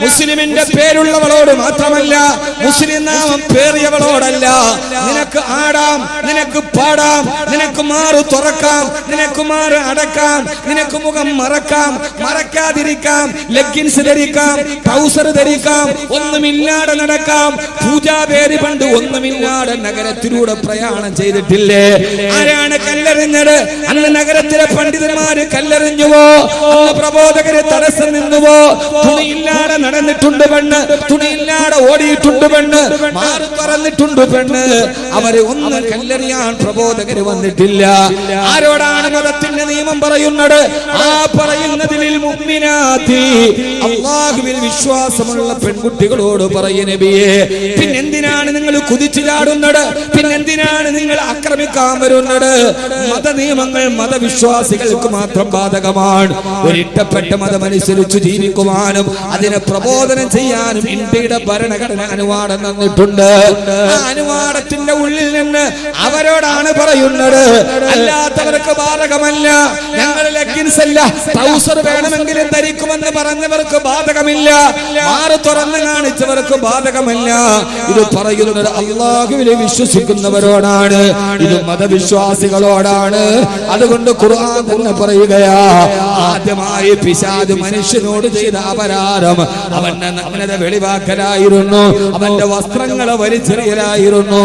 മുസ്ലിമിന്റെ പേരുള്ളവളോട് മാത്രമല്ല, മുസ്ലിം നാമം പേറിയവളോടല്ല. നിനക്ക് ആടാം, നിനക്ക് പാടാം, നിനക്ക് മാറു തുറക്കാം, നിനക്ക് മാറ് അടക്കാം, നിനക്ക് മുഖം മറക്കാം, മറക്കാതിരിക്കാം, ലെഗിൻസ് ധരിക്കാം, ട്രൗസർ ധരിക്കാം, ഒന്നുമില്ലാതെ നടക്കാം. പൂജാ പേര് പണ്ട് ഒന്നുമില്ലാതെ നഗരത്തിലൂടെ പ്രയാണം ചെയ്തിട്ടില്ലേ? ആരാണ് കല്ലെറിഞ്ഞത്? അന്ന് നഗരത്തിലെ പണ്ഡിതന്മാര് കല്ലെറിഞ്ഞുവോ? അന്ന് പ്രബോധകര് തടസ്സം നിന്നുവോ? തുണിയില്ലാതെ നടന്നിട്ടുണ്ട് പെണ്ണ്, തുണിയില്ലാതെ ഓടിയിട്ടുണ്ട് പെണ്ണ്, മാറി തുറന്നിട്ടുണ്ട് പെണ്ണ്. അവരെ ഒന്നും കല്ലെറിയാൻ പ്രബോധകര് വന്നിട്ടില്ല. ആരോടാണ് മതത്തിന്റെ നിയമം പറയുന്നത്? ആ പറയുന്നതിൽ മുഅ്മിനാത്തി, അല്ലാഹുവിൽ വിശ്വാസമുള്ള പെൺകുട്ടികളോട് പറയ നബിയേ. പിന്നെന്തിനാണ് നിങ്ങൾ കുതിച്ചു ചാടുന്നത്? പിന്നെന്തിനാണ് നിങ്ങൾ ആക്രമിക്കാൻ വരുന്നത്? മത നിയമങ്ങൾ മതവിശ്വാസികൾക്ക് മാത്രം ബാധകമാണ്. ഒരിട്ടപ്പെട്ട മതമനുസരിച്ച് ജീവിക്കുവാനും അതിനെ പ്രബോധനം ചെയ്യാനും ഇന്ത്യയുടെ ഭരണഘടന അനുവാദം തന്നിട്ടുണ്ട്. ആ അനുവാദത്തിന്റെ ഉള്ളിൽ നിന്ന് അവരോടാണ് പറയുന്നത്. അല്ലാത്തവർക്ക് ബാധകമല്ല. ഞങ്ങൾ ലെഗിൻസ് അല്ല, ട്രൗസർ വേണമെങ്കിലും ധരിക്കുമെന്ന് പറഞ്ഞവർക്ക് ബാധകമില്ല. മാറ് തുറന്ന് കാണിച്ചവർക്ക് ബാധകമല്ല. ഇത് പറയുന്നത് അല്ലാഹുവിനെ വിശ്വസിക്കുന്നവരോടാണ്, ഇത് മതവിശ്വാസികളോടാണ്. അതുകൊണ്ട് ഖുർആൻ തന്നെ പറയുകയാ, ആദ്യമായി പിശാച് മനുഷ്യനോട് ചെയ്ത അപരാധം അവന്റെ നഗ്നത വെളിവാക്കലായിരുന്നു, അവന്റെ വസ്ത്രങ്ങളെ വലിച്ചെറിയലായിരുന്നു.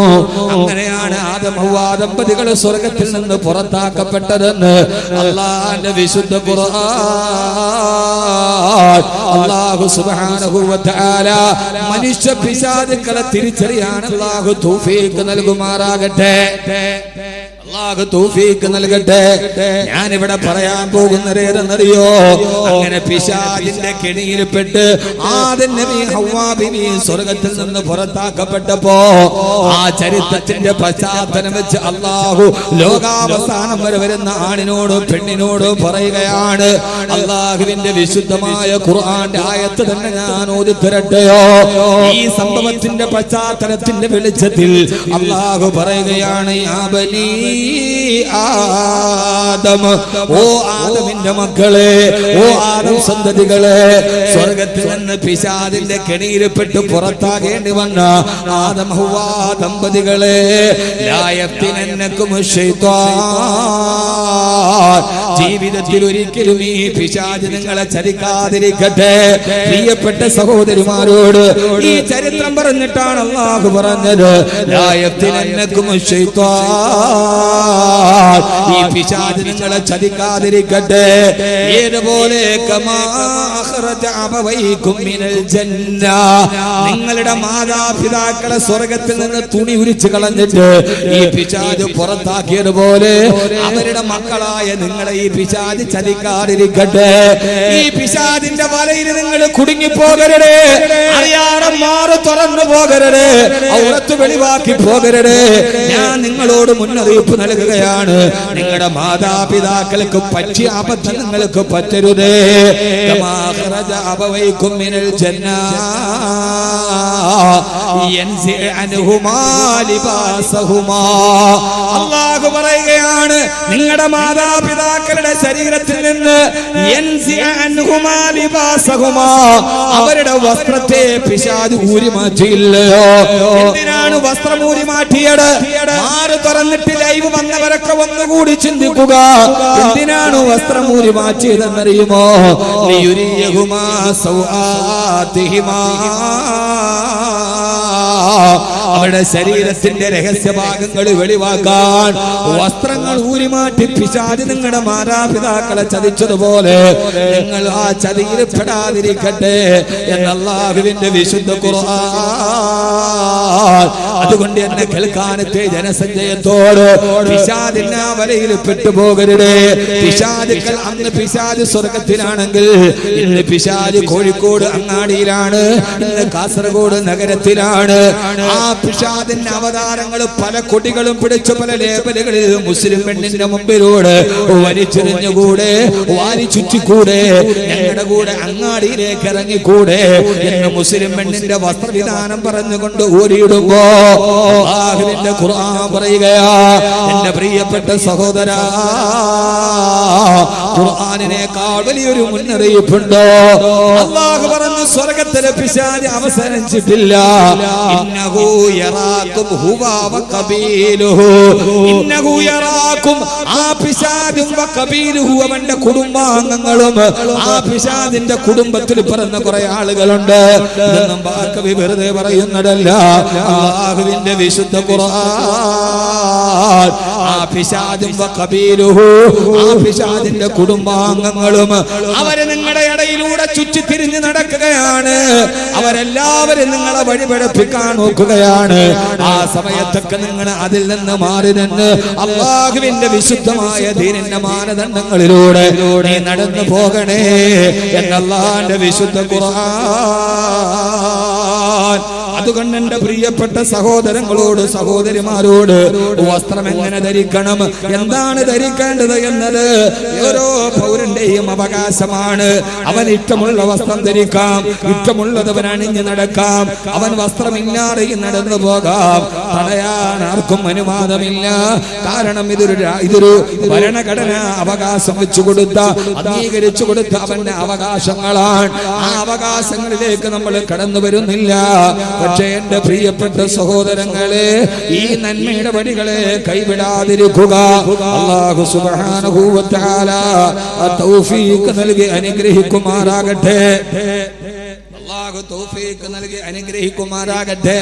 അങ്ങനെയാണ് ആദം ഹവ്വ ദമ്പതികൾ സ്വർഗത്തിൽ നിന്ന് പുറത്താക്കപ്പെട്ടതെന്ന് അല്ലാഹുവിന്റെ വിശുദ്ധ ഖുർആൻ. അല്ലാഹു സുബ്ഹാനഹു വ തആല മനുഷ്യ പിശാചുക്കളെ തിരിച്ചറിയാൻ അല്ലാഹു തൗഫീഖ് നൽകുമാറാകട്ടെ. അല്ലാഹു തൗഫീഖ് നൽകട്ടെ. ഞാനിവിടെ പറയാൻ പോകുന്നത് ഏതെന്നറിയോ? അങ്ങനെ പിശാചിന്റെ കെണിയിൽപ്പെട്ട് ആദം നബി ഹവ്വാ ബിബി സ്വർഗത്തിൽ നിന്ന് പുറത്താക്കപ്പെട്ടപ്പോ ആ ചരിത്രത്തിന്റെ പശ്ചാത്തലം വെച്ച് അല്ലാഹു ലോകാവസാനം വരെ വരുന്ന ആണിനോട് പെണ്ണിനോട് പറയുകയാണ്. അല്ലാഹുവിന്റെ വിശുദ്ധമായ ഖുർആന്റെ ആയത്ത് തന്നെ ഞാൻ ഓതിത്തരട്ടെയോ? ഈ സംഭവത്തിന്റെ പശ്ചാത്തലത്തിന്റെ വെളിച്ചത്തിൽ അല്ലാഹു പറയുകയാണ്, യാ ബനീ ആദം, ഓ ആദമിന്റെ മക്കളെ, ഓ ആദം സന്തതികളെ, സ്വർഗത്തിൽ നിന്ന് പിശാചിന്റെ കെണിയിൽപ്പെട്ട് പുറത്താകേണ്ടി വന്ന ആദം ഹവ്വ ദമ്പതികളെ, ലാ യഫ്തിനന്നകും ശൈത്വാൻ, ജീവിതത്തിൽ ഒരിക്കലും ഈ പിശാച് നിങ്ങളെ ചതിക്കാതിരിക്കട്ടെ. പ്രിയപ്പെട്ട സഹോദരിമാരോട് ഈ ചരിത്രം പറഞ്ഞിട്ടാണ് അല്ലാഹു പറഞ്ഞത്, ലാ യഫ്തിനന്നകും ശൈത്വാൻ, ഈ പിശാച് നിങ്ങളെ ചതിക്കാതിരിക്കട്ടെ. ഏതുപോലെ കമാ അഖ്റജ അബവൈകും മിനൽ ജന്ന, നിങ്ങളുടെ മാതാപിതാക്കളെ സ്വർഗത്തിൽ നിന്ന് തുണി ഉരിച്ചു കളഞ്ഞിട്ട് ഈ പിശാച് പുറത്താക്കിയതുപോലെ അവരുടെ മക്കളായ നിങ്ങളെ ഈ പിശാച് ചതിക്കാതിരിക്കട്ടെ. ഈ പിശാചിന്റെ വലയിൽ നിങ്ങൾ കുടുങ്ങിപ്പോകരുത്, അറിയാതെ മാറ് തുറന്നു പോകരുത്, ഔറത്ത് വെളിവാക്കി പോകരുത്. ഞാൻ നിങ്ങളോട് മുന്നറിയിപ്പ് നൽകുകയാണ്, നിങ്ങളുടെ മാതാപിതാക്കൾക്ക് പറ്റിയ അബദ്ധം നിങ്ങൾക്ക് പറ്റരുതേ. അല്ലാഹു പറയുകയാണ്, നിങ്ങളുടെ മാതാപിതാക്കളുടെ ശരീരത്തിൽ നിന്ന് അവരുടെ വസ്ത്രത്തെ പിശാച് ഊരി മാറ്റിയില്ലയോ? എന്തിനാണ് വസ്ത്രം ഊരി മാറ്റിയത്? മാറ് തുറന്നിട്ട് ലൈവ് വന്നവരൊക്കെ ഒന്നുകൂടി ചിന്തിക്കുക. എന്തിനാണ് വസ്ത്രം ഊരി മാറ്റിയതെന്നറിയുമോ? ലിയുരിയഹുമാ സൗആതിഹിമാ, അവരുടെ ശരീരത്തിന്റെ രഹസ്യഭാഗങ്ങൾ വെളിവാക്കാൻ വസ്ത്രങ്ങൾ ഊരിമാറ്റി പിശാച് നിങ്ങളുടെ മാതാപിതാക്കളെ ചതിച്ചതുപോലെ നിങ്ങൾ ആ ചതിയിൽ പെടാതിരിക്കട്ടെ എന്ന് അല്ലാഹുവിന്റെ വിശുദ്ധ ഖുർആൻ. അതുകൊണ്ട് എന്നെ കേൾക്കാനത്തെ ജനസഞ്ചയത്തോട് പിശാചിന്റെ ആ വലയിൽ പെട്ടുപോകരുത്. പിശാചുക്കൾ അന്ന് പിശാച് സ്വർഗത്തിലാണെങ്കിൽ ഇന്ന് പിശാച് കോഴിക്കോട് അങ്ങാടിയിലാണ്, ഇന്ന് കാസർഗോഡ് നഗരത്തിലാണ്. ആ പിശാചിന്റെ അവതാരങ്ങൾ പല കൊടികളും പിടിച്ച് പല ലേബലുകളിൽ മുസ്ലിം പെണ്ണിന്റെ മുമ്പിലൂടെ വലിച്ചെറിഞ്ഞുകൂടെ, വാരി ചുറ്റിക്കൂടെ, ഞങ്ങളുടെ കൂടെ അങ്ങാടിയിലേക്ക് ഇറങ്ങിക്കൂടെ എന്ന് മുസ്ലിം പെണ്ണിന്റെ വസ്ത്രവിധാനം പറഞ്ഞുകൊണ്ട് ഓടിയിടുമ്പോ അല്ലാഹുവിന്റെ ഖുർആൻ പറയുകയാ, എന്റെ പ്രിയപ്പെട്ട സഹോദരാ, ഖുർആനിനേക്കാൾ വലിയൊരു മുന്നറിയിപ്പുണ്ടോ? അല്ലാഹു പറഞ്ഞു സ്വർഗ്ഗത്തിലെ പിശാച് അവസാനിച്ചിട്ടില്ല. ഇന്നഹു യറാകും ഹുവ വഖബീലുഹു. ഇന്നഹു യറാകും ആ പിശാചും വഖബീലുഹു അവന്റെ കുടുംബാംഗങ്ങളും ആ പിശാചിന്റെ കുടുംബത്തിൽ പിറന്ന കുറെ ആളുകളുണ്ട്. ഇതൊന്നും ബാക്കി വെറുതെ പറയുന്നതല്ല. അല്ലാഹുവിന്റെ വിശുദ്ധ ഖുർആൻ ആ പിശാചും വഖബീലുഹു ആ പിശാചിന്റെ കുടുംബാംഗങ്ങളും അവര് നിങ്ങളുടെ ഇടയിലൂടെ ചുറ്റിത്തിരിഞ്ഞ് നടക്കുകയാണ്. അവരെല്ലാവരും നിങ്ങളെ വഴിപഴപ്പിക്കാൻ നോക്കുകയാണ്. ആ സമയത്തൊക്കെ നിങ്ങൾ അതിൽ നിന്ന് മാറി നിന്ന് അല്ലാഹുവിന്റെ വിശുദ്ധമായ ദീനിന്റെ മാനദണ്ഡങ്ങളിലൂടെ നീ നടന്നു പോകണേ എന്ന് അല്ലാഹുവിന്റെ വിശുദ്ധ ഖുർആൻ. അതുകൊണ്ട് എന്റെ പ്രിയപ്പെട്ട സഹോദരങ്ങളോട് സഹോദരിമാരോട് വസ്ത്രം എങ്ങനെ ധരിക്കണം, എന്താണ് ധരിക്കേണ്ടത് എന്നത് ഓരോ പൗരന്റെയും അവകാശമാണ്. അവൻ ഇഷ്ടമുള്ള വസ്ത്രം ധരിക്കാം, ഇഷ്ടമുള്ളത് അവൻ അണിഞ്ഞ് നടക്കാം, അവൻ വസ്ത്രമില്ലാതെ നടന്നു പോകാം. തടയാൻ ആർക്കും അനുവാദമില്ല. കാരണം ഇതൊരു ഭരണഘടന അവകാശം വെച്ചു കൊടുത്ത അംഗീകരിച്ചു കൊടുത്ത അവന്റെ അവകാശങ്ങളാണ്. ആ അവകാശങ്ങളിലേക്ക് നമ്മൾ കടന്നു വരുന്നില്ല. പക്ഷേ എന്റെ പ്രിയപ്പെട്ട സഹോദരങ്ങളെ, ഈ നന്മയുടെ വഴികളെ കൈവിടാതിരിക്കുക. അല്ലാഹു സുബ്ഹാനഹു വ തആല തൗഫീഖ് നൽകി അനുഗ്രഹിക്കുമാറാകട്ടെ. അല്ലാഹു തൗഫീഖ് നൽകി അനുഗ്രഹിക്കുമാറാകട്ടെ.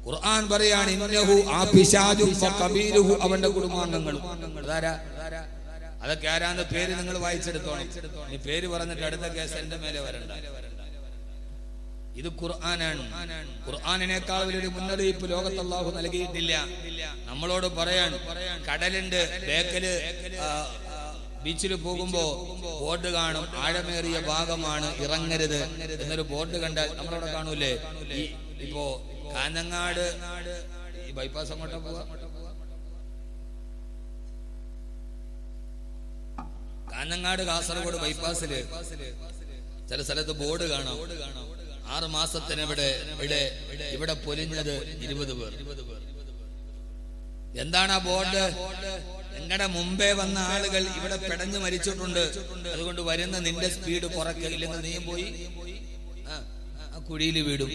ഖുർആൻ പറയാണ് ഇന്നഹു ആ പിശാചും വഖബീലുഹു അവന്റെ കുടുംബാംഗങ്ങളും. അതൊക്കെ ആരാന്റെ പേര് നിങ്ങൾ വായിച്ചെടുത്തോണം. ഈ പേര് പറഞ്ഞിട്ട് അടുത്ത കേസ് എന്റെ മേലെ വരണ്ട. ഇത് ഖുർആനാണ്. ഖുർആനിനേക്കാൾ വലിയൊരു മുന്നറിയിപ്പ് ലോകത്ത് അല്ലാഹു നൽകിയിട്ടില്ല. നമ്മളോട് പറയാൻ കടലുണ്ട്, ബേക്കല് ബീച്ചിൽ പോകുമ്പോ ബോർഡ് കാണും, ആഴമേറിയ ഭാഗമാണ്, ഇറങ്ങരുത് എന്നൊരു ബോർഡ് കണ്ടാൽ നമ്മളവിടെ കാണൂലേ. ഇപ്പോ കാഞ്ഞങ്ങാട് ഈ ബൈപ്പാസ് അങ്ങോട്ടാ പോവാ, കാഞ്ഞങ്ങാട് കാസർഗോഡ് ബൈപ്പാസില് ചില സ്ഥലത്ത് ബോർഡ് കാണാം, 6 മാസത്തിന് ഇവിടെ പൊലിഞ്ഞത് 20 പേർ. എന്താണ് ആ ബോർഡ്? നിങ്ങളുടെ മുമ്പേ വന്ന ആളുകൾ ഇവിടെ പെടഞ്ഞു മരിച്ചിട്ടുണ്ട്, അതുകൊണ്ട് വരുന്ന നിന്റെ സ്പീഡ് കുറയ്ക്കില്ലെങ്കിൽ നീയും പോയി കുഴിയിൽ വീടും.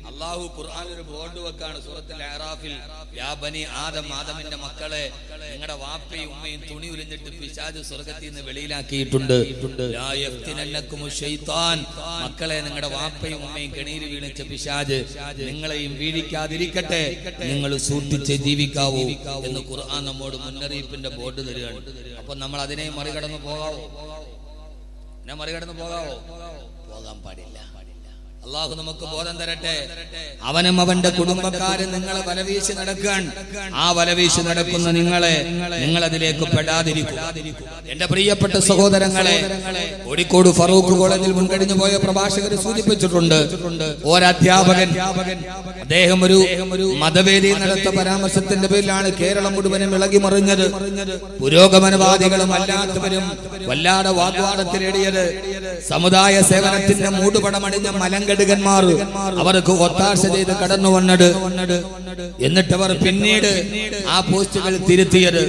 അല്ലാഹു ഖുർആനിൽ ഒരു ബോർഡ് വെക്കാണ് സൂറത്തുൽ അഅറാഫിൽ, യാ ബനി ആദം, ആദമിന്റെ മക്കളെ, നിങ്ങളുടെ വാപ്പയും ഉമ്മയും തുണി ഉരിഞ്ഞിട്ട് പിശാച് സ്വർഗ്ഗത്തിൽ നിന്ന് വെളിയിലാക്കിയിട്ടുണ്ട്. ലാ യഫ്തിനന്നകുമു ശൈത്താൻ, മക്കളെ നിങ്ങളുടെ വാപ്പയും ഉമ്മയും കെണിയിൽ വീണിച്ച പിശാച് നിങ്ങളെയും വീഴിക്കാതിരിക്കട്ടെ, നിങ്ങൾ സൂക്ഷിച്ച് ജീവിക്കാവൂ എന്ന് ഖുർആൻ നമ്മോട് മുന്നറിയിപ്പിന്റെ ബോർഡ് തരികയാണ്. അപ്പൊ നമ്മൾ അതിനെ മറികടന്ന് പോകാവോ? പോകാൻ പാടില്ല. അല്ലാഹു നമുക്ക് ബോധം തരട്ടെ. അവനും അവന്റെ കുടുംബക്കാരും നിങ്ങളെ വലവീശി നടക്കാൻ, ആ വലവീശി നടക്കുന്ന നിങ്ങൾ അതിലേക്ക് പെടാതിരിക്കുക. എന്റെ പ്രിയപ്പെട്ട സഹോദരങ്ങളെ, കോഴിക്കോട് ഫറൂഖ് കോളേജിൽ മുൻകഴിഞ്ഞു പോയ പ്രഭാഷകർ സൂചിപ്പിച്ചിട്ടുണ്ട്. ഒരധ്യാപകൻ അദ്ദേഹം ഒരു മതവേദി നടത്ത പരാമർശത്തിന്റെ പേരിലാണ് കേരളം മുഴുവനും ഇളകി മറിഞ്ഞത്. പുരോഗമനവാദികളും അല്ലാത്തവരും വല്ലാതെ വാഗ്വാദത്തിലേടിയത്. സമുദായ സേവനത്തിന്റെ മൂടുപടമണിഞ്ഞ മലങ്കടുകന്മാർ അവർക്ക് ഒത്താശ ചെയ്ത് കടന്നു വന്നത്. എന്നിട്ടവർ പിന്നീട് ആ പോസ്റ്റുകൾ തിരുത്തിയത്.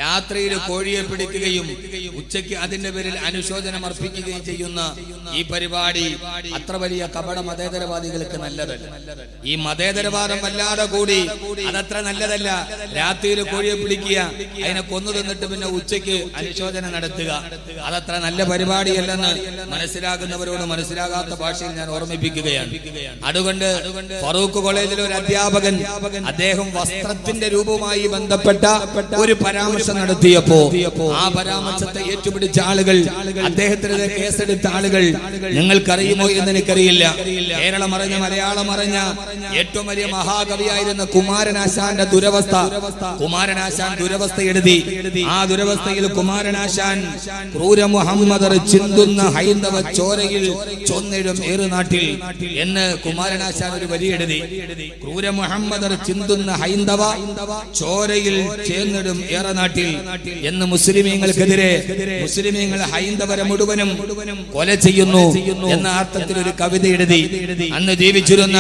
രാത്രിയിൽ കോഴിയെ പിടിക്കുകയും ഉച്ചയ്ക്ക് അതിന്റെ പേരിൽ അനുശോചനം അർപ്പിക്കുകയും ചെയ്യുന്ന ഈ പരിപാടി അത്ര വലിയ കപട മതേതരവാദികൾക്ക് നല്ലതല്ല. ഈ മതേതരവാദം വല്ലാതെ കൂടി അതത്ര നല്ലതല്ല. രാത്രിയിൽ കോഴിയെ പിടിക്കുക, അതിനെ കൊന്നു തിന്നിട്ട് പിന്നെ ഉച്ചയ്ക്ക് അനുശോചനം നടത്തുക, അതത്ര നല്ല പരിപാടിയല്ലെന്ന് മനസ്സിലാകുന്നവരോട് മനസ്സിലാകാത്ത ഭാഷയിൽ ഞാൻ ഓർമ്മിപ്പിക്കുകയാണ്. അതുകൊണ്ട് ഫറൂഖ് കോളേജിലെ ഒരു അധ്യാപകൻ അദ്ദേഹം വസ്ത്രത്തിന്റെ രൂപവുമായി ബന്ധപ്പെട്ട ഒരു പരാമർശം നടത്തിയപ്പോ ആ പരാമർശത്തെ ഏറ്റുപിടിച്ച ആളുകൾ, അദ്ദേഹത്തിനെതിരെ കേസെടുത്ത ആളുകൾ നിങ്ങൾക്കറിയുമോ എന്ന് എനിക്കറിയില്ല. കേരളം അറിഞ്ഞ മലയാളം അറിഞ്ഞ ഏറ്റവും വലിയ മഹാകവിയായിരുന്ന കുമാരനാശാന്റെ ദുരവസ്ഥ, കുമാരനാശാൻ ദുരവസ്ഥ എഴുതി. ആ ദുരവസ്ഥയിൽ കുമാരനാശാൻ ക്രൂര മുഹമ്മദർ ചിന്തുന്ന ഹൈന്ദവ ചോരയിൽ ചൊന്നിടും ഏറുനാട്ടിൽ എന്ന് കുമാരനാശാൻ ഒരു വരി എഴുതി. ക്രൂര മുഹമ്മദർ ചിന്തുന്ന ഹൈന്ദവ ചോരയിൽ ചേർന്നിടും ഏറനാട്ടിൽ. എന്ന് മുസ്ലിമീങ്ങൾക്കെതിരെ മുസ്ലിമീങ്ങൾ ഹൈന്ദവരെ മുഴുവനും കൊല ചെയ്യുന്നു എന്ന അർത്ഥത്തിൽ ഒരു കവിത എഴുതി. അന്ന് ജീവിച്ചിരുന്ന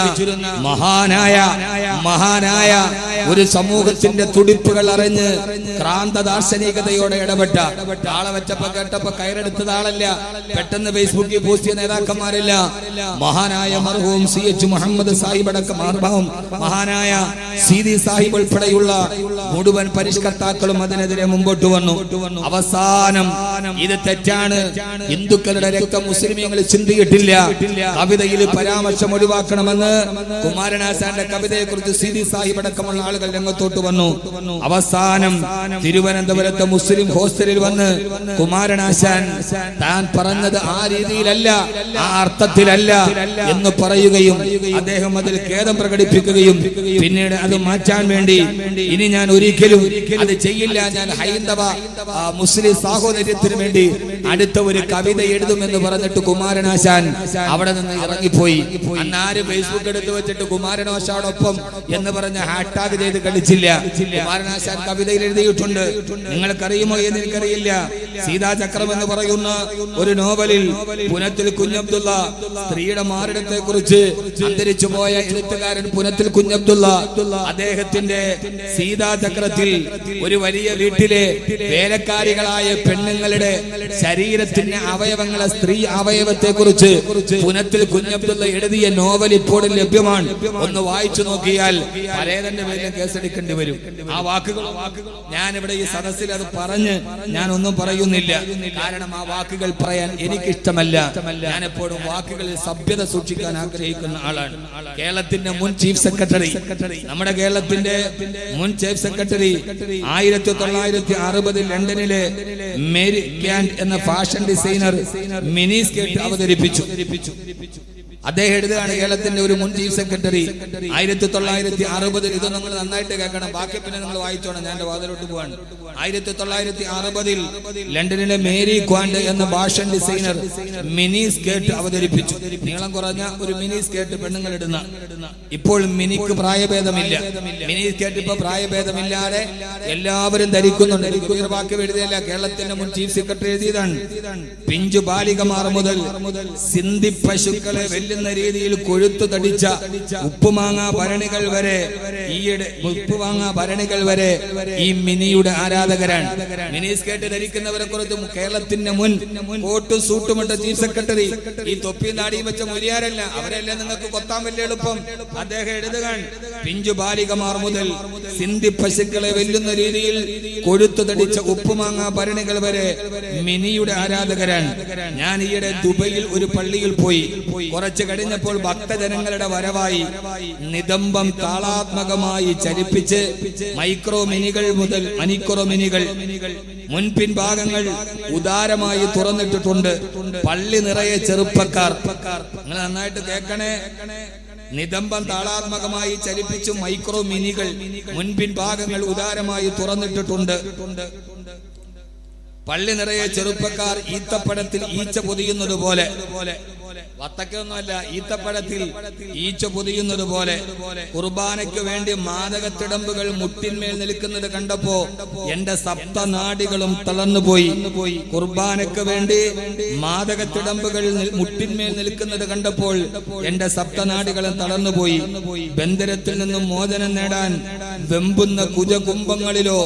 മഹാനായ ഒരു സമൂഹത്തിന്റെ തുടിപ്പുകൾ അറിഞ്ഞ് ക്രാന്ത ദാർശനികതയോടെ ഇടപെട്ട ആളെ വെച്ചപ്പോ കേട്ടപ്പോ കയറെടുത്തത് ആളല്ല, പെട്ടെന്ന് ഫേസ്ബുക്കിൽ പോസ്റ്റ് ചെയ്ത നേതാക്കന്മാരില്ല. മഹാനായ മർഹൂം CH മുഹമ്മദ് സാഹിബ് അടക്കം മഹാനായ സീതി സാഹിബ് ഉൾപ്പെടെയുള്ള മുഴുവൻ പരിഷ്കർത്താക്കളും അതിനെതിരെ മുമ്പോട്ട് വന്നു. അവസാനം ഇത് തെറ്റാണ്, ഹിന്ദുക്കളുടെ രക്തം മുസ്ലിമീങ്ങൾ ചിന്തിയിട്ടില്ല, കവിതയിൽ പരാമർശം ഒഴിവാക്കണമെന്ന് കുമാരനാശാന്റെ കവിതയെ കുറിച്ച് സീതി സാഹിബ് അടക്കമുള്ള ആളുകൾ രംഗത്തോട്ട് വന്നു. അവസാനം തിരുവനന്തപുരത്തെ മുസ്ലിം ഹോസ്റ്റലിൽ വന്ന് കുമാരനാശാൻ താൻ പറഞ്ഞത് ആ രീതിയിലല്ല, ആ അർത്ഥത്തിലല്ല എന്ന് പറയുകയും അദ്ദേഹം അതിൽ ഖേദം പ്രകടിപ്പിക്കുകയും പിന്നീട് അത് മാറ്റാൻ വേണ്ടി ഇനി ഞാൻ ഒരിക്കലും അത് ചെയ്യില്ല, ഞാൻ ഹൈന്ദവ മുസ്ലിം സാഹോദര്യത്തിന് വേണ്ടി അടുത്ത ഒരു കവിത എഴുതുമെന്ന് പറഞ്ഞിട്ട് കുമാരനാശാൻ അവിടെ നിന്ന് ഇറങ്ങിപ്പോയി. അന്ന് ആര് ഫേസ്ബുക്ക് എടുത്ത് വെച്ചിട്ട് കുമാരനാശാനോടൊപ്പം എന്ന് പറഞ്ഞ ഹാഷ്ടാഗ് ചെയ്ത് കളിച്ചില്ല. കുമാരനാശാൻ കവിതയിൽ എഴുതിയിട്ടുണ്ട്, നിങ്ങൾക്കറിയുമോ എന്ന് എനിക്കറിയില്ല. സീതാചക്രം എന്ന് പറയുന്ന ഒരു നോവലിൽ പുനത്തിൽ കുഞ്ഞബ്ദുള്ള സ്ത്രീയുടെ മാറിടത്തെ കുറിച്ച് അന്തരിച്ചു പോയ എഴുത്തുകാരൻ പുനത്തിൽ കുഞ്ഞബ്ദുള്ള അദ്ദേഹത്തിന്റെ സീതാചക്രത്തിൽ ഒരു വലിയ വീട്ടിലെ വേലക്കാരികളായ പെണ്ണുങ്ങളുടെ ശരീരത്തിന്റെ അവയവങ്ങളെ, സ്ത്രീ അവയവത്തെ കുറിച്ച് പുനത്തിൽ കുഞ്ഞബ്ദുള്ള എഴുതിയ നോവൽ ഇപ്പോൾ ലഭ്യമാണ്. ഒന്ന് വായിച്ചു നോക്കിയാൽ പലേതന്റെ പേരിലും കേസെടുക്കേണ്ടി വരും. ആ വാക്കുകൾ ഞാൻ ഇവിടെ ഈ സദസ്സിൽ അത് പറഞ്ഞ് ഞാൻ ഒന്നും പറയുന്നില്ല, കാരണം ആ വാക്കുകൾ പറയാൻ എനിക്കിഷ്ടമല്ല. ഞാൻ എപ്പോഴും വാക്കുകളിൽ സഭ്യത സൂക്ഷിക്കാൻ ആഗ്രഹിക്കുന്ന ആളാണ്. കേരളത്തിന്റെ മുൻ ചീഫ് സെക്രട്ടറി, നമ്മുടെ കേരളത്തിന്റെ മുൻ ചീഫ് സെക്രട്ടറി 1960 ലണ്ടനിലെ മേരി ക്യാൻഡ് എന്ന ഫാഷൻ ഡിസൈനർ മിനി സ്കേർട്ട് അവതരിപ്പിച്ചു. അദ്ദേഹം എഴുതുകയാണ്, കേരളത്തിന്റെ ഒരു മുൻ ചീഫ് സെക്രട്ടറി 1960, ഇത് നിങ്ങൾ നന്നായിട്ട് കേൾക്കണം, ബാക്കി പിന്നെ നിങ്ങൾ വായിച്ചോണം, ഞാൻ വാതിലോട്ട് പോവാണ്. 1960 ലണ്ടനിലെ മേരി ക്വാൻഡ് എന്ന ഫാഷൻ ഡിസൈനർ മിനി സ്കേർട്ട് അവതരിപ്പിച്ചു. നീളം കുറഞ്ഞ ഒരു മിനി സ്കേർട്ട് പെണ്ണുങ്ങൾ ഇടുന്ന. ഇപ്പോൾ മിനിക്ക് പ്രായഭേദമില്ല, മിനി സ്കേർട്ട് ഇപ്പൊ പ്രായഭേദമില്ലാതെ എല്ലാവരും ധരിക്കുന്നുണ്ട്. എനിക്ക് വാക്യം എഴുതിയല്ല, കേരളത്തിന്റെ മുൻ ചീഫ് സെക്രട്ടറി എഴുതിയതാണ്. പിഞ്ചു ബാലികമാർ മുതൽ സിന്ധി പശുക്കളെ വെല്ലുന്ന രീതിയിൽ കൊഴുത്തു തടിച്ച ഉപ്പുമാങ്ങ ഭരണികൾ വരെ ഈ മിനിയുടെ ആരാധകരാണ്. മിനി സ്കേർട്ട് ധരിക്കുന്നവരെ കുറിച്ച് കേരളത്തിന്റെ മുൻ കോട്ടും സൂട്ടുമിട്ട ചീഫ് സെക്രട്ടറി ഈ തൊപ്പി നാടിയും വെച്ച മുരിയാരല്ല, അവരെല്ലാം നിങ്ങൾക്ക് കൊത്താൻ വലിയ എളുപ്പം. അദ്ദേഹം എഴുതുകയാണ്, പിഞ്ചു ബാലികമാർ മുതൽ സിന്ധി പശുക്കളെ വെല്ലുന്ന രീതിയിൽ കൊഴുത്തു തടിച്ച ഉപ്പുമാങ്ങ ഭരണികൾ വരെ മിനിയുടെ ആരാധകരാണ്. ഞാൻ ഈയിടെ ദുബൈയിൽ ഒരു പള്ളിയിൽ പോയി. കുറച്ച് കഴിഞ്ഞപ്പോൾ ഭക്തജനങ്ങളുടെ വരവായി നിതംബം താളാത്മകമായി ചലിപ്പിച്ച് മൈക്രോ മിനികൾ മുൻപിൻ ഭാഗങ്ങൾ ഉദാരമായി തുറന്നിട്ടിട്ടുണ്ട്. പള്ളി നിറയെ ചെറുപ്പക്കാർ. നിങ്ങൾ നന്നായിട്ട് കേൾക്കണേ. നിതംബം താളാത്മകമായി ചലിപ്പിച്ചു മൈക്രോ മിനികൾ മുൻപിൻ ഭാഗങ്ങൾ ഉദാരമായി തുറന്നിട്ടിട്ടുണ്ട്. പള്ളി നിറയെ ചെറുപ്പക്കാർ ഈത്തപ്പഴത്തിൽ ഈച്ച പൊതിയുന്നത് പോലെ, വത്തക്കൊന്നുമല്ല, ഈത്തപ്പഴത്തിൽ ഈച്ച പൊതിയുന്നത് പോലെ കുർബാനയ്ക്ക് വേണ്ടി മാദകത്തിടമ്പുകൾ മുട്ടിന്മേൽ നിൽക്കുന്നത് കണ്ടപ്പോ എന്റെ സപ്തനാഡികളും തളർന്നുപോയി. കുർബാനയ്ക്ക് വേണ്ടി മാദകത്തിടമ്പുകൾ മുട്ടിന്മേൽ നിൽക്കുന്നത് കണ്ടപ്പോൾ എന്റെ സപ്തനാഡികളും തളർന്നുപോയി. ബന്ധനത്തിൽ നിന്നും മോചനം നേടാൻ വെമ്പുന്ന കുജകുംഭങ്ങളിലോ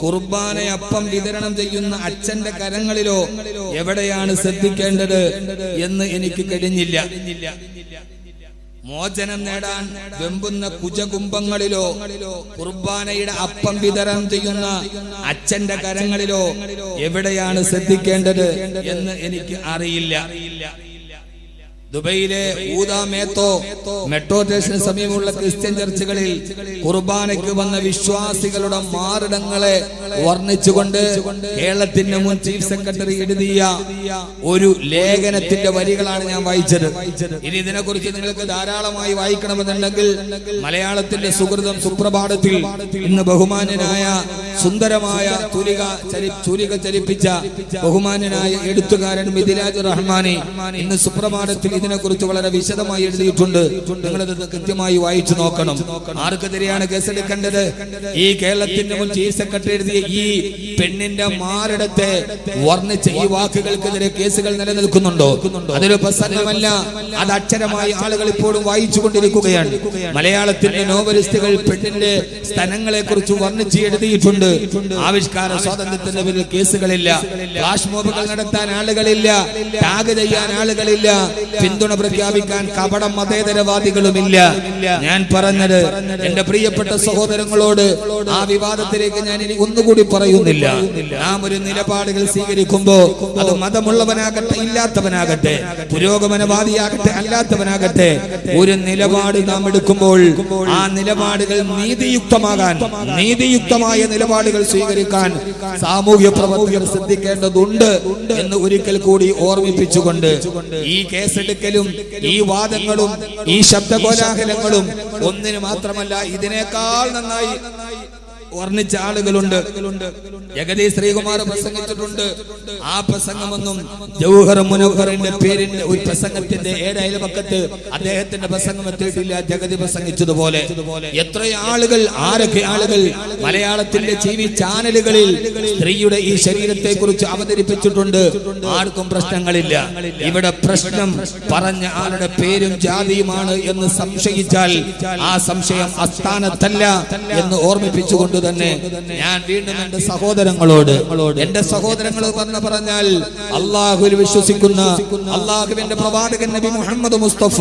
കുർബാനയപ്പം വിതരണം ചെയ്യുന്ന അച്ഛന്റെ കരങ്ങളിലോ എവിടെയാണ് ശ്രദ്ധിക്കേണ്ടത് എന്ന് എനിക്ക് കഴിഞ്ഞില്ല. മോചനം നേടാൻ വെമ്പുന്ന കുജകുംഭങ്ങളിലോ കുർബാനയുടെ അപ്പം വിതരണം ചെയ്യുന്ന അച്ഛന്റെ കരങ്ങളിലോ എവിടെയാണ് ശ്രദ്ധിക്കേണ്ടത് എന്ന് എനിക്ക് അറിയില്ല. ദുബൈയിലെ ഊദാ മേത്തോ മെട്രോ സ്റ്റേഷന് സമീപമുള്ള ക്രിസ്ത്യൻ ചർച്ചുകളിൽ കുർബാനയ്ക്ക് വന്ന വിശ്വാസികളുടെ മാറിടങ്ങളെ വർണ്ണിച്ചുകൊണ്ട് കേരളത്തിന്റെ മുൻ ചീഫ് സെക്രട്ടറി എഴുതിയ ഒരു ലേഖനത്തിന്റെ വരികളാണ് ഞാൻ വായിച്ചത്. ഇനി ഇതിനെക്കുറിച്ച് നിങ്ങൾക്ക് ധാരാളമായി വായിക്കണമെന്നുണ്ടെങ്കിൽ മലയാളത്തിന്റെ സുഹൃതം സുപ്രഭാതത്തിൽ ഇന്ന് ബഹുമാന്യനായ സുന്ദരമായ ചുരിക ചലിപ്പിച്ച ബഹുമാന്യനായ എഴുത്തുകാരൻ മിഥിലാജ് റഹ്മാനി ഇന്ന് സുപ്രഭാതത്തിൽ പെണ്ണിനെ കുറിച്ച് വളരെ വിശദമായി എഴുതിയിട്ടുണ്ട്. നിങ്ങളത് കൃത്യമായി വായിച്ചു നോക്കണം. ആർക്കെതിരെയാണ് കേസെടുക്കേണ്ടത്? ഈ കേരളത്തിന്റെ മുൻ ചീഫ് സെക്രട്ടറി എഴുതിയ ഈ പെണ്ണിന്റെ മാറിടത്തെ വർണ്ണിച്ച ഈ വാക്കുകൾക്കെതിരെ കേസുകൾ നിലനിൽക്കുന്നുണ്ടോ? അതൊരു പ്രസംഗമല്ല, അത് അക്ഷരമായി ആളുകൾ ഇപ്പോഴും വായിച്ചു കൊണ്ടിരിക്കുകയാണ്. മലയാളത്തിന്റെ നോവലിസ്റ്റുകൾ പെണ്ണിന്റെ സ്ഥലങ്ങളെ കുറിച്ച് വർണ്ണിച്ച് എഴുതിയിട്ടുണ്ട്. ആവിഷ്കാര സ്വാതന്ത്ര്യത്തിന്റെ പേരിൽ കേസുകളില്ല, ഫ്ലാഷ് മോബുകൾ നടത്താൻ ആളുകളില്ല, ടാഗ് ചെയ്യാൻ ആളുകളില്ല, പിന്തുണ പ്രഖ്യാപിക്കാൻ കപട മതേതരവാദികളുമില്ല. ഞാൻ പറഞ്ഞത് എന്റെ പ്രിയപ്പെട്ട സഹോദരങ്ങളോട് ആ വിവാദത്തിലേക്ക് ഞാൻ ഇനി ഒന്നുകൂടി പറയുന്നില്ല. നാം ഒരു നിലപാടുകൾ സ്വീകരിക്കുമ്പോ അത് മതമുള്ളവനാകട്ടെ ഇല്ലാത്തവനാകട്ടെ, പുരോഗമനവാദിയാകട്ടെ അല്ലാത്തവനാകട്ടെ, ഒരു നിലപാട് നാം എടുക്കുമ്പോൾ ആ നിലപാടുകൾ നീതിയുക്തമാകാൻ, നീതിയുക്തമായ നിലപാടുകൾ സ്വീകരിക്കാൻ സാമൂഹ്യ പ്രവർത്തകർ ശ്രദ്ധിക്കേണ്ടതുണ്ട് എന്ന് ഒരിക്കൽ കൂടി ഓർമ്മിപ്പിച്ചുകൊണ്ട് ഈ കേസെടുക്കലും ഈ വാദങ്ങളും ഈ ശബ്ദകോലാഹലങ്ങളും ഒന്നിന് മാത്രമല്ല, ഇതിനേക്കാൾ നന്നായി വർണ്ണിച്ച ആളുകളുണ്ട്. ജഗതി ശ്രീകുമാർ പ്രസംഗിച്ചിട്ടുണ്ട്. ആ പ്രസംഗമൊന്നും ജൗഹർ മുനവ്വറിന്റെ പേരിന്റെ ഒരു പ്രസംഗത്തിന്റെ ഏഴയൽപക്കത്ത് അദ്ദേഹത്തിന്റെ പ്രസംഗം എത്തിയിട്ടില്ല. ജഗതി പ്രസംഗിച്ചതുപോലെ എത്ര ആളുകൾ, ആരൊക്കെ ആളുകൾ മലയാളത്തിന്റെ ടിവി ചാനലുകളിൽ സ്ത്രീയുടെ ഈ ശരീരത്തെ കുറിച്ച് അവതരിപ്പിച്ചിട്ടുണ്ട്. ആർക്കും പ്രശ്നങ്ങളില്ല. ഇവിടെ പ്രശ്നം പറഞ്ഞ ആളുടെ പേരും ജാതിയുമാണ് എന്ന് സംശയിച്ചാൽ ആ സംശയം അസ്ഥാനത്തല്ല എന്ന് ഓർമ്മിപ്പിച്ചുകൊണ്ട് തന്നെ ഞാൻ വീണ്ടും എന്റെ സഹോദരങ്ങളോട്, എന്റെ സഹോദരങ്ങൾ പറഞ്ഞാൽ അള്ളാഹുവിൽ വിശ്വസിക്കുന്ന അള്ളാഹുവിന്റെ പ്രവാചകൻ നബി മുഹമ്മദ് മുസ്തഫ,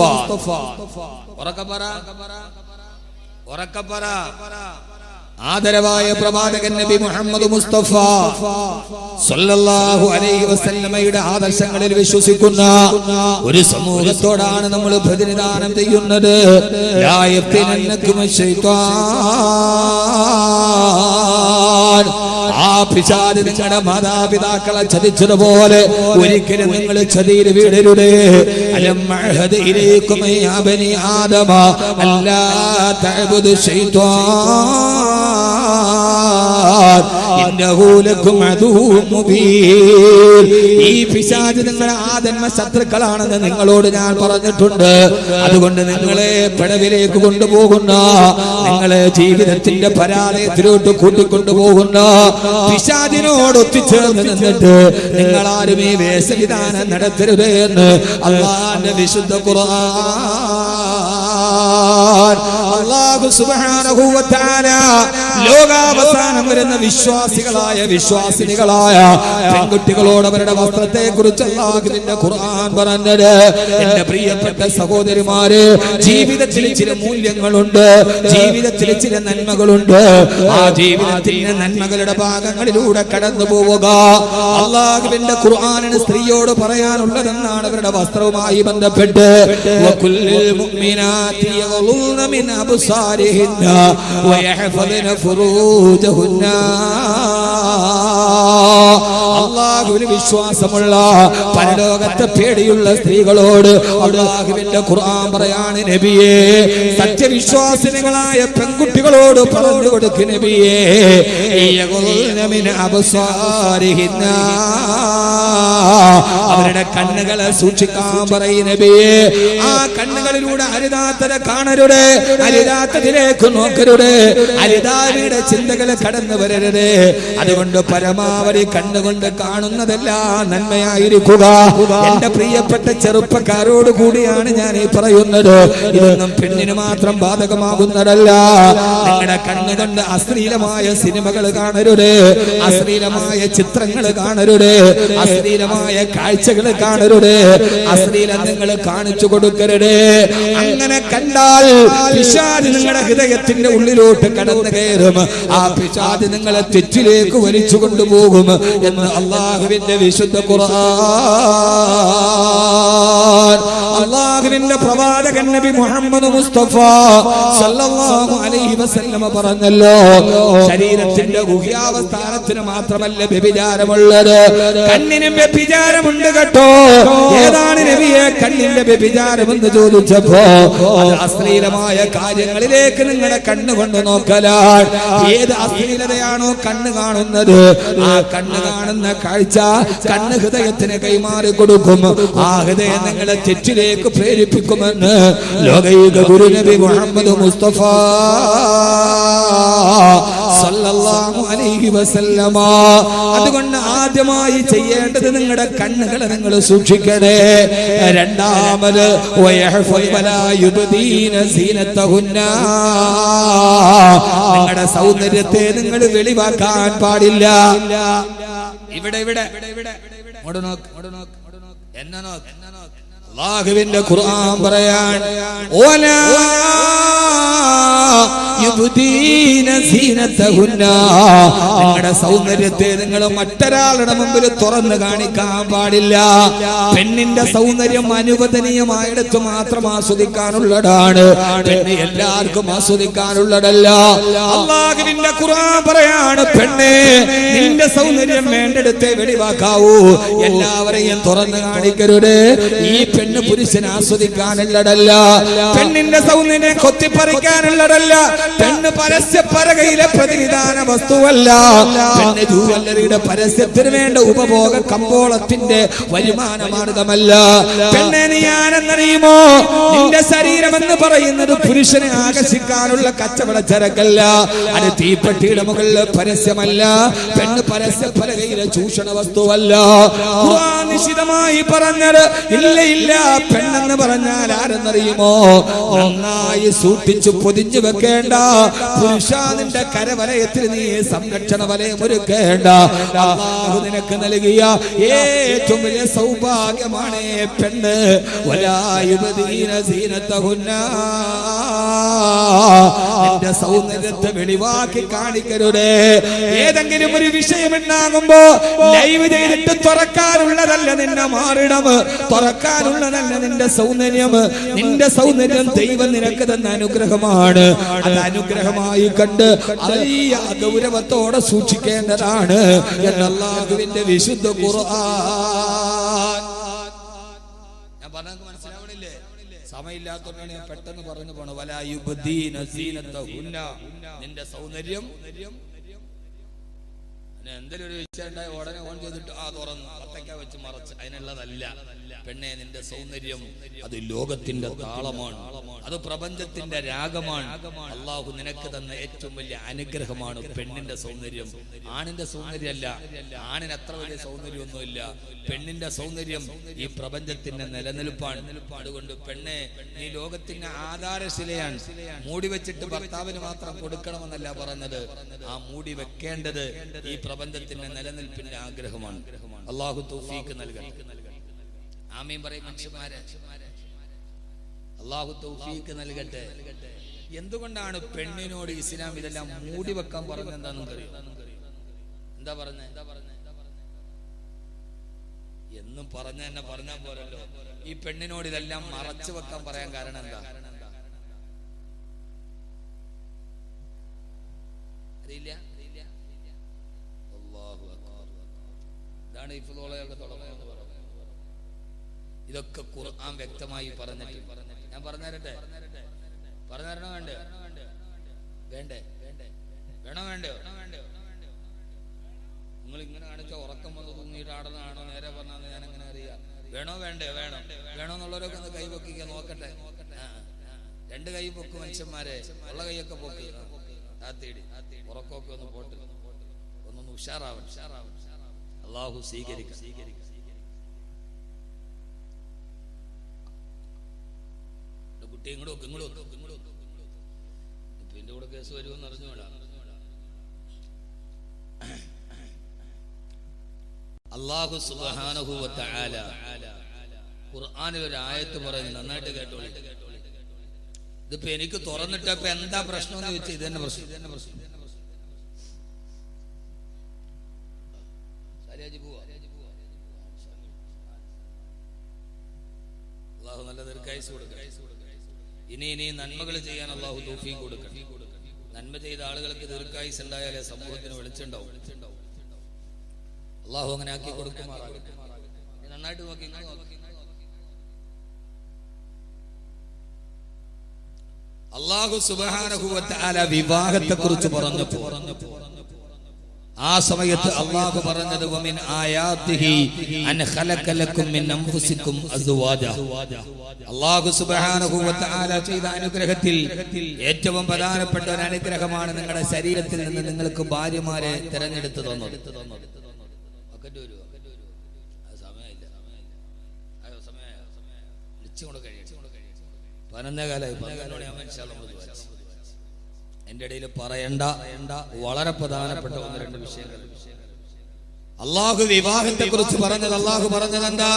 ആദരവായ പ്രവാചകൻ നബി മുഹമ്മദ് മുസ്തഫ സല്ലല്ലാഹു അലൈഹി വസല്ലമയുടെ ആദർശങ്ങളിൽ വിശ്വസിക്കുന്ന ഒരു സമൂഹത്തോടാണ് നമ്മൾ പ്രതിനിധാനം ചെയ്യുന്നത്. ലാ യഫ്തിനന്നകും ശൈത്വാൻ, ആ പിശാച് നിങ്ങളുടെ മാതാപിതാക്കളെ ചതിച്ചതുപോലെ ഒരിക്കലും നിങ്ങൾ ചതിയിൽ വീടരുത്. അലം അഹദ് ഇലൈക്കും യാ ബനി ആദമ അല്ലാ തഅബുദു ശൈത്വാൻ ഇന്നഹു ലക്കും അദുവ്വുൻ മുബീൻ. ഈ പിശാച് നിങ്ങളുടെ ആദന്മ ശത്രുക്കളാണെന്ന് നിങ്ങളോട് ഞാൻ പറഞ്ഞിട്ടുണ്ട്. അതുകൊണ്ട് നിങ്ങളെ പിഴവിലേക്ക് കൊണ്ടുപോകുന്ന, നിങ്ങളെ ജീവിതത്തിന്റെ പരാജയത്തിലോട്ട് കൂട്ടിക്കൊണ്ടുപോകുന്ന പിശാചിനോട് ഒത്തുചേർന്ന് നിന്നിട്ട് നിങ്ങൾ ആരും ഈ വേഷവിധാനം നടത്തരുത് എന്ന് അല്ലാഹുവിന്റെ വിശുദ്ധ ഖുർആൻ. അല്ലാഹു സുബ്ഹാനഹു വ തആല ലോകാവസാനം വരുന്ന വിശ്വാസികളായ വിശ്വാസിനികളായ പെൺകുട്ടികളോട് അവരുടെ വസ്ത്രത്തെ കുറിച്ച് അല്ലാഹുവിന്റെ ഖുർആൻ പറഞ്ഞത്, എന്റെ പ്രിയപ്പെട്ട സഹോദരിമാരെ, ജീവിതത്തിൽ ചില മൂല്യങ്ങളുണ്ട്, ജീവിതത്തിൽ ചില നന്മകളുണ്ട്. ആ ജീവിതത്തിന്റെ നന്മകളുടെ ഭാഗങ്ങളിലൂടെ കടന്നു പോവുക. അല്ലാഹുവിന്റെ ഖുർആനിന് സ്ത്രീയോട് പറയാനുള്ളതെന്നാണ് അവരുടെ വസ്ത്രവുമായി ബന്ധപ്പെട്ട് വകുല്ലിൽ മുഅ്മിനാതി യഗ്ളുന മിൻ അബ്സാരിഹിന്ന വയഹ്ഫദന ഫുറൂജഹുന്ന. അല്ലാഹുവിൽ വിശ്വാസമുള്ള, പരലോകത്തെ പേടിയുള്ള സ്ത്രീകളോട് അല്ലാഹുവിന്റെ ഖുർആൻ പറയാണ്, നബിയേ, സത്യവിശ്വാസിനികളായ പെൺകുട്ടികളോട് പറഞ്ഞു കൊടുക്ക് നബിയേ, യഗ്ളുന മിൻ അബ്സാരിഹിന്ന, അവരുടെ കണ്ണുകളെ സൂക്ഷിക്കാൻ പറയും നബിയേ. ആ കണ്ണുകളിലൂടെ അരുതാത്തത് കാണരുത്, അരുതാത്തതിലേക്ക് നോക്കരുത്, അരുതാവിയുടെ ചിന്തകളെ കടന്നു വരരുത്. അതുകൊണ്ട് പരമാവധി കണ്ണുകൊണ്ട് കാണുന്നതെല്ലാം നന്മയായിരിക്കുക. എന്റെ പ്രിയപ്പെട്ട ചെറുപ്പക്കാരോട് കൂടിയാണ് ഞാൻ ഈ പറയുന്നത്. ഇതൊന്നും പെണ്ണിന് മാത്രം ബാധകമാകുന്നതല്ല. നിങ്ങളുടെ കണ്ണുകൊണ്ട് അശ്ലീലമായ സിനിമകൾ കാണരുത്, അശ്ലീലമായ ചിത്രങ്ങൾ കാണരുത്, അശ്ലീലമായ കാഴ്ചകൾ കാണരുത്, അശ്ലീലം നിങ്ങൾ കാണിച്ചു കൊടുക്കരുത്. അങ്ങനെ കണ്ടാൽ പിശാച് നിങ്ങളുടെ ഹൃദയത്തിന്റെ ഉള്ളിലോട്ട് കടന്നു കയറും. ആ പിശാച് നിങ്ങളെ തെറ്റിലേക്ക് വലിച്ചു കൊണ്ടുപോകും എന്ന് അല്ലാഹുവിന്റെ വിശുദ്ധ ഖുർആൻ. അല്ലാഹുവിന്റെ പ്രവാചകൻ നബി മുഹമ്മദ് മുസ്തഫ സല്ലല്ലാഹു അലൈഹി വസല്ലമ പറഞ്ഞല്ലോ, ശരീരത്തിന്റെ ഗുഹ്യാവസ്ഥാനത്തിന് മാത്രമല്ല വ്യഭിചാരമുള്ളത്, കണ്ണിനും വ്യഭിചാരമുണ്ട് കേട്ടോ. ഏതാണ് നബിയെ കണ്ണിന്റെ വ്യഭിചാരം എന്ന് ചോദിച്ചപ്പോ അശ്ലീലമായ കാര്യങ്ങളിലേക്ക് നിങ്ങളുടെ കണ്ണ് കൊണ്ട് നോക്കലാണ്. ഏത് അശ്ലീലതയാണോ കണ്ണ് കാണുന്നത്, ആ കണ്ണ് കാണുന്ന കാഴ്ച കണ്ണ് ഹൃദയത്തിന് കൈമാറി കൊടുക്കും. ആ ഹൃദയം നിങ്ങളെ തെറ്റിലേക്ക് പ്രേരിപ്പിക്കുമെന്ന് ലോകൈക ഗുരുനബി മുഹമ്മദ് മുസ്തഫ സല്ലല്ലാഹു അലൈഹി വസല്ലമ. അതുകൊണ്ട് ആദ്യമായി ചെയ്യേണ്ടത് നിങ്ങളുടെ കണ്ണുകളെ നിങ്ങൾ സൂക്ഷിക്കണേ. രണ്ടാമത് നിങ്ങളുടെ സൗന്ദര്യത്തെ നിങ്ങൾ വെളിവാക്കാൻ പാടില്ല. ഇവിടെ എന്നെ നോക്ക്. അല്ലാഹുവിന്റെ ഖുർആൻ പറയാൻ നിങ്ങളുടെ സൗന്ദര്യത്തെ നിങ്ങൾ മറ്റൊരാളുടെ മുമ്പിൽ തുറന്നു കാണിക്കാൻ പാടില്ല. പെണ്ണിന്റെ സൗന്ദര്യം അനുവദനീയമായിടത്ത് മാത്രം ആസ്വദിക്കാനുള്ളതാണ്. പെണ്ണ് എല്ലാവർക്കും ആസ്വദിക്കാനുള്ളതല്ല. അല്ലാഹുവിന്റെ ഖുർആൻ പറയാണ്, പെണ്ണേ നിന്റെ സൗന്ദര്യം വേണ്ടെടുത്തേ വെളിവാക്കാവൂ, എല്ലാവരെയും തുറന്നു കാണിക്കരുത്. ഈ പെണ്ണ് പുരുഷനെ ആസ്വദിക്കാനുള്ളതല്ല. പെണ്ണിന്റെ സൗന്ദര്യം കൊത്തിപ്പറിക്കാനുള്ളതല്ല. പെണ്ണ് പരസ്യ പരകയിലെ പ്രതിനിധാന വസ്തുവല്ല. പെണ്ണ് ജൂവല്ലറിയുടെ പരസ്യത്തിന് വേണ്ട ഉപഭോഗ കമ്പോളത്തിന്റെ വരുമാന മാർഗമല്ല. പെണ്ണെ നീ ആരെന്നറിയുമോ? നിന്റെ ശരീരമെന്ന് പറയുന്നത് പുരുഷനെ ആകർഷിക്കാനുള്ള കച്ചവട ചരക്കല്ല. അത് തീപ്പെട്ടിയുടെ മുകളിൽ പരസ്യമല്ല. പെണ്ണ് പരസ്യ പലകയിലെ ചൂഷണ വസ്തുവല്ല. ഖുർആൻ നിശിതമായി പറഞ്ഞത് ഇല്ല ഇല്ല. പെണ്ണെന്ന് പറഞ്ഞാൽ ആരെന്നറിയുമോ? നന്നായി സൂക്ഷിച്ചു പൊതിഞ്ഞു വെക്കേണ്ട പുരുഷ, നിന്റെ കരവലയത്തിൽ നീ സംരക്ഷണ വലയം ഒരുക്കേണ്ട. അല്ലാഹു നിനക്ക് നൽകിയ ഏറ്റവും വലിയ സൗഭാഗ്യമാണ് പെണ്ണ്. നിന്റെ സൗന്ദര്യത്തെ വെളിവാക്കി കാണിക്കരുത്. ഏതെങ്കിലും ഒരു വിഷയം ഉണ്ടാകുമ്പോ ലൈവ് ചെയ്തിട്ട് തുറക്കാനുള്ളതല്ല നിന്നെ മാറിടം, തുറക്കാനുള്ളതല്ല നിന്റെ സൗന്ദര്യം. നിന്റെ സൗന്ദര്യം ദൈവം നിനക്ക് തന്ന അനുഗ്രഹമാണ്. അത് അനുഗ്രഹമായി കണ്ട് വലിയ ഗൗരവത്തോടെ സൂക്ഷിക്കേണ്ടതാണ് എന്ന് അല്ലാഹുവിന്റെ വിശുദ്ധ ഖുർആൻ. ഞാൻ പറഞ്ഞത് മനസ്സിലാവണില്ലേ? സമയമില്ലാത്തതുകൊണ്ടാണ് ഞാൻ പെട്ടെന്ന് പറഞ്ഞു പോണത്. വലാ യുബ്ദീന സീനത്തഹുന്ന. നിന്റെ സൗന്ദര്യം എന്തെങ്കിലും ഒരു വിഷയം ഉണ്ടായി ഉടനെ ഓൺ ചെയ്തിട്ട് തുറന്ന് അത്തക്ക വെച്ച് മറച്ച് അതിനുള്ളതല്ല. പെണ്ണെ നിന്റെ സൗന്ദര്യം അത് ലോകത്തിന്റെ താളമാണ്, അത് പ്രപഞ്ചത്തിന്റെ രാഗമാണ്. അല്ലാഹു നിനക്ക് തന്ന ഏറ്റവും വലിയ അനുഗ്രഹമാണ് പെണ്ണിന്റെ സൗന്ദര്യം. ആണിന്റെ സൗന്ദര്യമല്ല. ആണിന് അത്ര വലിയ സൗന്ദര്യമൊന്നുമില്ല. പെണ്ണിന്റെ സൗന്ദര്യം ഈ പ്രപഞ്ചത്തിന്റെ നിലനിൽപ്പാണ്. അതുകൊണ്ട് പെണ്ണെ നീ ലോകത്തിന്റെ ആധാരശിലയാണ്. മൂടി വെച്ചിട്ട് ഭർത്താവിന് മാത്രം കൊടുക്കണമെന്നല്ല പറഞ്ഞത്. ആ മൂടി വെക്കേണ്ടത് ഈ പ്രപഞ്ചത്തിന്റെ നിലനിൽപ്പിന്റെ ആഗ്രഹമാണ്. അല്ലാഹു തൗഫീഖ് നൽകട്ടെ. ആമീൻ പറയും മനുഷ്യന്മാരെ. അല്ലാഹു തൗഫീഖ് നൽകട്ടെ. എന്തുകൊണ്ടാണ് പെണ്ണിനോട് ഇസ്ലാം ഇതെല്ലാം മൂടി വെക്കാൻ പറഞ്ഞത്? എന്താണെന്ന് അറിയോ? എന്താ പറഞ്ഞ എന്നും പറഞ്ഞ തന്നെ പറഞ്ഞാൽ പോരല്ലോ. ഈ പെണ്ണിനോട് ഇതെല്ലാം മറച്ചു വെക്കാൻ പറയാൻ കാരണം എന്താ അറിയില്ല? ഇതാണ് ഇഫ്ളോളയൊക്കെ തുടങ്ങുന്നത്. ഇതൊക്കെ ഖുർആൻ വ്യക്തമായി പറഞ്ഞിട്ട് ഞാൻ പറഞ്ഞുതരട്ടെ? പറഞ്ഞുതരണോ? വേണ്ടേ? വേണോ? നിങ്ങൾ ഇങ്ങനെ കാണിച്ച ഉറക്കം വന്ന് തൂങ്ങിയിട്ട് ആടുന്നതാണോ നേരെ പറഞ്ഞാന്ന് ഞാൻ എങ്ങനെ അറിയാം? വേണോ എന്നുള്ളവരൊക്കെ ഒന്ന് കൈ പൊക്കിക്കാൻ നോക്കട്ടെ. രണ്ട് കൈ പൊക്ക് മനുഷ്യന്മാരെ. ഉള്ള കൈയൊക്കെ പൊക്ക്. താത്തേടി ഉറക്കമൊക്കെ ഒന്ന് പോട്ട് ഒന്നൊന്ന് ഉഷാറാവൻ. അല്ലാഹു സ്വീകരിക്കും. കുട്ടി ഇങ്ങോട്ട് എന്റെ കൂടെ കേസ് വരുമെന്ന് അറിഞ്ഞുകൂടാ. അല്ലാഹു സുബ്ഹാനഹു വ തആല ഖുർആനിൽ ഒരു ആയത്ത് പറയുന്നു, നന്നായിട്ട് കേട്ടോളൂ. ഇതിപ്പോ എനിക്ക് തുറന്നിട്ടപ്പോ എന്താ പ്രശ്നം എന്ന് ചോദിച്ചാൽ ഇതന്നെ പ്രശ്നം. അല്ലാഹു നല്ല ദീർഘായുസ്സ് കൊടുക്കട്ടെ. ഇനി നന്മകൾ ചെയ്യാൻ അല്ലാഹു തൗഫീഖ് കൊടുക്കട്ടെ. നന്മ ചെയ്ത ആളുകൾക്ക് ദീർഘായുസ്സ് ഉണ്ടായാലേ സമൂഹത്തിന് വെളിച്ചുണ്ടാവും. അല്ലാഹു അങ്ങനെ ആക്കി കൊടുക്കുമാറാകട്ടെ. നന്നായിട്ട് നോക്കി. അല്ലാഹു സുബ്ഹാനഹു വ തആല വിവാഹത്തെ കുറിച്ച് പറഞ്ഞപ്പോൾ ആ സമയത്ത് അല്ലാഹു പറഞ്ഞത് വമിൻ ആയാതിഹി അൻ ഖലഖ ലക്കും മിൻ അൻഫുസികും അസ്വാജ. അല്ലാഹു സുബ്ഹാനഹു വ തആല ചെയ്ത അനുഗ്രഹത്തിൽ ഏറ്റവും പ്രധാനപ്പെട്ട ഒരു അനുഗ്രഹമാണ് നിങ്ങളുടെ ശരീരത്തിൽ നിന്ന് നിങ്ങൾക്ക് ഭാര്യമാരെ തിരഞ്ഞെടുത്തു തന്നത്. എന്റെ ഇടയിൽ പറയണ്ട വളരെ പ്രധാനപ്പെട്ട ഒന്ന് രണ്ട് വിഷയങ്ങൾ. അല്ലാഹു വിവാഹത്തെ കുറിച്ച് പറഞ്ഞത് അല്ലാഹു പറഞ്ഞത് എന്താ?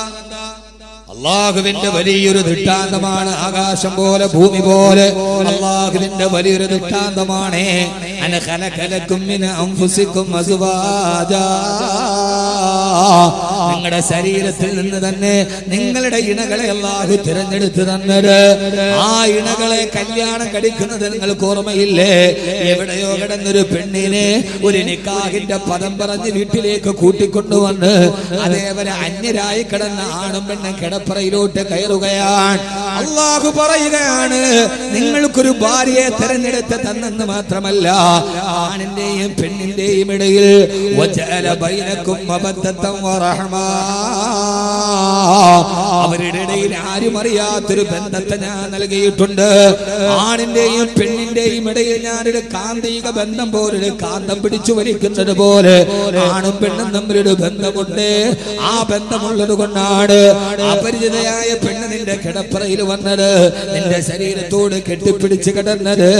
അല്ലാഹുവിന്റെ വലിയൊരു ദൃഷ്ടാന്തമാണ് ആകാശം പോലെ ഭൂമി പോലെ. അല്ലാഹുവിന്റെ വലിയൊരു ദൃഷ്ടാന്തമാണ് അന ഖലഖ ലക്കും മിൻ അൻഫുസികും അസ്വാജാ. നിങ്ങളുടെ ശരീരത്തിൽ നിന്ന് തന്നെ നിങ്ങളുടെ ഇണകളെ അല്ലാഹു തിരഞ്ഞെടുത്ത് തന്നത്. ആ ഇണകളെ കല്യാണം കഴിക്കുന്നത് നിങ്ങൾക്ക് ഓർമ്മയില്ലേ? എവിടെയോ കിടന്നൊരു പെണ്ണിനെ ഒരു നിക്കാഹിന്റെ പദം പറഞ്ഞ് വീട്ടിലേക്ക് കൂട്ടിക്കൊണ്ടുവന്ന് അതേവരെ അന്യരായി കിടന്ന ആണും പെണ്ണും കിടപ്പറയിലോട്ട് കയറുകയാണ്. അല്ലാഹു പറയുകയാണ്, നിങ്ങൾക്കൊരു ഭാര്യയെ തിരഞ്ഞെടുത്ത് തന്നെന്ന് മാത്രമല്ല, ആണിന്റെയും പെണ്ണിന്റെയും ഇടയിൽ വജഅല ബൈനകും മവദ്ദത്തൻ വറഹ്മ, അവരുടെ ഇടയിൽ ആരും അറിയാത്തൊരു ബന്ധത്തെ ഞാൻ നൽകിയിട്ടുണ്ട്. ആണിന്റെയും പെണ്ണിന്റെയും ഇടയിൽ ഞാനൊരു കാന്തിക ബന്ധം പോലെ, കാന്തം പിടിച്ചു വലിക്കുന്നത് പോലെ ആണും പെണ്ണും തമ്മിലൊരു ബന്ധമുണ്ട്. ആ ബന്ധമുള്ളത് കൊണ്ടാണ് അപരിചിതയായ പെണ്ണ് നിന്റെ കിടപ്പറയിൽ വന്നത്, നിന്റെ ശരീരത്തോട് കെട്ടിപ്പിടിച്ച് കിടന്നത്,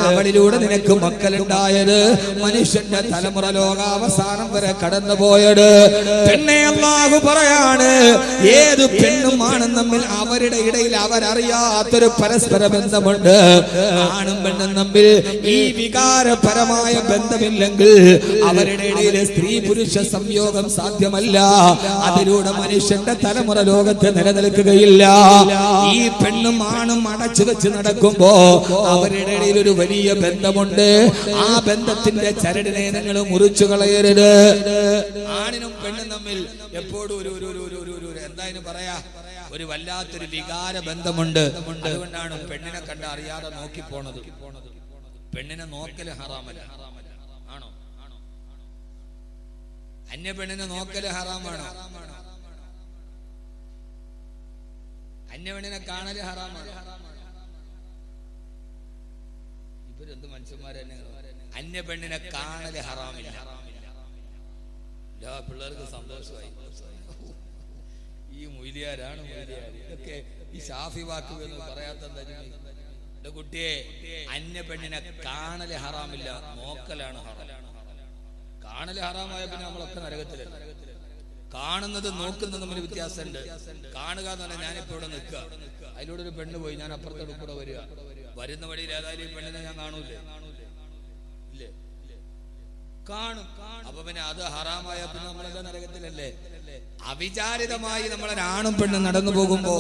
അവളിലൂടെ നിനക്ക് മക്കളുണ്ടായത്, മനുഷ്യന്റെ തലമുറ ലോകാവസാനം വരെ കടന്നുപോയത്. പെണ്ണെ അല്ലാഹു പറയാണ്, ഏത് പെണ്ണും ആണും തമ്മിൽ അവരുടെ ഇടയിൽ അവരറിയാത്തൊരു പരസ്പര ബന്ധമുണ്ട്. ആണും പെണ്ണും തമ്മിൽ ഈ വികാരപരമായ ബന്ധമില്ലെങ്കിൽ അവരുടെ ഇടയിൽ സ്ത്രീ പുരുഷ സംയോഗം സാധ്യമല്ല. അതിലൂടെ മനുഷ്യന്റെ തലമുറ ലോകത്ത് നിലനിൽക്കുകയില്ല. ഈ പെണ്ണും ആണും അടച്ചു വെച്ച് നടക്കുമ്പോ അവരുടെ ഇടയിൽ ഒരു വലിയ ബന്ധമുണ്ട്. ആ ബന്ധത്തിന്റെ ചരടിനെ നിങ്ങൾ മുറിച്ചു കളയരുത്. ആണിനും പെണ്ണും തമ്മിൽ എപ്പോഴും ഒരു എന്തായാലും പറയാ ഒരു വല്ലാത്തൊരു വികാര ബന്ധമുണ്ട്. അതുകൊണ്ടാണ് പെണ്ണിനെ കണ്ട് അറിയാതെ നോക്കിപ്പോണത്. പെണ്ണിനെ നോക്കല് ഹറാമല്ല, ആണോ? അന്യ പെണ്ണിനെ നോക്കല് ഹറാമാണോ? അന്യ പെണ്ണിനെ കാണല് ഹറാമാണോ? ഇവരെന്ത് മനുഷ്യന്മാരെ. അന്യ പെണ്ണിനെ കാണല് ഹറാമില്ല. പിള്ളേർക്ക് സന്തോഷമായി. ഈ മൊയ്ലിയാരാണ് ഇതൊക്കെ ഈ ഷാഫി വാക്കുകൾ പറയാത്ത കുട്ടിയെ, അന്യ പെണ്ണിനെ കാണല് ഹറാമില്ല, നോക്കലാണ് ഹറാം. കാണല് ഹറാമായ പിന്നെ നമ്മളൊക്കെ നരകത്തിലല്ല. കാണുന്നത് നോക്കുന്നത് തമ്മിൽ വ്യത്യാസമുണ്ട്. കാണുക എന്ന് പറഞ്ഞാൽ ഞാനിപ്പോ ഇവിടെ നിൽക്കുക, അതിലൂടെ ഒരു പെണ്ണ് പോയി, ഞാൻ അപ്പുറത്തോട് കൂടെ വരിക, വരുന്ന വഴിയിൽ ഏതായാലും ഈ പെണ്ണിനെ ഞാൻ കാണൂലേ? ഇല്ലേ? കാണും. അപ്പൊ പിന്നെ അത് ഹറാമായ പിന്നെ നമ്മളെല്ലാം നരകത്തിലല്ലേ? അവിചാരിതമായി നമ്മളൊരാണും പെണ്ണും നടന്നു പോകുമ്പോ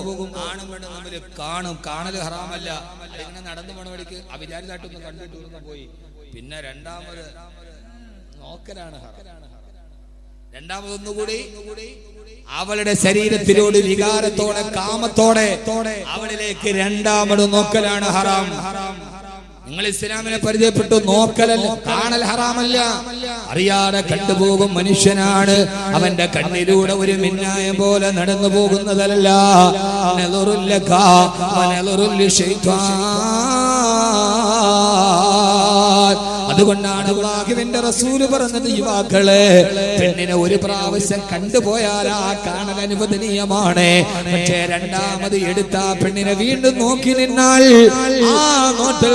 ആണും പെണ്ണും തമ്മിൽ കാണും. കാണല് ഹറാമല്ല. അതിങ്ങനെ നടന്നു പോണ വഴിക്ക് അവിചാരിതമായിട്ടൊന്ന് കണ്ടിട്ട് പോയി, പിന്നെ രണ്ടാമത് നോക്കലാണ് ഹറാം. രണ്ടാമതൊന്നുകൂടി അവളുടെ ശരീരത്തിലോട് വികാരത്തോടെ കാമത്തോടെ അവളിലേക്ക് രണ്ടാമത് നോക്കലാണ് ഹറാം. നിങ്ങൾ ഇസ്ലാമിനെ പരിചയപ്പെട്ടു, നോക്കലല്ല, കാണൽ ഹറാമല്ല. അറിയാതെ കണ്ടുപോകും മനുഷ്യനാണ്. അവന്റെ കണ്ണിലൂടെ ഒരു മിന്നായം പോലെ നടന്നു പോകുന്നതല്ല. അതുകൊണ്ടാണ് അല്ലാഹുവിന്റെ റസൂല് പറഞ്ഞത്, യുവാക്കളെ, പെണ്ണിനെ ഒരു പ്രാവശ്യം കണ്ടുപോയാൽ ആ കാണൽ അനുവദനീയമാണ്. പക്ഷേ രണ്ടാമത് എടുത്ത പെണ്ണിനെ വീണ്ടും നോക്കി നിന്നാൽ ആ നോട്ടൽ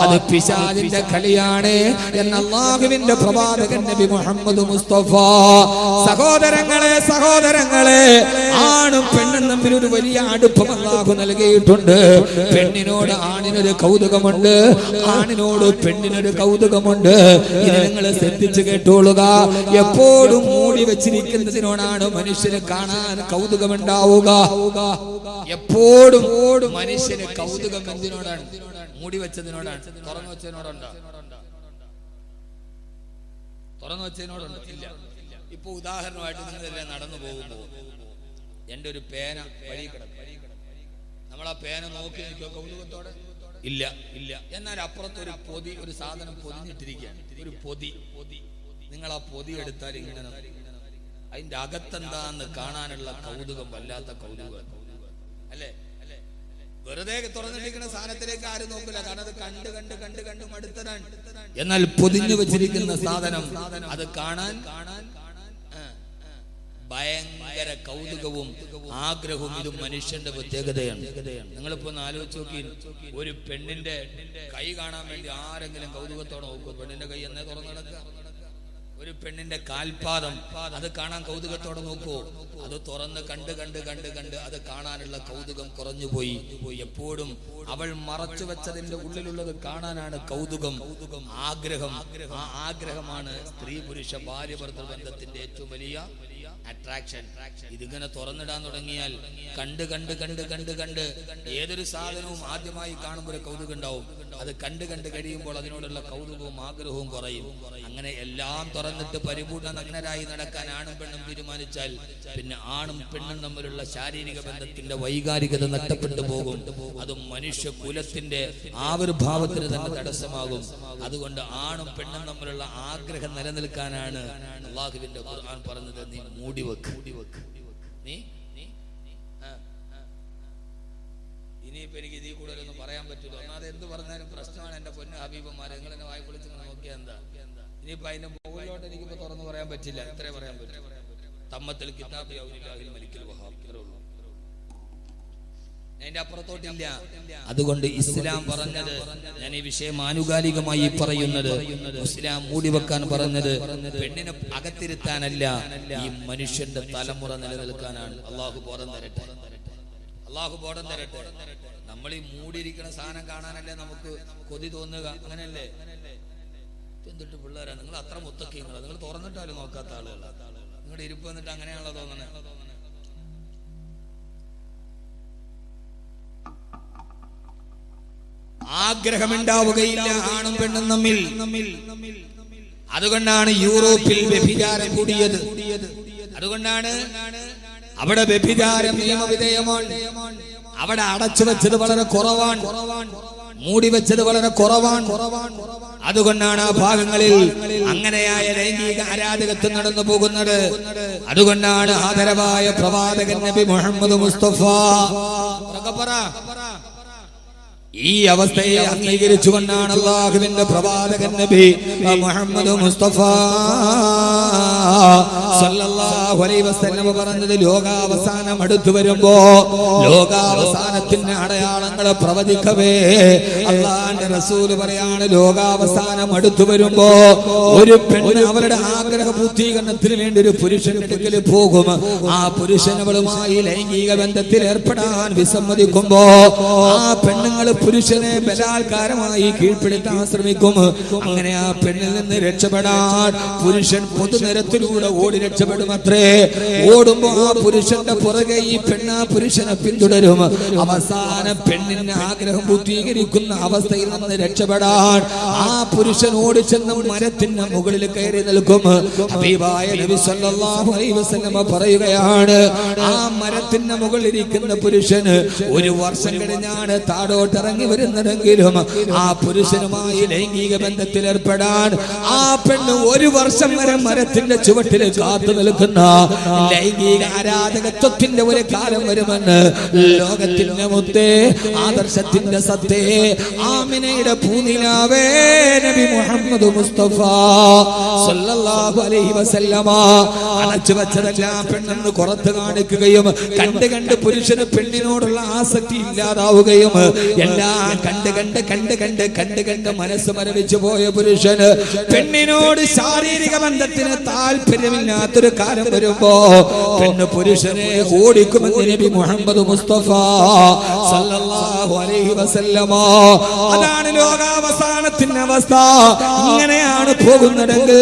അത് പിശാചിന്റെ കളിയാണ് എന്ന് അല്ലാഹുവിന്റെ പ്രവാചകൻ നബി മുഹമ്മദ് മുസ്തഫ. സഹോദരങ്ങളെ, ആണും പെണ്ണും തമ്മിൽ ഒരു വലിയ അടുപ്പം അല്ലാഹു നൽകിയിട്ടുണ്ട്. പെണ്ണിനോട് ആണിനൊരു കൗതുകമുണ്ട്, ആണിനോട് പെണ്ണിനൊരു കൗതുകമുണ്ട്. ഇത് നിങ്ങൾ ശ്രദ്ധിച്ചു കേട്ടോളുക. എപ്പോഴും മൂടി വെച്ചിരിക്കുന്നതിനോടാണ് മനുഷ്യന് കാണാൻ കൗതുകമുണ്ടാവുക. എപ്പോഴും മനുഷ്യന് കൗതുകം എന്തിനോടാണ്? മൂടി വെച്ചതിനോടാണ്. തുറന്നു വെച്ചതിനോടുണ്ടോ? തുറന്നു വെച്ചതിനോടുണ്ടോ? ഇല്ല. ഇപ്പൊ ഉദാഹരണമായിട്ട് നിങ്ങളെല്ലാം നടന്നു പോകുമ്പോൾ എന്റെ ഒരു പേന വഴി കിടക്കും. നമ്മളാ പേന നോക്കി നിൽക്കുക കൗതുകത്തോടെ? ഇല്ല ഇല്ല. എന്നാൽ അപ്പുറത്തൊരു പൊതി, ഒരു സാധനം പൊതിഞ്ഞിട്ടിരിക്കുക, ഒരു പൊതി. നിങ്ങൾ ആ പൊതി എടുത്താൽ ഇങ്ങനെ അതിന്റെ അകത്തെന്താന്ന് കാണാനുള്ള കൗതുകം വല്ലാത്ത കൗതുകം അല്ലേ? വെറുതെ തുറന്നിരിക്കുന്ന സാധനത്തിലേക്ക് ആരും നോക്കില്ല, കാരണം അത് കണ്ട് കണ്ട് കണ്ട് കണ്ട് മടുത്തതാണ്. എന്നാൽ പൊതിഞ്ഞു വെച്ചിരിക്കുന്ന സാധനം അത് കാണാൻ ഭയങ്കര കൗതുകവും ആഗ്രഹവും ഇതും മനുഷ്യന്റെ പ്രത്യേകതയാണ്. നിങ്ങളിപ്പോ ഒന്ന് ആലോചിച്ച് നോക്കി, ഒരു പെണ്ണിന്റെ കൈ കാണാൻ വേണ്ടി ആരെങ്കിലും കൗതുകത്തോടെ നോക്കും? പെണ്ണിന്റെ കൈ എന്നേ തുറന്നു കിടക്കുക. ഒരു പെണ്ണിന്റെ കാൽപാദം അത് കാണാൻ കൗതുകത്തോടെ നോക്കൂ? അത് തുറന്ന് കണ്ട് കണ്ട് കണ്ട് കണ്ട് അത് കാണാനുള്ള കൗതുകം കുറഞ്ഞുപോയി. എപ്പോഴും അവൾ മറച്ചു വെച്ചതിന്റെ ഉള്ളിലുള്ളത് കാണാനാണ് കൗതുകം, ആഗ്രഹം. ആ ആഗ്രഹമാണ് സ്ത്രീ പുരുഷ ഭാര്യ ഭർത്തൃ ബന്ധത്തിന്റെ ഏറ്റവും വലിയ അട്രാക്ഷൻ. ഇതിങ്ങനെ തുറന്നിടാൻ തുടങ്ങിയാൽ കണ്ട് കണ്ട് കണ്ട് കണ്ട് കണ്ട് ഏതൊരു സാധനവും ആദ്യമായി കാണുമ്പോൾ കൗതുകം ഉണ്ടാവും. അത് കണ്ട് കണ്ട് കഴിയുമ്പോൾ അതിനോടുള്ള കൗതുകവും ആഗ്രഹവും കുറയും. അങ്ങനെ എല്ലാം തുറന്നിട്ട് പരിപൂർണ നഗ്നരായി നടക്കാൻ ആണും പെണ്ണും തീരുമാനിച്ചാൽ പിന്നെ ആണും പെണ്ണും തമ്മിലുള്ള ശാരീരിക ബന്ധത്തിന്റെ വൈകാരികത നഷ്ടപ്പെട്ടു പോകും. അത് മനുഷ്യ കുലത്തിന്റെ ആവിർഭാവത്തിന് തന്നെ തടസ്സമാകും. അതുകൊണ്ട് ആണും പെണ്ണും തമ്മിലുള്ള ആഗ്രഹം നിലനിൽക്കാനാണ് അല്ലാഹുവിന്റെ ഖുർആൻ പറഞ്ഞത്, നീ മൂടിവെക്ക്. നീ ഇനിയിപ്പോ എനിക്ക് ഇതിൽ കൂടുതലൊന്നും പറയാൻ പറ്റില്ല. ഒന്നാമത് എന്ത് പറഞ്ഞാലും പ്രശ്നമാണ്. എന്റെ പൊന്നു ഹബീബന്മാരെ, നിങ്ങൾ എന്നെ വായി പൊളിച്ച് നോക്കിയാൽ എന്താ? ഇനിയിപ്പോ അതിന്റെ മുകളിലോട്ട് എനിക്കിപ്പോ തുറന്നു പറയാൻ പറ്റില്ല. ഇത്രേ പറയാൻ പറ്റും. തമ്മത്തിൽ കിതാബ് യൗലില്ലാഹിൽ മലിക്കിൽ വഹാബ്, ഇത്രേ ഉള്ളൂ. അതിന്റെ അപ്പുറത്തോട്ടില്ല. അതുകൊണ്ട് ഇസ്ലാം പറഞ്ഞത്, ഞാൻ ഈ വിഷയം ആനുകാലികമായി പറയുന്നത്, ഇസ്ലാം മൂടിവെക്കാൻ പറഞ്ഞത് പെണ്ണിനെ അകത്തിരുത്താനല്ല, ഈ മനുഷ്യന്റെ തലമുറ നിലനിൽക്കാനാണ്. അള്ളാഹു ബോധം തരട്ടെ, അള്ളാഹു ബോധം തരട്ടെ. നമ്മൾ ഈ മൂടിയിരിക്കുന്ന സാധനം കാണാനല്ലേ നമുക്ക് കൊതി തോന്നുക, അങ്ങനെയല്ലേ? എന്തിട്ട് പിള്ളേരാ നിങ്ങൾ അത്ര മുത്തക്കി, നിങ്ങൾ തുറന്നിട്ടാലും നോക്കാത്ത ആളുകളാ. നിങ്ങളുടെ ഇരിപ്പ് വന്നിട്ട് അങ്ങനെയാണല്ലോ തോന്നണേ. ആഗ്രഹമുണ്ടാവുകയില്ല ആണും പെണ്ണും തമ്മിൽ. അതുകൊണ്ടാണ് യൂറോപ്പിൽ വ്യഭിചാരം കൂടിയത്. അതുകൊണ്ടാണ് അവിടെ വ്യഭിചാരം നിയമവിധേയമാണ്. അവിടെ അടച്ചു വെച്ചത് വളരെ കുറവാണ്, മൂടി വെച്ചത് വളരെ കുറവാണ്. അതുകൊണ്ടാണ് ആ ഭാഗങ്ങളിൽ അങ്ങനെയായ ലൈംഗിക അരാജകത്വം നടന്നു പോകുന്നത്. അതുകൊണ്ടാണ് ആദരവായ പ്രവാചകൻ നബി മുഹമ്മദ് മുസ്തഫ ഈ അവസ്ഥയെ അംഗീകരിച്ചുകൊണ്ടാണ് അല്ലാഹുവിന്റെ പ്രവാചകൻ നബി മുഹമ്മദ് മുസ്തഫ സല്ലല്ലാഹു അലൈഹി വസല്ലം പറഞ്ഞത്, ലോകാവസാനം അടുത്തു വരുമ്പോ ലോകാവസാനത്തിന്റെ അടയാളങ്ങൾ പ്രവചിക്കവേ അല്ലാഹുവിന്റെ റസൂൽ പറയാണ്, ലോകാവസാനം അടുത്തു വരുമ്പോ ഒരു പെണ്ണ് അവരുടെ ആഗ്രഹ പൂർത്തീകരണത്തിന് വേണ്ടി ഒരു പുരുഷന്റെ അടുക്കൽ പോകും. ആ പുരുഷൻ അവളുമായി ലൈംഗിക ബന്ധത്തിൽ ഏർപ്പെടാൻ വിസമ്മതിക്കുമ്പോ ആ പെണ്ണുങ്ങൾ പുരുഷനെ ബലാത്കാരമായി കീഴ്പ്പെടുത്താൻ ശ്രമിക്കും. അങ്ങനെ ആ പെണ്ണിൽ നിന്ന് രക്ഷപ്പെടാൻ പുരുഷൻ പൊതുനിരത്തിലൂടെ ഓടി രക്ഷപ്പെടുമത്രേ. ഓടുമ്പോ ആ പുരുഷന്റെ പുറകെ ഈ പെണ്ണ് ആ പുരുഷനെ പിന്തുടരും. അവസാനം പെണ്ണിന്റെ ആഗ്രഹം പൂർത്തീകരിക്കുന്ന അവസ്ഥയിൽ നിന്ന് രക്ഷപ്പെടാൻ ആ പുരുഷൻ ഓടിച്ചെന്ന് മരത്തിന്റെ മുകളിൽ കയറി നിൽക്കും. ഹബീബായ നബി സല്ലല്ലാഹു അലൈഹി വസല്ലം പറയുകയാണ്, ആ മരത്തിന്റെ മുകളിൽ ഇരിക്കുന്ന പുരുഷന് ഒരു വർഷം കഴിഞ്ഞാണ് താഴോട്ടിറങ്ങി വരുന്നതെങ്കിലും ആ പുരുഷനുമായി ലൈംഗിക ബന്ധത്തിൽ ഏർപ്പെടാൻ ആ പെണ്ണ് ഒരു വർഷം വരെ മരത്തിന്റെ ചുവട്ടിൽ കാത്തു നിൽക്കുന്ന ലൈംഗിക ആരാധകത്വത്തിന്റെ ഒരു കാലം വരുമെന്ന് ലോകത്തിന്റെ മുത്തേ, ആദർശത്തിന്റെ സത്തേ, ആമിനയുടെ പൂനിലാവേ നബി മുഹമ്മദ് മുസ്തഫ സല്ലല്ലാഹു അലൈഹി വസല്ലമ അടച്ചു വെച്ചതെല്ലാം പെണ്ണെന്ന് പുറത്ത് കാണിക്കുകയും കണ്ട് കണ്ട് പുരുഷന് പെണ്ണിനോടുള്ള ആസക്തി ഇല്ലാതാവുകയും എല്ലാം കണ്ട് കണ്ട് കണ്ട് കണ്ട് കണ്ട് കണ്ട് മനസ്സ് മരവിച്ചു പോയ പുരുഷന് പെണ്ണിനോട് ശാരീരിക ബന്ധത്തിന് താല്പര്യമില്ലാത്തൊരു കാലം വരുമ്പോ പെണ്ണ് പുരുഷനെ ഓടിക്കുമെന്ന് നബി മുഹമ്മദ് മുസ്തഫ സല്ലല്ലാഹു അലൈഹി വസല്ലമ. അതാണ് ലോകാവസാനത്തിന്റെ അവസ്ഥ. ഇങ്ങനെയാണ് പോകുന്നതെങ്കിൽ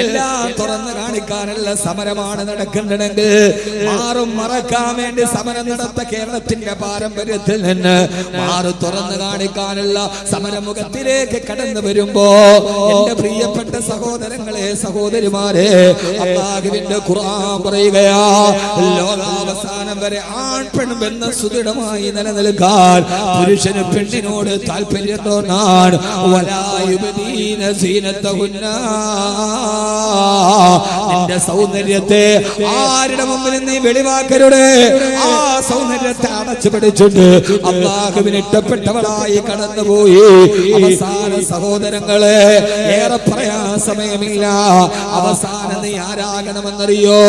എല്ലാം തുറന്നു കാണി കാണിക്കാനുള്ള സമരമാണ് നടക്കുന്നുണ്ടെങ്കിൽ മാറും മറക്കാൻ വേണ്ടി സമരം നടത്ത കേരളത്തിന്റെ പാരമ്പര്യത്തിൽ നിന്ന് മാറു തുറന്നു കാണിക്കാനുള്ള സമരമുഖത്തിലേക്ക് കടന്നു വരുമ്പോ എന്റെ പ്രിയപ്പെട്ട സഹോദരങ്ങളെ സഹോദരിമാരെ അല്ലാഹുവിന്റെ ഖുർആൻ പറയുകയാ ലോകാവസാനം വരെ ആൺ പെൺ ബന്ധം സുദൃഢമായി നിലനിൽക്കാൻ പുരുഷന് പെണ്ണിനോട് താല്പര്യം തോന്നാൻ വലായുബദീന സീനത്തഹുന്ന നിന്റെ സൗന്ദര്യത്തെ ആരുടെ മുമ്പിൽ നീ വെളിവാക്കരുത് ആ സൗന്ദര്യത്തെ അടച്ചു പിടിച്ചിട്ട് അല്ലാഹുവിന് ഇഷ്ടപ്പെട്ടവളായി കടന്നുപോയി അവസാന സഹോദരങ്ങളെ ഏറെ പറയാൻ സമയമില്ല അവസാനം നീ ആരാകണമെന്നറിയോ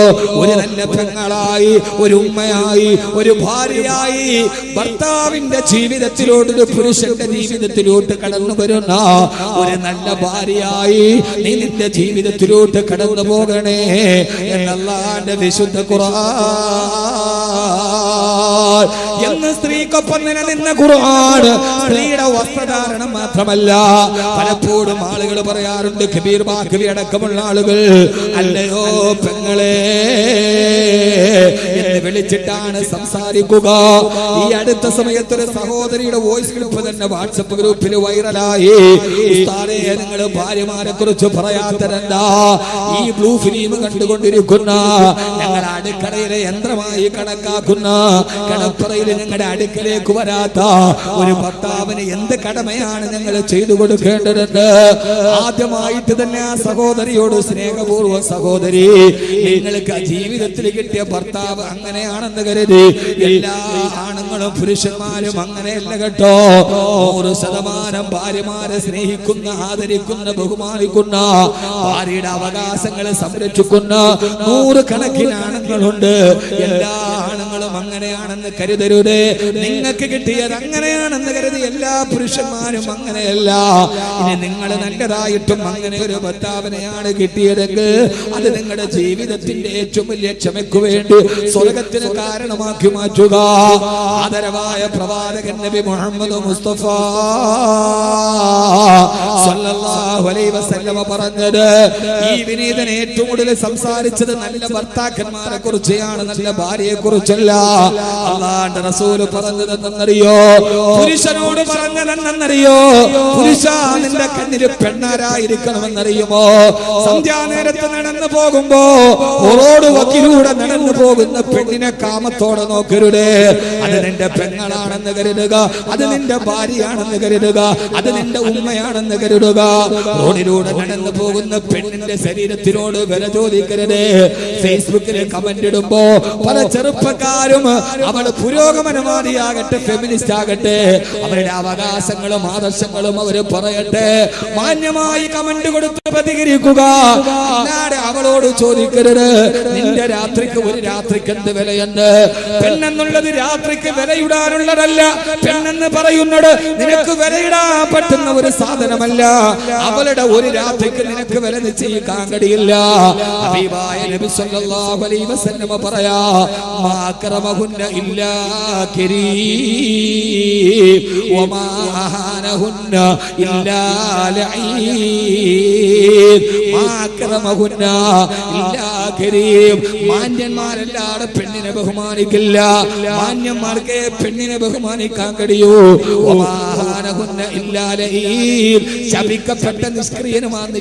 ഒരു നല്ല പെങ്ങളായി ഒരു ഉമ്മയായി ഒരു ഭാര്യയായി ഭർത്താവിന്റെ ജീവിതത്തിലോട്ട് ഒരു പുരുഷന്റെ ജീവിതത്തിലോട്ട് കടന്നു വരുന്ന ഒരു നല്ല ഭാര്യയായി നീ നിന്റെ ജീവിതത്തിലോട്ട് കടന്നു പോകണേ എന്നല്ലാഹുവിന്റെ വിശുദ്ധ ഖുർആൻ എന്ന് സ്ത്രീക്കൊപ്പം നിലനിന്ന ഖുർആൻ സ്ത്രീയുടെ വസ്ത്രധാരണം മാത്രമല്ല പലപ്പോഴും ആളുകൾ പറയാറുണ്ട് കബീർ ബാഖവി അടക്കമുള്ള ആളുകൾ അല്ലയോ പെങ്ങളെ എന്ന് വിളിച്ചിട്ടാണ് സംസാരിക്കുക. ഈ അടുത്ത സമയത്ത് ഒരു സഹോദരിയുടെ വോയിസ് ക്ലിപ്പ് തന്നെ വാട്സപ്പ് ഗ്രൂപ്പിൽ വൈറലായി. ഉസ്താദേ നിങ്ങൾ ഭാര്യമാരെ കുറിച്ച് പറയാത്തതെന്താ? ഈ ബ്ലൂ ഫിലിം കണ്ടുകൊണ്ടിരിക്കുന്ന ഞങ്ങൾ അടുക്കളയിലെ യന്ത്രമായി കണക്കാക്കുന്ന കടപ്പറയിൽ ഞങ്ങളുടെ അടുക്കലേക്ക് വരാത്ത ഒരു ഭർത്താവിന് എന്ത് കടമയാണ് ഞങ്ങൾ ചെയ്തു കൊടുക്കേണ്ടതെന്ന് ആദ്യമായിട്ട് തന്നെ ആ സഹോദരിയോട് സ്നേഹപൂർവ്വം സഹോദരി നിങ്ങൾക്ക് ജീവിതത്തിൽ കിട്ടിയ ഭർത്താവ് അങ്ങനെയാണെന്ന് കരുതി എല്ലാ ആണുങ്ങളും പുരുഷന്മാരും അങ്ങനെയല്ല കേട്ടോ. 100% ഭാര്യമാരെ സ്നേഹിക്കുന്ന ആദരിക്കുന്ന ബഹുമാനിക്കുന്ന ഭാര്യയുടെ അവകാശങ്ങളെ സംരക്ഷിക്കുന്ന 100 കണക്കിന് ആണുങ്ങളുണ്ട്. എല്ലാ ആണുങ്ങളും അങ്ങനെയാണെന്ന് കരുതരുതേ. നിങ്ങൾക്ക് കിട്ടിയത് അങ്ങനെയാണെന്ന് കരുതി എല്ലാ പുരുഷന്മാരും അങ്ങനെയല്ല. ഇനി നിങ്ങൾ നല്ലതായിട്ടും അങ്ങനെ ഒരു ഭർത്താവിനെയാണ് കിട്ടിയതെങ്കിൽ അത് നിങ്ങളുടെ ജീവിതത്തിന്റെ ഏറ്റവും വലിയ ക്ഷമയ്ക്ക് വേണ്ടി സ്വർഗത്തിന് കാരണമാക്കി മാറ്റുക. ആദരവായ പ്രവാചകൻ നബി മുഹമ്മദ് മുസ്തഫ സല്ലല്ലാഹു അലൈഹി വസല്ലം പറഞ്ഞത് ഈ വിനീതൻ ഏറ്റവും കൂടുതൽ സംസാരിച്ചത് നല്ല ഭർത്താക്കന്മാരെ കുറിച്ചാണ്, നല്ല ഭാര്യയെ കുറിച്ചല്ല. അല്ലാഹുവിന്റെ റസൂൽ പറഞ്ഞത് എന്തെന്നറിയോ? പുരുഷനോട് പറഞ്ഞത് എന്തെന്നറിയോ? പുരുഷ നിന്റെ കണ്ണിൽ പെണ്ണാരായിരിക്കണമെന്നറിയുമോ? സന്ധ്യാനേരത്ത് നടന്നു പോകുമ്പോ റോഡ് വക്കിലൂടെ നടന്നു പോകുന്ന പെണ്ണിനെ കാമത്തോടെ നോക്കരുത്. അത് നിന്റെ പെങ്ങളാണെന്ന് കരുതുക, അത് നിന്റെ ഭാര്യയാണെന്ന് കരുതുക, അത് നിന്റെ ഉമ്മയാണെന്ന് കരുതുക. റോഡിലൂടെ നടന്നു പോകുന്ന പെണ്ണിന്റെ ശരീരത്തിനോട് വില ചോദിക്കരുത്. ഫേസ്ബുക്കിൽ കമന്റ് ഇടുമ്പോ പല ചെറുപ്പക്കാരും അവൾ പുരോഗമനവാദിയാകട്ടെ ഫെമിനിസ്റ്റ് ആകട്ടെ അവരുടെ അവകാശങ്ങളും ആദർശങ്ങളും അവര് പറയട്ടെ, മാന്യമായി കമന്റ് കൊടുത്ത് പ്രതികരിക്കുക. അല്ലാതെ അവളോട് ചോദിക്കരുത് നിന്റെ രാത്രിക്ക് ഒരു രാത്രിക്ക് എന്ത് വിലയുണ്ട്? പെണ്ണെന്നുള്ളത് രാത്രിക്ക് വിലയിടാനുള്ളതല്ല. പെണ്ണെന്ന് പറയുന്നത് നിനക്ക് വിലയിടാൻ പറ്റുന്ന ഒരു സാധനമല്ല. അവളുടെ ഒരു രാത്രിക്ക് നിനക്ക് വില നിശ്ചയിക്കാൻ കഴിയില്ല. ഹബീബായ നബി സല്ലല്ലാഹു അലൈഹി വസല്ലം പറയാ മാ അക്രമഹുന്ന ഇല്ലാ കരീം വമാ അഹാനഹുന്ന ഇല്ലാ ലഈൻ. മാ അക്രമഹുന്ന ഇല്ലാ കരീം. മാന്യന്മാരല്ലാതെ പെണ്ണിനെ ബഹുമാനിക്കില്ല. മാന്യന്മാർക്ക് പെണ്ണിനെ ബഹുമാനിക്കാൻ കഴിയൂ. വമാ അഹാനഹുന്ന ഇല്ലാ ലഈൻ. ശപിക്കപ്പെട്ട നിഷ്ക്രിയനുമാണ്,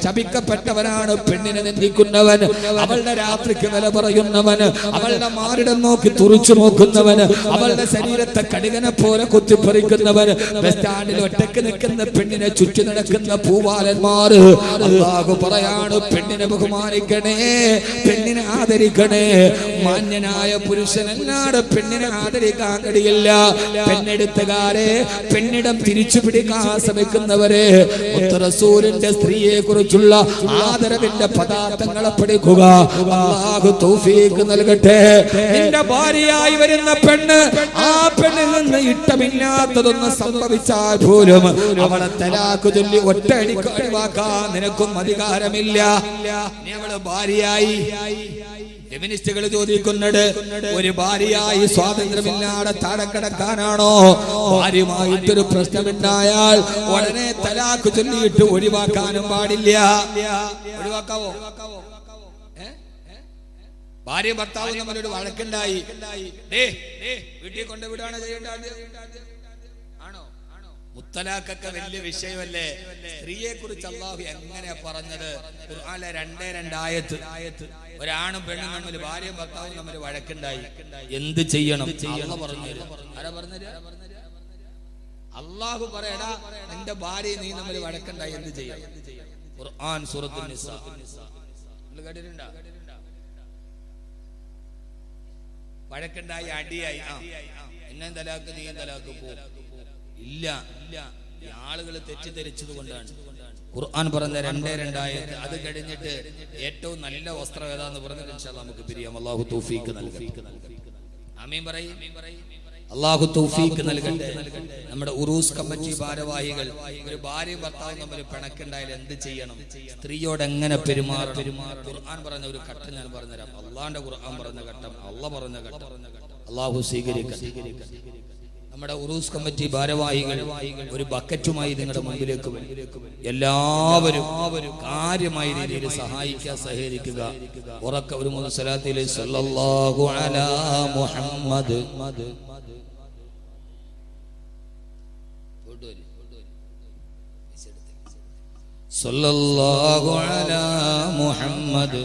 ശപിക്കപ്പെട്ടവനാണ് പെണ്ണിനെ നിന്ദിക്കുന്നവൻ, അവളുടെ രാത്രിക്ക് വില പറയുന്നവൻ, അവളുടെ മാറിടം നോക്കി തുറിച്ചു നോക്കുന്നവൻ, അവളുടെ ശരീരത്തെ കടുകനെ പോലെ കുത്തിപ്പറിക്കുന്നവൻ, ബസ് സ്റ്റാൻഡിൽ ഒറ്റക്ക് നിൽക്കുന്ന പെണ്ണിനെ ചുറ്റി നടക്കുന്ന പൂവാലന്മാർ. അല്ലാഹു പറയാണ് പെണ്ണിനെ ബഹുമാനിക്കണേ, പെണ്ണിനെ ആദരിക്കണേ. മാന്യനായ പുരുഷനല്ലാതെ പെണ്ണിനെ ആദരിക്കാൻ കഴിയില്ല. പെണ്ണെടുത്തുകാരെ പെണ്ണിടം തിരിച്ചു പിടിക്കാൻ ശ്രമിക്കുന്നവരെ റസൂലിന്റെ സ്ത്രീയെ കുറിച്ചുള്ള ആദരവിന്റെ പദാർത്ഥങ്ങളെ പഠിക്കുക. അല്ലാഹു തൗഫീഖ് നൽകട്ടെ. നിന്റെ ഭാര്യയായി വരുന്ന പെണ്ണ് ആ പെണ്ണിൽ നിന്ന് ഇഷ്ടമില്ലാത്തതൊന്ന് സംഭവിച്ചാൽ പോലും അവളെ തലാഖ് ചൊല്ലി ഒറ്റയടിക്ക് ഒഴിവാക്കാൻ നിനക്കും അധികാരമില്ല. നീ അവളെ ഭാര്യയായി ഫെമിനിസ്റ്റുകൾ ചോദിക്കുന്നത് ഒരു ഭാര്യയായി സ്വാതന്ത്ര്യമില്ലാതെ താഴെ കിടക്കാനാണോ? ഭാര്യയുമായിട്ടൊരു പ്രശ്നമുണ്ടായാൽ ഉടനെ തലാഖ് ചൊല്ലിയിട്ട് ഒഴിവാക്കാനും പാടില്ല. ഒഴിവാക്കാവോ? ഭാര്യ ഭർത്താവ് തമ്മിലൊരു വഴക്കുണ്ടായി, വീട്ടിൽ കൊണ്ടുവിടുകയാണ് ചെയ്യേണ്ടത് ആണോ? മുത്തലാഖൊക്കെ വലിയ വിഷയമല്ലേ? സ്ത്രീയെ കുറിച്ച് അല്ലാഹു എങ്ങനെയാ പറഞ്ഞത്? ഖുർആനിലെ 2 ആയത്ത്. ഒരാണും പെണ്ണും തമ്മിൽ, ഭാര്യയും ഭർത്താവും തമ്മിൽ വഴക്കുണ്ടായി, എന്ത് ചെയ്യണം? അല്ലാഹു പറഞ്ഞു. ആരാ പറഞ്ഞത്? അല്ലാഹു പറയടാ, നിന്റെ ഭാര്യ നീ തമ്മിൽ വഴക്കുണ്ടായി, എന്ത് ചെയ്യണം? ഖുർആൻ സൂറത്തുൻ നിസാ. കേട്ടിട്ടുണ്ടോ? വഴക്കുണ്ടായി, അടിയായി, എന്നെ തലാക്ക് നീ തലാക്ക് പോ. ഇല്ല, ആളുകൾ തെറ്റിദ്ധരിച്ചത് കൊണ്ടാണ് ഖുർആൻ പറഞ്ഞ 2 ആയത്ത്. അത് കഴിഞ്ഞിട്ട് ഏറ്റവും നല്ല വസ്ത്രം ഏതാന്ന് പറഞ്ഞിട്ട് ഇൻഷാ അല്ലാഹ് നമുക്ക് പിരിയാം. അല്ലാഹു തൗഫീഖ് നൽകട്ടെ. ആമീൻ പറയ്. അല്ലാഹു തൗഫീഖ് നൽകട്ടെ. നമ്മുടെ ഉറൂസ് കമ്മിറ്റി ഭാരവാഹികൾ, ഒരു ഭാര്യയും ഭർത്താവും തമ്മിൽ പിണക്കുണ്ടായാൽ എന്ത് ചെയ്യണം? സ്ത്രീയോട് എങ്ങനെ പെരുമാറണം? ഖുർആൻ പറഞ്ഞ ഒരു ഘട്ടം ഞാൻ പറഞ്ഞുതരാം. അള്ളാന്റെ ഖുർആൻ പറഞ്ഞ ഘട്ടം, അള്ളാഹ് പറഞ്ഞ ഘട്ടം. അല്ലാഹു സ്വീകരിക്കട്ടെ. നമ്മുടെ ഉറൂസ് കമ്മിറ്റി ഭാരവാഹികൾ ഒരു ബക്കറ്റുമായി നിങ്ങളുടെ മുമ്പിലേക്ക് വരും. എല്ലാവരും കാര്യമായ രീതിയിൽ സഹായിക്കുക, സഹകരിക്കുക. ഉറക്ക ഒരു 3 സ്വലാത്തിലെ സല്ലല്ലാഹു അലാ മുഹമ്മദ്, സല്ലല്ലാഹു അലാ മുഹമ്മദ്,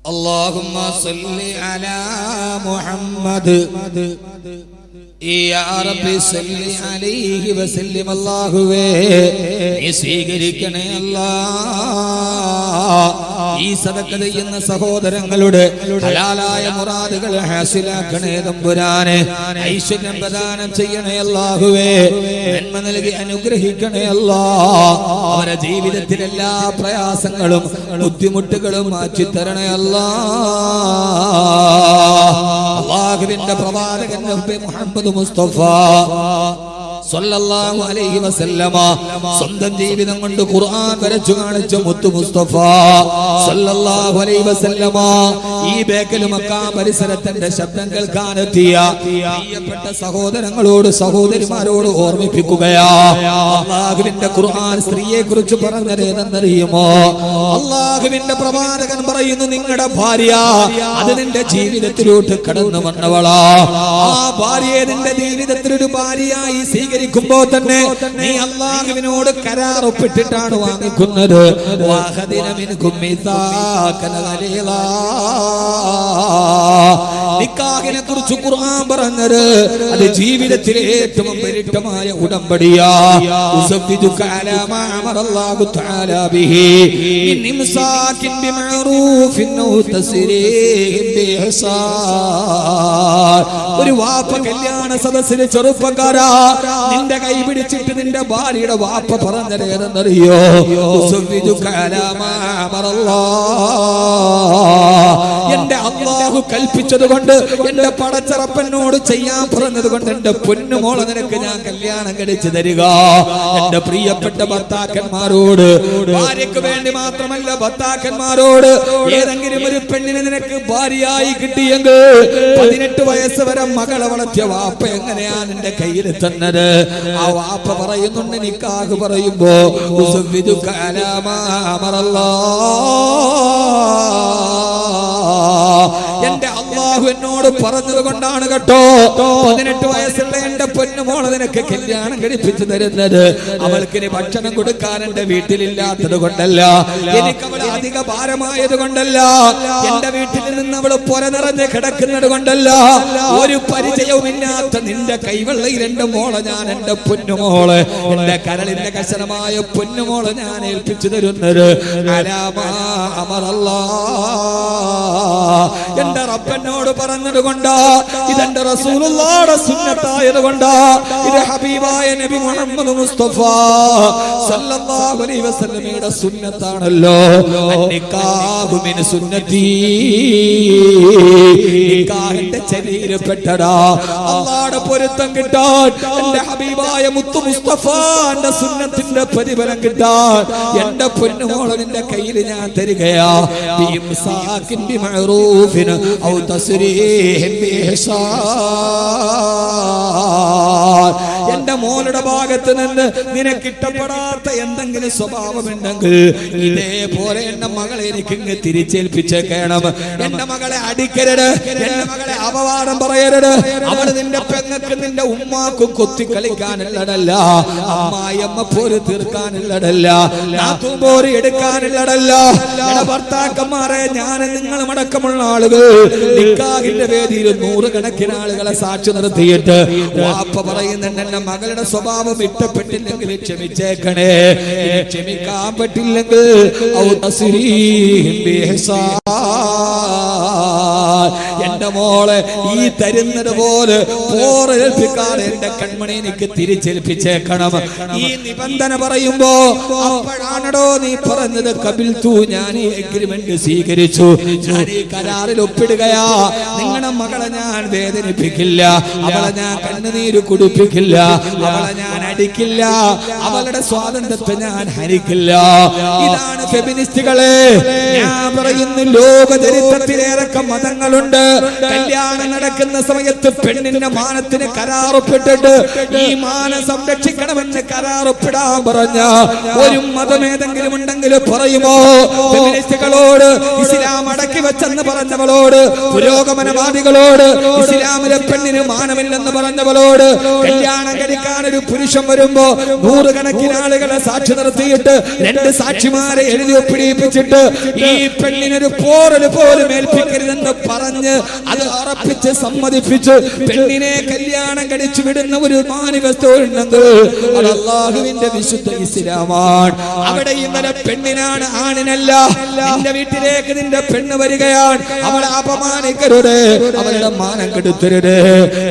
اللهم صل على محمد يا رب صل عليه وسلم. അല്ലാഹുവേ നീ സ്വീകരിക്കണേ അല്ലാഹ്. ഈ സദഖ ചെയ്യുന്ന സഹോദരങ്ങളുടെ ഹലാലായ മുറാദുകൾ ഹാസിലാക്കണേ തമ്പുരാനെ. ഐശ്വര്യം പ്രദാനം ചെയ്യണേ അല്ലാഹുവേ. നന്മ നൽകി അനുഗ്രഹിക്കണേ അല്ലാഹ്. അവരുടെ ജീവിതത്തിലെ എല്ലാ പ്രയാസങ്ങളും ബുദ്ധിമുട്ടുകളും മാറ്റിത്തരണേ അല്ലാഹ്. അല്ലാഹുവിന്റെ പ്രവാചകൻ നബി മുഹമ്മദ് മുസ്തഫ സല്ലല്ലാഹു അലൈഹി വസല്ലമ സ്വന്തം ജീവിതം കൊണ്ട് ഖുർആൻ വരച്ചു കാണിച്ച മുത്തു മുസ്തഫ സല്ലല്ലാഹു അലൈഹി വസല്ലമ ഈ ബേക്കൽ മക്ക പരിസരത്തിന്റെ ശബ്ദം കേൾക്കാനെത്തിയ പ്രിയപ്പെട്ട സഹോദരങ്ങളോട് സഹോദരിമാരോട് ഓർമ്മിപ്പിക്കുകയാ. അല്ലാഹുവിന്റെ ഖുർആൻ സ്ത്രീയെ കുറിച്ച് പറഞ്ഞത് ഏതെന്നറിയുമോ? അല്ലാഹുവിന്റെ പ്രവാചകൻ പറയുന്നു, നിങ്ങളുടെ ഭാര്യ അത് നിന്റെ ജീവിതത്തിലോട്ട് കടന്നു വന്നവളാ. ആ ഭാര്യയെ നിന്റെ ജീവിതത്തിലൊരു ഭാര്യയായി സ്വീകരിക്കുമ്പോ തന്നെ നീ അല്ലാഹുവിനോട് കരാർ ഒപ്പിട്ടിട്ടാണ് വാങ്ങിക്കുന്നത്. നിക്കാഹിനെ കുറിച്ച് ഖുർആൻ പറഞ്ഞത് അത് ജീവിതത്തിലെ ഏറ്റവും പരിട്ടമായ ഉടമ്പടിയാ. ഉസഫിദുക അലാ മാ അമറല്ലാഹു തആല ബിഹി മിൻ ഇംസാകിൻ ബിമഅറൂഫിൻ ഔ തസ്രീഹിൻ ബിഇഹ്സാൻ. ഒരു വാപ്പ കല്യാണ സദസ്സിലെ ചെറുപ്പക്കാരാ, നിന്റെ കൈ പിടിച്ചിട്ട് നിന്റെ ഭാര്യയുടെ വാപ്പ പറഞ്ഞത് ഏതെന്നറിയോ? ഉസഫിദുക അലാ മാ അമറല്ലാഹ്. എന്റെ അല്ലാഹു കൽപ്പിച്ചത് കൊണ്ട്, എന്റെ പടച്ചറപ്പനോട് ചെയ്യാൻ പറഞ്ഞത് കൊണ്ട് എന്റെ പൊന്നുമോളെ നിനക്ക് ഞാൻ കല്യാണം കഴിച്ചു തരിക. എന്റെ പ്രിയപ്പെട്ട ഭർത്താക്കന്മാരോട്, ഭാര്യക്ക് വേണ്ടി മാത്രമല്ല ഭർത്താക്കന്മാരോട്, ഏതെങ്കിലും ഒരു പെണ്ണിനെ നിനക്ക് ഭാര്യയായി കിട്ടിയെങ്കിൽ 18 വയസ്സ് വരെ മകളെ വളർത്തിയ വാപ്പ എങ്ങനെയാ നിന്റെ കയ്യിൽ തന്നത്? ആ വാപ്പ പറയുന്നുണ്ട്, നിക്കാഹ് പറയുമ്പോ ഉസഫിദുക അലാ മാ അമറല്ലാഹ്. എന്റെ അല്ലാഹു എന്നോട് പറഞ്ഞത് കൊണ്ടാണ് കേട്ടോ 18 വയസ്സുള്ള എന്റെ പൊന്നുമോളെ നിനക്ക് കല്യാണം കഴിപ്പിച്ചു തരുന്നത്. അവൾക്ക് ഇനി ഭക്ഷണം കൊടുക്കാൻ എന്റെ വീട്ടിലില്ലാത്തത് കൊണ്ടല്ല, എനിക്ക് അവൾ അധിക ഭാരമായത് കൊണ്ടല്ല, എന്റെ വീട്ടിൽ നിന്ന് അവൾ പൊര നിറഞ്ഞ് കിടക്കുന്നത് കൊണ്ടല്ല, ഒരു പരിചയവുമില്ലാത്ത നിന്റെ കൈവെള്ളയിൽ എന്റെ മോളെ ഞാൻ, എന്റെ പൊന്നുമോളെ, എന്റെ കരളിന്റെ കശനമായ പൊന്നുമോളെ ഞാൻ ഏൽപ്പിച്ചു തരുന്നത് അലാ മാ അമറല്ലാഹ്. എന്റെ റബ്ബനോട് പറഞ്ഞത് കൊണ്ടാ, ഇതെന്റെ റസൂലുള്ളാഹിയുടെ സുന്നത്തായത് കൊണ്ടാ, ഇത് ഹബീബായ നബി മുഹമ്മദ് മുസ്തഫ സല്ലല്ലാഹു അലൈഹി വസല്ലമയുടെ സുന്നത്താണല്ലോ. നിക്കാഹു മിൻ സുന്നത്തി, നിക്കാഹിന്റെ ചര്യയിൽപ്പെട്ടടാ. അല്ലാഹുവിന്റെ പൊരുത്തം കിട്ടാൻ, എന്റെ ഹബീബായ മുത്തു മുസ്തഫാന്റെ സുന്നത്തിന്റെ പ്രതിഫലം കിട്ടാൻ എന്റെ പൊന്നുമോളെ നിന്റെ കയ്യിൽ ഞാൻ തരികയാ. ബിഇംസാകിൻ ബിമഅറൂഫിൻ ഔ തസ്രീഹിൻ ബിഇഹ്സാൻ. എന്റെ മോളുടെ ഭാഗത്ത് നിന്ന് നിനക്കിഷ്ടപ്പെടാത്ത എന്തെങ്കിലും സ്വഭാവമുണ്ടെങ്കിൽ ഇതേപോലെ എന്റെ മകളെ എനിക്ക് ഇങ്ങ് തിരിച്ചേൽപ്പിച്ചേക്കണം. എന്റെ മകളെ അടിക്കരുത്, എന്റെ മകളെ അപവാദം പറയരുത്. അവൾ നിന്റെ പെങ്ങൾക്ക് നിന്റെ ഉമ്മാക്കും കൊത്തി കളിക്കാനുള്ളതല്ല, അമ്മായിയമ്മ പോലെ തീർക്കാനുള്ളതല്ല, നാത്തൂമ്പോര് എടുക്കാനുള്ളതല്ല. ഭർത്താക്കന്മാരെ ഞാൻ നിങ്ങളും അടക്കമുള്ള ആളുകൾ നിക്കാഹിന്റെ വേദിയിൽ 100 കണക്കിന് ആളുകളെ സാക്ഷി നിർത്തിയിട്ട് വാപ്പ പറയുന്നുണ്ട് എന്റെ മകളുടെ സ്വഭാവം ഇഷ്ടപ്പെട്ടില്ലെങ്കിൽ ക്ഷമിച്ചേക്കണേ, ക്ഷമിക്കാൻ പറ്റില്ലെങ്കിൽ എന്റെ മോളെ ഈ തരുന്നത് പോലെ പോറേൽപ്പിക്കാതെ എന്റെ കൺമണി എനിക്ക് തിരിച്ചേൽപ്പിച്ചേക്കണം. ഈ നിബന്ധന പറയുമ്പോ അപ്പോഴാണോ നീ പറഞ്ഞത് കബിൽതു, ഞാൻ ഈ എഗ്രിമെന്റ് സ്വീകരിച്ചു, ഞാൻ ഈ കരാറിൽ ഒപ്പിടുകയാ. നിങ്ങളുടെ മകളെ ഞാൻ വേദനിപ്പിക്കില്ല, അവളെ ഞാൻ കണ്ണുനീര് കുടിപ്പിക്കില്ല, അവളെ ഞാൻ അടിക്കില്ല, അവളുടെ സ്വാതന്ത്ര്യത്തെ ഞാൻ ഹരിക്കില്ല. ഇതാണ് ഫെമിനിസ്റ്റുകളെ. ഞാൻ പറയുന്നു ലോക ചരിത്രത്തിലേറെക്കെ മതങ്ങളുണ്ട്. കല്യാണം നടക്കുന്ന സമയത്ത് പെണ്ണിന്റെ മാനത്തിന് കരാറൊപ്പിട്ടിട്ട് ഈ മാനം സംരക്ഷിക്കണമെന്ന് കരാറൊപ്പിടാൻ പറഞ്ഞ ഒരു മതമേതെങ്കിലും ഉണ്ടെങ്കിൽ പറയുമോ? ഫെമിനിസ്റ്റുകളോട്, ഇസ്ലാം അടക്കി വെച്ചെന്ന് പറഞ്ഞവളോട്, പുരോഗമനവാദികളോട്, ഇസ്ലാമിലെ പെണ്ണിന് മാനമില്ലെന്ന് പറഞ്ഞവളോട്, കല്യാണം കഴിക്കാൻ ഒരു പുരുഷൻ വരുമ്പോ 100 കണക്കിന് ആളുകളെ സാക്ഷി നിർത്തിയിട്ട് 2 സാക്ഷിമാരെ എഴുതി ഒപ്പിടിപ്പിച്ചിട്ട് ഈ പെണ്ണിനൊരു പോറൽ പോലും ഏൽപ്പിക്കരുതെന്ന് പറഞ്ഞ് അത് ഉറപ്പിച്ച് സമ്മതിപ്പിച്ച് പെണ്ണിനെ കല്യാണം കഴിച്ചു വിടുന്ന ഒരു മാനിഫെസ്റ്റോ ഉണ്ടെങ്കിൽ അത് അല്ലാഹുവിന്റെ വിശുദ്ധ ഇസ്ലാമാണ്. അവിടെ ഇന്നലെ പെണ്ണിനാണ്, ആണിനല്ല. നിന്റെ വീട്ടിലേക്ക് നിന്റെ പെണ്ണ് വരികയാണ്, അവളെ അപമാനിക്കരുത്, അവളുടെ മാനം കെടുത്തരുത്.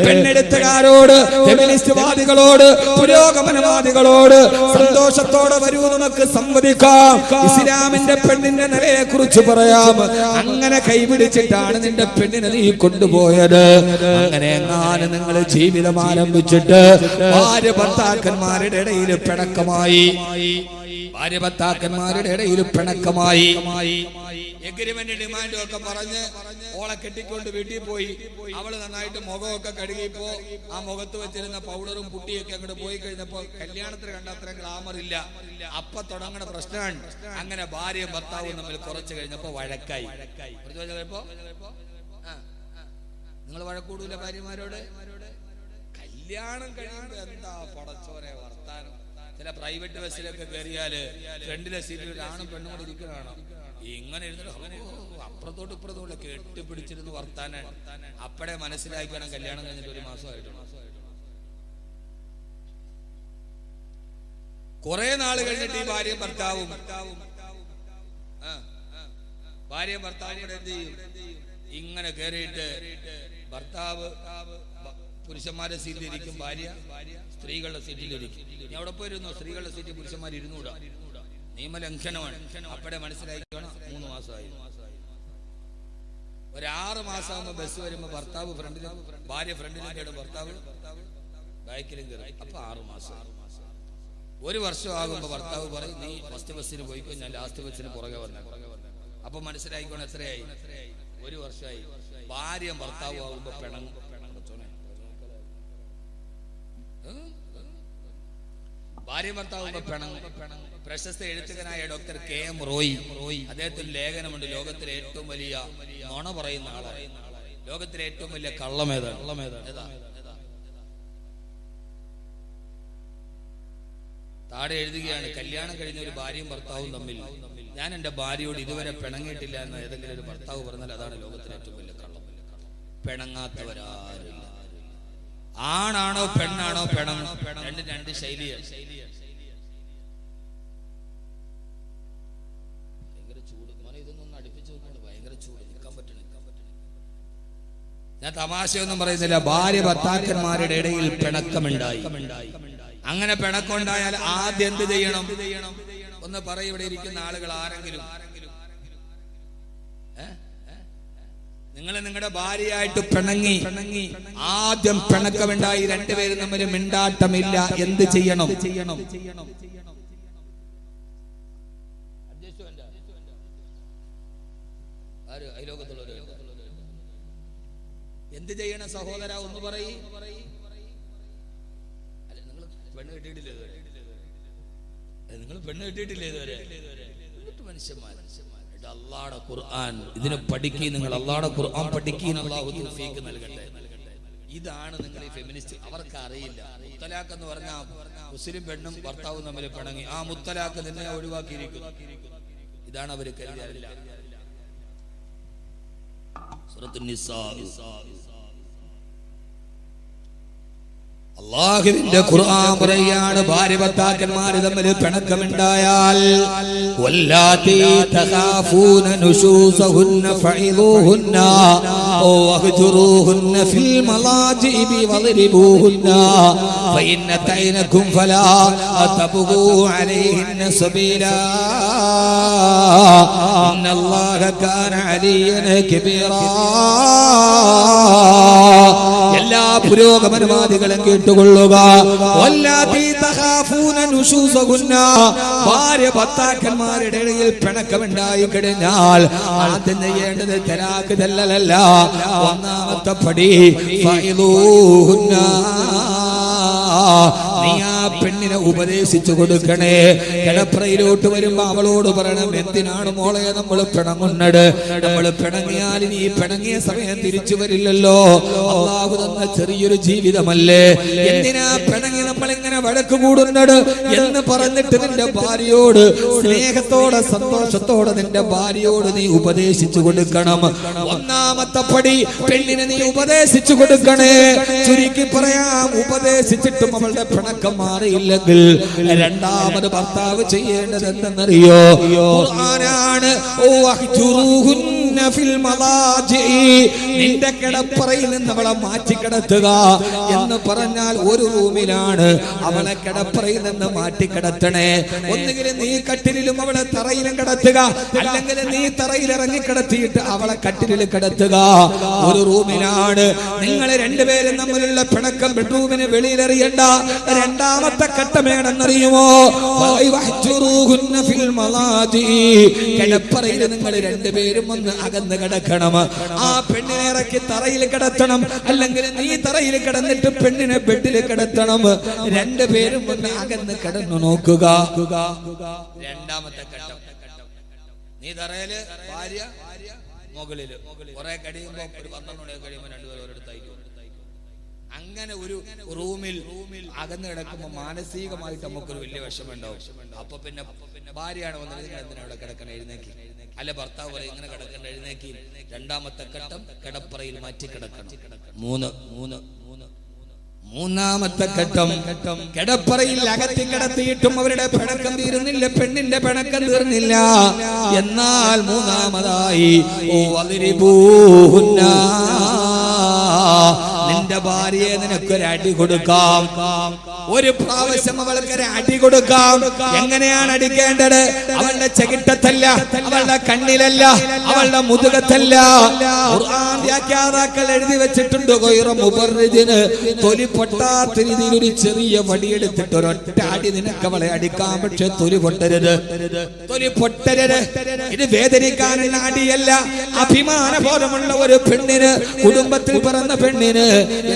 പെണ്ണെടുത്തുകാരോട്, ഫെമിനിസ്റ്റ് വാദികളോട്, പുരോഗമനവാദികളോട് സന്തോഷത്തോടെ വരൂ, നമുക്ക് സംവദിക്കാം, ഇസ്ലാമിന്റെ പെണ്ണിന്റെ നിലയെ കുറിച്ച് പറയാം. അങ്ങനെ കൈപിടിച്ചിട്ടാണ് നിന്റെ പെണ്ണിനെ നീ കൊണ്ടുപോയത്. അങ്ങനെ എങ്ങാനും നിങ്ങൾ ജീവിതം ആരംഭിച്ചിട്ട് ഭാര്യ ഭർത്താക്കന്മാരുടെ ഇടയിൽ പിണക്കമായി, ഭാര്യ ഭർത്താക്കന്മാരുടെ ഇടയിൽ പിണക്കമായി, എഗ്രിമെന്റ് ഡിമാൻഡും ഒക്കെ പറഞ്ഞ് ഓളെ കെട്ടിക്കൊണ്ട് വീട്ടിൽ പോയി. അവള് നന്നായിട്ട് മുഖമൊക്കെ കഴുകിയപ്പോ ആ മുഖത്ത് വെച്ചിരുന്ന പൗഡറും പുട്ടിയൊക്കെ അങ്ങോട്ട് പോയി കഴിഞ്ഞപ്പോ കല്യാണത്തിന് കണ്ട അത്ര ഗ്ലാമർ ഇല്ല. അപ്പൊ തുടങ്ങണ പ്രശ്നമാണ്. അങ്ങനെ ഭാര്യയും ഭർത്താവും തമ്മിൽ കുറച്ച് കഴിഞ്ഞപ്പോ വഴക്കായി. നിങ്ങൾ വഴക്കൂടൂല ഭാര്യമാരോട്? കല്യാണം കഴിയുമ്പോ എന്താ പടച്ചോരെ വർത്താനം. ചില പ്രൈവറ്റ് ബസ്സിലൊക്കെ കയറിയാല് ഫ്രണ്ടിലെ സീറ്റിൽ ഒരാണും പെണ്ണും കൂടെ ഇരിക്കണോ, ഇങ്ങനെ ഇരുന്നിട്ട് അപ്പുറത്തോട്ട് ഇപ്പുറത്തോട്ട് കെട്ടിപ്പിടിച്ചിരുന്ന് വർത്താനാണ്. അപ്പഴേ മനസ്സിലാക്കണം കല്യാണം കഴിഞ്ഞിട്ട് 1 മാസമായിട്ടുണ്ട്. കുറെ നാൾ കഴിഞ്ഞിട്ട് ഈ ഭാര്യയും ഭർത്താവും കൂടെ എന്ത് ചെയ്യും? ഇങ്ങനെ കയറിയിട്ട് ഭർത്താവ് പുരുഷന്മാരുടെ സീറ്റിലിരിക്കും, ഭാര്യ സ്ത്രീകളുടെ സീറ്റിലിരിക്കും. ഇനി അവിടെ പോയിരുന്നു സ്ത്രീകളുടെ സീറ്റിൽ പുരുഷന്മാർ ഇരുന്നൂടാ, നിയമലംഘനമാണ്. അപ്പഴേ മനസ്സിലാക്കണം 3 മാസമായി. ഒരു 6 മാസമാകുമ്പോ ബസ് വരുമ്പോ ഭർത്താവ് ഫ്രണ്ടിലും ഭാര്യ ഫ്രണ്ടിലും കേടും, ഭർത്താവ് ബാക്കിലും കയറും. അപ്പൊ 6 മാസം. 1 വർഷം ആകുമ്പോ ഭർത്താവ് പറയും നീ ഫസ്റ്റ് ബസ്സിന് പോയിക്കോ, ഞാൻ ലാസ്റ്റ് ബസ്സിന് പുറകെ വന്ന. അപ്പൊ മനസ്സിലായിക്കോണം എത്രയായി? 1 വർഷമായി. ഭാര്യ ഭർത്താവ് ആകുമ്പോ പിണങ്ങും. ഭാര്യ ഭർത്താവുമ്പോ പിണങ്ങും. പ്രശസ്ത എഴുത്തുകാരനായ ഡോക്ടർ KM റോയ്, അദ്ദേഹത്തിന് ലേഖനമുണ്ട്, ലോകത്തിലെ ഏറ്റവും വലിയ നുണ പറയുന്ന ആളാണ്, ലോകത്തിലെ ഏറ്റവും വലിയ കള്ളമേതാണ്. താഴെ എഴുതുകയാണ്, കല്യാണം കഴിഞ്ഞ ഒരു ഭാര്യയും ഭർത്താവും തമ്മിൽ ഞാൻ എന്റെ ഭാര്യയോട് ഇതുവരെ പിണങ്ങിയിട്ടില്ല എന്ന് ഏതെങ്കിലും ഒരു ഭർത്താവ് പറഞ്ഞാൽ അതാണ് ലോകത്തിലെ ഏറ്റവും വലിയ കള്ളം. പിണങ്ങാത്തവരാരില്ല. ആണാണോ പെണ്ണാണോ പിണങ്ങും, 2 ശൈലിയാണ്. ഭയങ്കര ചൂട്, ഇതൊന്നും അടുപ്പിച്ച് നോക്കുന്നുണ്ട്, ഭയങ്കര ചൂട്, നിൽക്കാൻ പറ്റണം. ഞാൻ തമാശയൊന്നും പറയുന്നില്ല. ഭാര്യ ഭർത്താക്കന്മാരുടെ ഇടയിൽ പിണക്കമുണ്ടായി. അങ്ങനെ പിണക്കമുണ്ടായാൽ ആദ്യം എന്ത് ചെയ്യണം? ഒന്ന് പറയും, ഇവിടെ ഇരിക്കുന്ന ആളുകൾ ആരെങ്കിലും നിങ്ങൾ നിങ്ങളുടെ ഭാര്യയായിട്ട് പിണങ്ങി, ആദ്യം പിണക്കമുണ്ടായി, 2 പേരും തമ്മിൽ മിണ്ടാട്ടമില്ല, എന്ത് ചെയ്യണം? എന്ത് ചെയ്യണം സഹോദര? ഒന്ന് പറയും. പെണ്ണ് കിട്ടിയിട്ടില്ല ഇതുവരെ. നിങ്ങൾ പെണ്ണ് കിട്ടിയിട്ടില്ലേ ഇതുവരെ? മനുഷ്യന്മാർ അള്ളാഹുടെ ഖുർആൻ ഇതിനെ പഠിക്കുക. നിങ്ങൾ അള്ളാഹുടെ ഖുർആൻ പഠിക്കുക. അള്ളാഹു തൗഫീഖ് നൽകട്ടെ. ഇതാണ് നിങ്ങൾ ഈ ഫെമിനിസ്റ്റ്. അവർക്ക് അറിയില്ല മുത്തലാഖ് എന്ന് പറഞ്ഞാൽ മുസ്ലിം പെണ്ണും ഭർത്താവും തമ്മിൽ പിണങ്ങി ആ മുത്തലാഖ് തന്നെ ഒഴിവാക്കിയിരിക്കുന്നു. ഇതാണ് അവർ കരുതിയറിയില്ല. സൂറത്തുൻ നിസാ അല്ലാഹുവിന്റെ ഖുർആൻ പറയാണ് ഭാര്യ ഭർത്താക്കന്മാർ തമ്മിൽ പിണക്കമുണ്ടായാൽ വല്ലാത്തി തഖാഫൂന നുശൂസഹുന്ന ഫഇദൂഹുന്ന വഹ്ജുറൂഹുന്ന ഫിൽ മലാജിഇ വദ്രിബൂഹുന്ന ഫഇന്ന തൈനകും ഫലാ തബ്ഗൂ അലൈഹിന്ന സബീലാ ഇന്നല്ലാഹ കാന അലിയ്യൻ കബീറാ. എല്ലാ പുരോഗമനവാദികളും കേട്ടുകൊള്ളുക. ഭാര്യ ഭർത്താക്കന്മാരുടെ ഇടയിൽ പിണക്കമുണ്ടായി കഴിഞ്ഞാൽ ആദ്യം ചെയ്യേണ്ടത് തലാഖ് ചെല്ലലല്ല. ഒന്നാമത്തെ പടി ഫഇദൂഹുന്ന. നീ ആ പെണ്ണിനെ ഉപദേശിച്ചു കൊടുക്കണേ. കിടപ്പറയിലോട്ട് വരുമ്പോ അവളോട് പറയണം, എന്തിനാണ് മോളെ നമ്മൾ പിണങ്ങുന്നത്? നമ്മൾ പിണങ്ങിയാൽ നീ പിണങ്ങിയ സമയം തിരിച്ചു വരില്ലല്ലോ. അള്ളാഹു തന്ന ചെറിയൊരു ജീവിതമല്ലേ, എന്തിനാ പിണങ്ങി നമ്മൾ ഇങ്ങനെ വഴക്ക് കൂടുന്നത് എന്ന് പറഞ്ഞിട്ട് നിന്റെ ഭാര്യയോട് സ്നേഹത്തോടെ സന്തോഷത്തോടെ നിന്റെ ഭാര്യയോട് നീ ഉപദേശിച്ചു കൊടുക്കണം. ഒന്നാമത്തെ പടി പെണ്ണിനെ നീ ഉപദേശിച്ചു കൊടുക്കണേ. ചുരുക്കി പറയാം, ഉപദേശിച്ചിട്ടും അവളുടെ പിണക്കം മാറിയില്ലെങ്കിൽ രണ്ടാമത് ഭർത്താവ് ചെയ്യേണ്ടത് എന്തെന്നറിയോ? ഖുർആനാണ്. നിന്റെ കിടപ്പറയിൽ നിന്ന് അവളെ മാറ്റി കിടത്തുക എന്ന് പറഞ്ഞാൽ ഒരു റൂമിലാണ് അവളെ കിടപ്പറയിൽ നിന്ന് മാറ്റി കിടത്തണേ. ഒന്നുകിൽ നീ കട്ടിലും അവളെ തറയിലും കിടത്തുക, അല്ലെങ്കിൽ നീ തറയിൽ ഇറങ്ങി കിടത്തിയിട്ട് അവളെ കട്ടിലിൽ കിടത്തുക. ഒരു റൂമിലാണ്. നിങ്ങൾ രണ്ടുപേരും തമ്മിലുള്ള പിണക്കം ബെഡ്റൂമിന് വെളിയിലെറിയണ്ട. രണ്ടാമത്തെ ഘട്ടമേണെന്നറിയുമോ? കിടപ്പറയിൽ നിങ്ങൾ രണ്ടുപേരും ഒന്ന് അകന്ന് കിടക്കണം. ആ പെണ്ണിനെ ഇറക്കി തറയിൽ കിടത്തണം, അല്ലെങ്കിൽ നീ തറയിൽ കിടന്നിട്ട് പെണ്ണിനെ ബെഡിൽ കിടത്തണം. രണ്ടുപേരും ഒന്ന് അകന്ന് കിടന്നു നോക്കുക. രണ്ടാമത്തെ ഘട്ടം, നീ തറയില്, ഭാര്യ മുകളില്. കുറെ കഴിയുമ്പോ ഒരു 12 മണിയൊക്കെ കഴിയുമ്പോ രണ്ടുപേരും ഒരിടത്തായിരിക്കും. അങ്ങനെ ഒരു റൂമിൽ അകന്ന് കിടക്കുമ്പോൾ മാനസികമായിട്ട് നമുക്കൊരു വലിയ വിഷമമുണ്ടാവും. അപ്പൊ പിന്നെ ഭാര്യയാണ് വന്നത്, നിങ്ങൾ എന്തിനാ അവിടെ കിടക്കണം, എഴുന്നേക്കി. അല്ല ഭർത്താവ് പറയും ഇങ്ങനെ കിടക്കണ്ട, എഴുന്നേക്കി. രണ്ടാമത്തെ ഘട്ടം കിടപ്പറയിൽ മാറ്റി കിടക്കണം. മൂന്നാമത്തെ ഘട്ടം, കിടപ്പറയിൽ അകത്തി കിടത്തിയിട്ടും അവരുടെ പിണക്കം തീരുന്നില്ല, പെണ്ണിന്റെ പിണക്കം തീർന്നില്ല. എന്നാൽ മൂന്നാമതായി നിന്റെ ഭാര്യയെ നിനക്കൊരു അടി കൊടുക്കാം. ഒരു പ്രാവശ്യം അവൾക്കൊരു അടി കൊടുക്കാം. എങ്ങനെയാണ് അടിക്കേണ്ടത്? അവളുടെ ചെകിട്ടത്തല്ല, അവളുടെ കണ്ണിലല്ല, അവളുടെ മുതുകത്തല്ല. ഖുർആൻ വ്യാഖ്യാതാക്കൾ എഴുതി വെച്ചിട്ടുണ്ട്, തൊലി പൊട്ടാത്ത രീതിയിൽ ഒരു ചെറിയ വടിയെടുത്തിട്ട് ഒരൊറ്റ അടി നിനക്ക് അവളെ അടിക്കാം. പക്ഷെ തൊലി പൊട്ടരുത്, തൊലി പൊട്ടരുത്. ഇത് വേദനിക്കാനുള്ള അടിയല്ല. അഭിമാനബോധമുള്ള ഒരു പെണ്ണിന്, കുടുംബത്തിൽ പിറന്ന പെണ്ണിന്,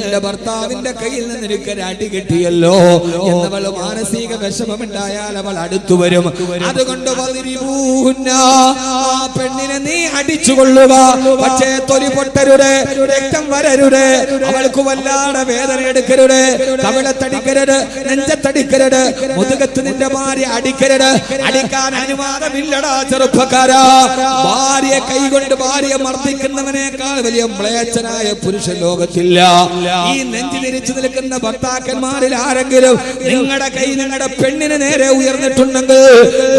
എന്റെ ഭർത്താവിന്റെ കയ്യിൽ നിന്ന് എനിക്കൊരു അടി കിട്ടിയല്ലോ എന്നവൾ മാനസിക വിഷമമുണ്ടായാൽ അവൾ അടുത്തു വരും. അതുകൊണ്ട് ആ പെണ്ണിനെ നീ അടിച്ചുകൊള്ളുക. പക്ഷേ തൊലി പൊട്ടരുത്, രക്തം വരരുത്, അവൾക്ക് വല്ലാതെ വേദന എടുക്കരുത്, കവിളത്തടിക്കരുത്, നെഞ്ചത്തടിക്കരുത്, മുതുകത്ത് നിന്റെ ഭാര്യ അടിക്കരുത്. അടിക്കാൻ അനുവാദമില്ലടാ ചെറുപ്പക്കാരാ. ഭാര്യ കൈകൊണ്ട് ഭാര്യ മർദ്ദിക്കുന്നവനേക്കാൾ വലിയ മ്ലേച്ഛനായ പുരുഷ ലോകത്തില്ല. ഈ നെഞ്ചു തിരിച്ചു നിൽക്കുന്ന ഭർത്താക്കന്മാരിൽ ആരെങ്കിലും നിങ്ങളുടെ കൈ നിങ്ങളുടെ പെണ്ണിന് നേരെ ഉയർന്നിട്ടുണ്ടെങ്കിൽ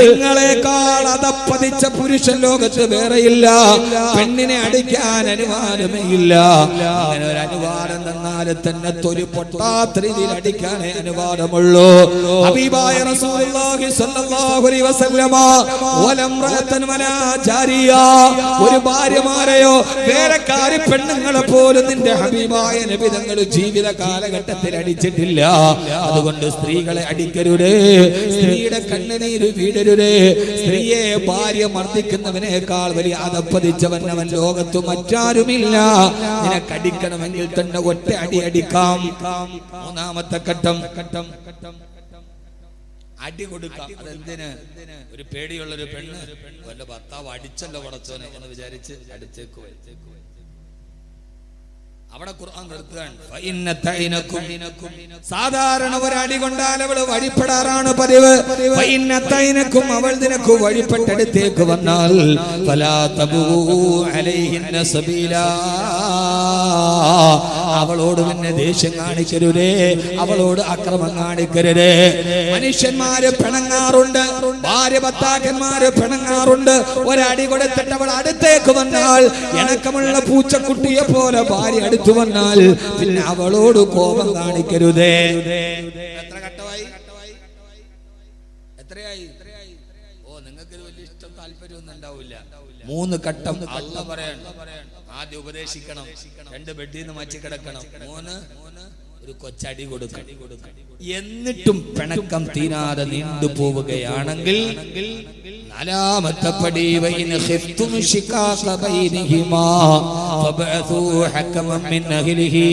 നിങ്ങളെക്കാൾ അതപ്പതിച്ച പുരുഷ ലോകത്ത് വേറെയില്ല. പെണ്ണിനെ അടിക്കാൻ അനുവാദമേ ഇല്ല. അങ്ങനെ ഒരു അനുവാദം തന്നാൽ തന്നെ തൊലി പൊട്ടാത്ത രീതിയിൽ അടിക്കാനേ അനുവാദമുള്ളൂ. ഹബീബായ റസൂലുള്ളാഹി സ്വല്ലല്ലാഹു അലൈഹി വസല്ലമ വലംറഅതൻ വലാ ജാരിയ, ഒരു ഭാര്യമാരെയോ വേലക്കാരി പെണ്ണുങ്ങളെ പോലും നിന്റെ ഹബീബായ നബി തങ്ങൾ ജീവിത കാലഘട്ടത്തിൽ അടിച്ചിട്ടില്ല. അതുകൊണ്ട് സ്ത്രീകളെ അടിക്കരുത്, സ്ത്രീയുടെ കണ്ണുനീര് വീടരുത്. സ്ത്രീയെ ഭാര്യ മർദ്ദിക്കുന്നവനേക്കാൾ വലിയ അതപ്പതിച്ചവൻ അവൻ ലോകത്ത് മറ്റാരുമില്ല. നിനക്കടിക്കണമെങ്കിൽ തന്നെ ഒറ്റ അടി അടിക്കാം. മൂന്നാമത്തെ ഘട്ടം, അടി കൊടുക്കാം. അതെന്തിന്? ഒരു പേടിയുള്ളൊരു പെണ്ണ് വല്ല ഭർത്താവ് അടിച്ചല്ലോ പടച്ചോനെ എന്ന് വിചാരിച്ച് അടുത്തേക്ക് വരും. അവിടെ ഖുർആൻ നിർത്തുകയാണ്. സാധാരണ ഒരടി കൊണ്ടാൽ അവള് വഴിപ്പെടാറാണ് പതിവ്. അവൾ നിനക്ക് വഴിപ്പെട്ടടുത്തേക്ക് വന്നാൽ അവളോട് പിന്നെ ദേഷ്യം കാണിക്കരുതേ, അവളോട് അക്രമം കാണിക്കരുതേ. മനുഷ്യന്മാര് പിണങ്ങാറുണ്ട്, ഭാര്യ ഭർത്താക്കന്മാര് പിണങ്ങാറുണ്ട്. ഒരടി കൊടുത്തിട്ട് അവൾ അടുത്തേക്ക് വന്നാൽ ഇണക്കമുള്ള പൂച്ചക്കുട്ടിയെ പോലെ ഭാര്യ അടുത്ത് വന്നാൽ പിന്നെ അവളോട് കോപം കാണിക്കരുതേ. എത്ര ഘട്ടമായി? എത്രയായി? ഓ, നിങ്ങൾക്ക് ഇത് വലിയ ഇഷ്ടം താല്പര്യമൊന്നും ഉണ്ടാവില്ല. 3 ഘട്ടം അല്ലാഹ് പറയണം. ആദ്യം ഉപദേശിക്കണം, 2 ബെഡിൽ നിന്ന് മാറ്റി കിടക്കണം, 3 ഒരു കൊച്ചടി കൊടുക്കണം. എന്നിട്ടും പിണക്കം തീരാതെ നീണ്ടു പോവുകയാണെങ്കിൽ 4ാമത്തെ പടി വൈൻ ഖിഫ്തും ശിഖാഖ ബൈനഹിമാ ഫബഅസൂ ഹകമൻ മിൻ അഹ്ലിഹി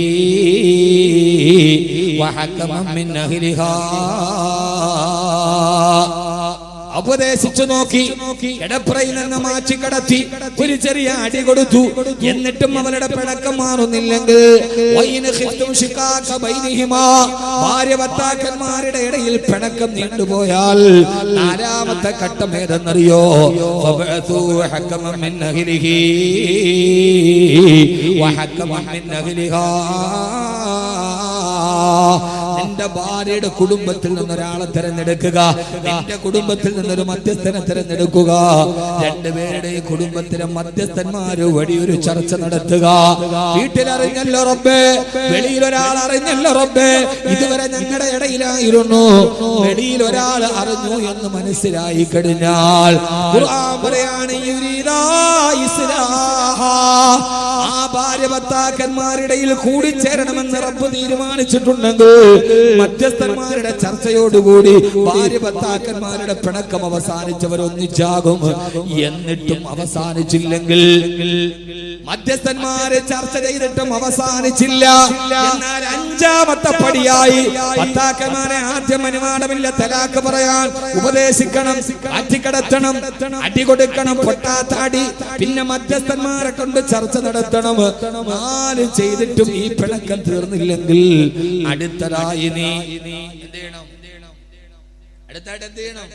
വഹകമൻ മിൻ അഹ്ലിഹാ. ഉപദേശിച്ചു നോക്കി, കിടപ്പറയിൽ നിന്ന് മാറ്റി കടത്തി ഒരു ചെറിയ അടി കൊടുത്തു. എന്നിട്ടും അവളുടെ പിണക്കം മാറുന്നില്ലെങ്കിൽ ഭാര്യ ഭർത്താക്കന്മാരുടെ ഇടയിൽ പിണക്കം നീണ്ടുപോയാൽ 4ാമത്തെ ഘട്ടം ഏതെന്നറിയോ? നിന്റെ ഭാര്യയുടെ കുടുംബത്തിൽ നിന്നൊരാളെ തിരഞ്ഞെടുക്കുക, നിന്റെ കുടുംബത്തിൽ നിന്നൊരു മധ്യസ്ഥനെ തിരഞ്ഞെടുക്കുക. 2 പേരുടെയും കുടുംബത്തിലെ മധ്യസ്ഥന്മാര് വഴിയൊരു ചർച്ച നടത്തുക. വീട്ടിലറിഞ്ഞല്ലോ റബ്ബേ, വെളിയിൽ ഒരാൾ അറിഞ്ഞല്ലോ റബ്ബേ, ഇതുവരെ ഞങ്ങളുടെ ഇടയിലായിരുന്നു, വെളിയിൽ ഒരാൾ അറിഞ്ഞു എന്ന് മനസ്സിലായി കഴിഞ്ഞാൽ ഖുർആൻ പറയാണ് ആ ഭാര്യ ഭർത്താക്കന്മാരിടയിൽ കൂടിച്ചേരണമെന്ന് റബ്ബ് തീരുമാനിച്ചിട്ടുണ്ടെങ്കിൽ മധ്യസ്ഥന്മാരുടെ ചർച്ചയോടുകൂടി ഭാര്യ ഭർത്താക്കന്മാരുടെ പിണക്കം അവസാനിച്ചവരൊന്നിച്ചാകും. എന്നിട്ടും അവസാനിച്ചില്ലെങ്കിൽ, മധ്യസ്ഥന്മാരെ ചർച്ച ചെയ്തിട്ടും അവസാനിച്ചില്ല എന്നാൽ 5ാമത്തെ പടിയായി ഭർത്താക്കന്മാരെ ആദ്യം അനുവാദമില്ല തലാക്ക് പറയാൻ ഉപദേശിക്കണം, അടിക്കടത്തണം, അടി കൊടുക്കണം, പൊട്ടാത്ത അടി, പിന്നെ മധ്യസ്ഥന്മാരെ കൊണ്ട് ചർച്ച നടത്തണം. 4 ചെയ്തിട്ടും ഈ പിണക്കം തീർന്നില്ലെങ്കിൽ അടുത്തതായി നീ എന്ത് ചെയ്യണം? അടുത്തായിട്ട് എന്ത് ചെയ്യണം?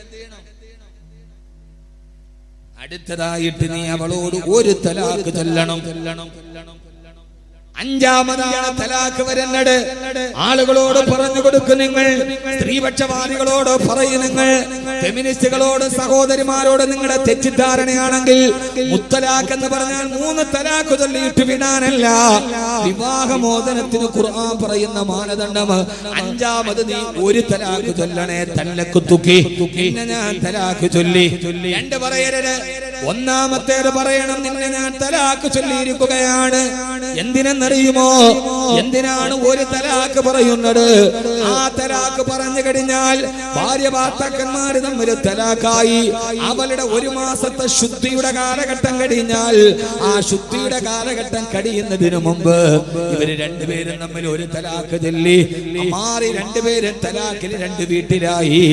അടുത്തതായിട്ട് നീ അവളോട് ഒരു തലാക്ക് ചൊല്ലണം. 5ാമതാണ് തലാക്ക് വരുന്നത്. ആളുകളോട് പറഞ്ഞു കൊടുക്കും നിങ്ങൾ, സ്ത്രീപക്ഷവാദികളോട് പറയും നിങ്ങൾ, ഫെമിനിസ്റ്റുകളോട്, സഹോദരിമാരോട് നിങ്ങളുടെ തെറ്റിദ്ധാരണയാണെങ്കിൽ മുത്തലാഖ് എന്ന് പറഞ്ഞാൽ 3 തലാക്ക് ചൊല്ലിയിട്ട് വിടാനല്ല. വിവാഹമോചനത്തിന് ഖുർആൻ പറയുന്ന മാനദണ്ഡം 5ാമത് നീ ഒരു തലാക്ക് ചൊല്ലണേ. തല്ലക്ക് തുക്കി നിന്നെ ഞാൻ തലാക്ക് ചൊല്ലി. 2 പറയരുത്. 1ാമത്തേത് പറയണം, നിന്നെ ഞാൻ തലാക്ക് ചൊല്ലിയിരിക്കുകയാണ്. എന്തിനെന്നറിയുമോ? എന്തിനാണ് ഒരു തലാക്ക് പറയുന്നത്? ആ തലാക്ക് പറഞ്ഞു കഴിഞ്ഞാൽ ഭാര്യ ഭർത്താക്കന്മാര് തമ്മിൽ തലാക്കായി. അവളുടെ 1 മാസത്തെ ശുദ്ധിയുടെ കാലഘട്ടം കഴിഞ്ഞാൽ, ആ ശുദ്ധിയുടെ കാലഘട്ടം കഴിയുന്നതിന് മുമ്പ് ഇവര് 2 പേരും തമ്മിൽ ഒരു തലാക്ക് ചൊല്ലി മാറി 2 പേരും തലാക്കിൽ 2 വീട്ടിലായി.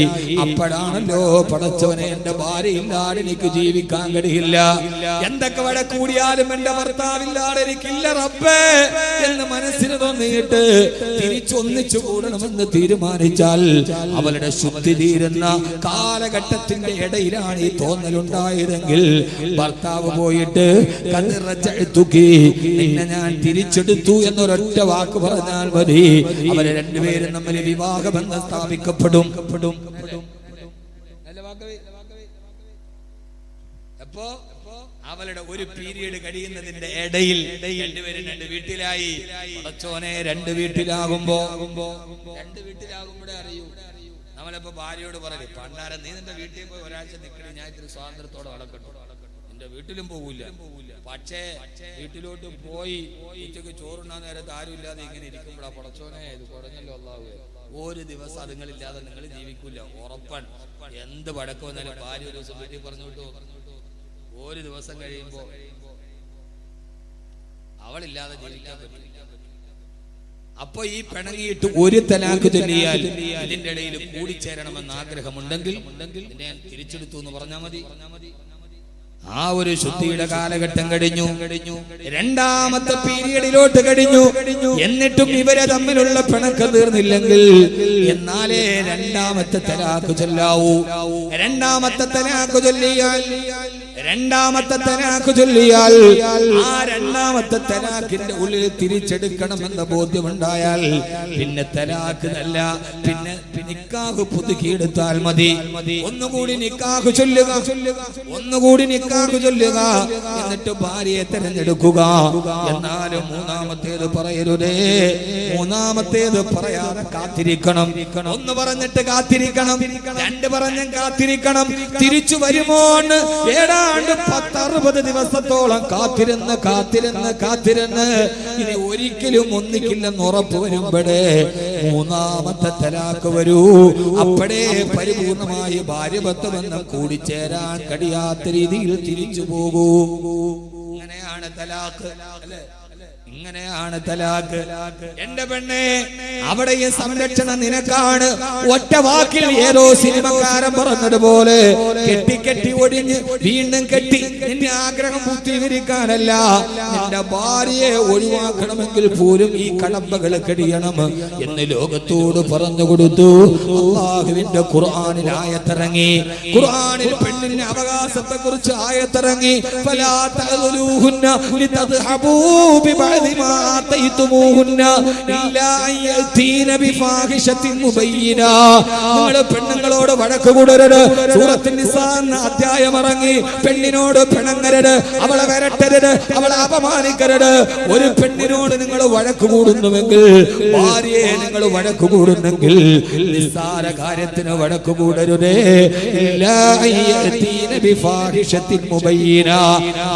അപ്പോഴാണല്ലോ പടച്ചവനെ, എന്റെ ഭാര്യ ഇല്ലാതെ എനിക്ക് ജീവിക്കാൻ കഴിയില്ല, എന്തൊക്കെ വഴ കൂടിയാലും എന്റെ ഭർത്താവില്ലാതെ എനിക്കില്ല റബ്ബേ എന്ന് മനസ്സിന് തോന്നിയിട്ട് തിരിച്ചൊന്നിച്ചു കൂടണമെന്ന് തീരുമാനിച്ചാൽ അവളുടെ ശുദ്ധി തീരുന്ന കാലഘട്ടത്തിന്റെ ഇടയിലാണ് ഈ തോന്നലുണ്ടായതെങ്കിൽ ഭർത്താവ് പോയിട്ട് നിന്നെ ഞാൻ തിരിച്ചെടുത്തു എന്നൊരൊറ്റ വാക്ക് പറഞ്ഞാൽ മതി, അവരെ 2 പേരും തമ്മിൽ വിവാഹബന്ധം സ്ഥാപിക്കപ്പെടും. അപ്പോ അവളുടെ ഒരു പീരീഡ് കഴിയുന്നതിന്റെ ഇടയിൽ 2 പേരും 2 വീട്ടിലായി. പടച്ചോനെ, 2 വീട്ടിലാകുമ്പോ 2 വീട്ടിലാകുമ്പോഴേ അറിയൂ. നമ്മളിപ്പോ ഭാര്യയോട് പറയും, പണ്ടാരം നീ നിന്റെ വീട്ടിൽ പോയി ഒരാഴ്ച നിൽക്കണേ, ഞാൻ ഇത്തിരി സ്വാതന്ത്ര്യത്തോടെ വളർക്കട്ടു. നിന്റെ വീട്ടിലും പോകൂല. പക്ഷേ വീട്ടിലോട്ട് പോയി ഉച്ചക്ക് ചോറുണ്ണാൻ നേരത്ത് ആരും ഇല്ലാതെ ഇങ്ങനെ ഇരിക്കുമ്പോഴാ പടച്ചോനെ ഇത് കുറഞ്ഞല്ലോ അല്ലാഹു. ഒരു ദിവസം അതുങ്ങളില്ലാതെ നിങ്ങൾ ജീവിക്കൂല, ഉറപ്പാണ്. എന്ത് വഴക്ക് വന്നാലും ഭാര്യ ഒരു ദിവസം വീട്ടിൽ പറഞ്ഞു വിട്ടു, ഒരു ദിവസം കഴിയുമ്പോ അവളില്ലാതെ ജീവിക്കാൻ പറ്റില്ല. അപ്പൊ ഈ പിണങ്ങിയിട്ട് ഒരു തലാഖ് ചൊല്ലിയാൽ ഇതിന്റെ ഇടയിൽ കൂടിച്ചേരണമെന്ന് ആഗ്രഹമുണ്ടെങ്കിൽ ഞാൻ തിരിച്ചെടുത്തു എന്ന് പറഞ്ഞാൽ മതി. ആ ഒരു ശുദ്ധിയുടെ കാലഘട്ടം കഴിഞ്ഞു, രണ്ടാമത്തെ പീരിയഡിലോട്ട് കഴിഞ്ഞു. എന്നിട്ടും ഇവരെ തമ്മിലുള്ള പിണക്കം തീർന്നില്ലെങ്കിൽ എന്നാലേ രണ്ടാമത്തെ തലാഖ് ചൊല്ലാവൂ. രണ്ടാമത്തെ തലാഖ് ചൊല്ലിയാൽ ആ രണ്ടാമത്തെ തലാഖിന്റെ ഉള്ളിൽ തിരിച്ചെടുക്കണമെന്ന ബോധ്യമുണ്ടായാൽ പിന്നെ തലാഖ് അല്ല, പിന്നെ നിക്കാഹ് പുതുക്കിയെടുത്താൽ മതി. ഒന്നുകൂടി നിക്കാഹ് ചൊല്ലുക, ഒന്നുകൂടി നിക്കാഹ് ചൊല്ലുക, എന്നിട്ട് ഭാര്യയെ തെരഞ്ഞെടുക്കുക. എന്നാലും മൂന്നാമത്തേത് പറയരുതേ, മൂന്നാമത്തേത് പറയാതെ കാത്തിരിക്കണം. ഒന്ന് പറഞ്ഞിട്ട് കാത്തിരിക്കണം, രണ്ട് പറഞ്ഞ് കാത്തിരിക്കണം. തിരിച്ചു വരുമോ എന്ന് 60 ദിവസത്തോളം കാത്തിരുന്ന് ഇനി ഒരിക്കലും ഒന്നിക്കില്ലെന്ന് ഉറപ്പ് വരുമ്പോഴേ മൂന്നാമത്തെ തലാഖ് വരൂ. അപ്പോഴേ പരിപൂർണമായി ഭാര്യഭർത്തൃബന്ധം കൂടിച്ചേരാൻ കഴിയാത്ത രീതിയിൽ തിരിച്ചു പോകൂ. ഇങ്ങനെയാണ് തലാഖ്, ഇങ്ങനെയാണ് തലാഖ്. എന്റെ പെണ്ണെ, അവിടെ ഈ സംരക്ഷണം നിനക്കാണ്. ഒറ്റ വാക്കിൽ ഏതോ സിനിമക്കാരൻ പറഞ്ഞതുപോലെ കെട്ടി ഒടിഞ്ഞ് വീണ്ടും കെട്ടി നിന്റെ ആഗ്രഹം പൂർത്തീകരിക്കാനല്ല, നിന്റെ ഭാര്യയെ ഒഴിവാക്കണമെങ്കിൽ പോലും ഈ കടമ്പകൾ കഴിയണം എന്ന് ലോകത്തോട് പറഞ്ഞു കൊടുത്തു. അല്ലാഹുവിന്റെ ഖുർആനിൽ ആയത്തിറങ്ങി. ഖുർആനിൽ പെണ്ണിന്റെ അവകാശത്തെ കുറിച്ച് ആയത്തിറങ്ങി. ഫലാ തഅദുലൂഹുന്ന ലിതദ്ഹബൂ ബിബഅദി മാ ആതൈതുമൂഹുന്ന ഇല്ലാ അയതീന ബിഫാഹിശത്തിൻ മുബയ്യിന. നിങ്ങൾ പെണ്ണുങ്ങളോട് വഴക്ക് കൂടരുത്. സൂറത്തുൻ നിസാ എന്ന അധ്യായം ഇറങ്ങി. പെണ്ണിനോട് പിണങ്ങരുത്, അവളെ വരട്ടരുത്, അവളെ അപമാനിക്കരുത്. ഒരു പെണ്ണിനോട് നിങ്ങൾ വഴക്ക് കൂടുന്നുവെങ്കിൽ, ഭാര്യയെ നിങ്ങൾ വഴക്ക് കൂടുന്നെങ്കിൽ നിസ്സാര കാര്യത്തിന് വഴക്ക് കൂടരുതേ. ഇല്ലാ അയതീന ബിഫാഹിശത്തിൻ മുബയ്യിന.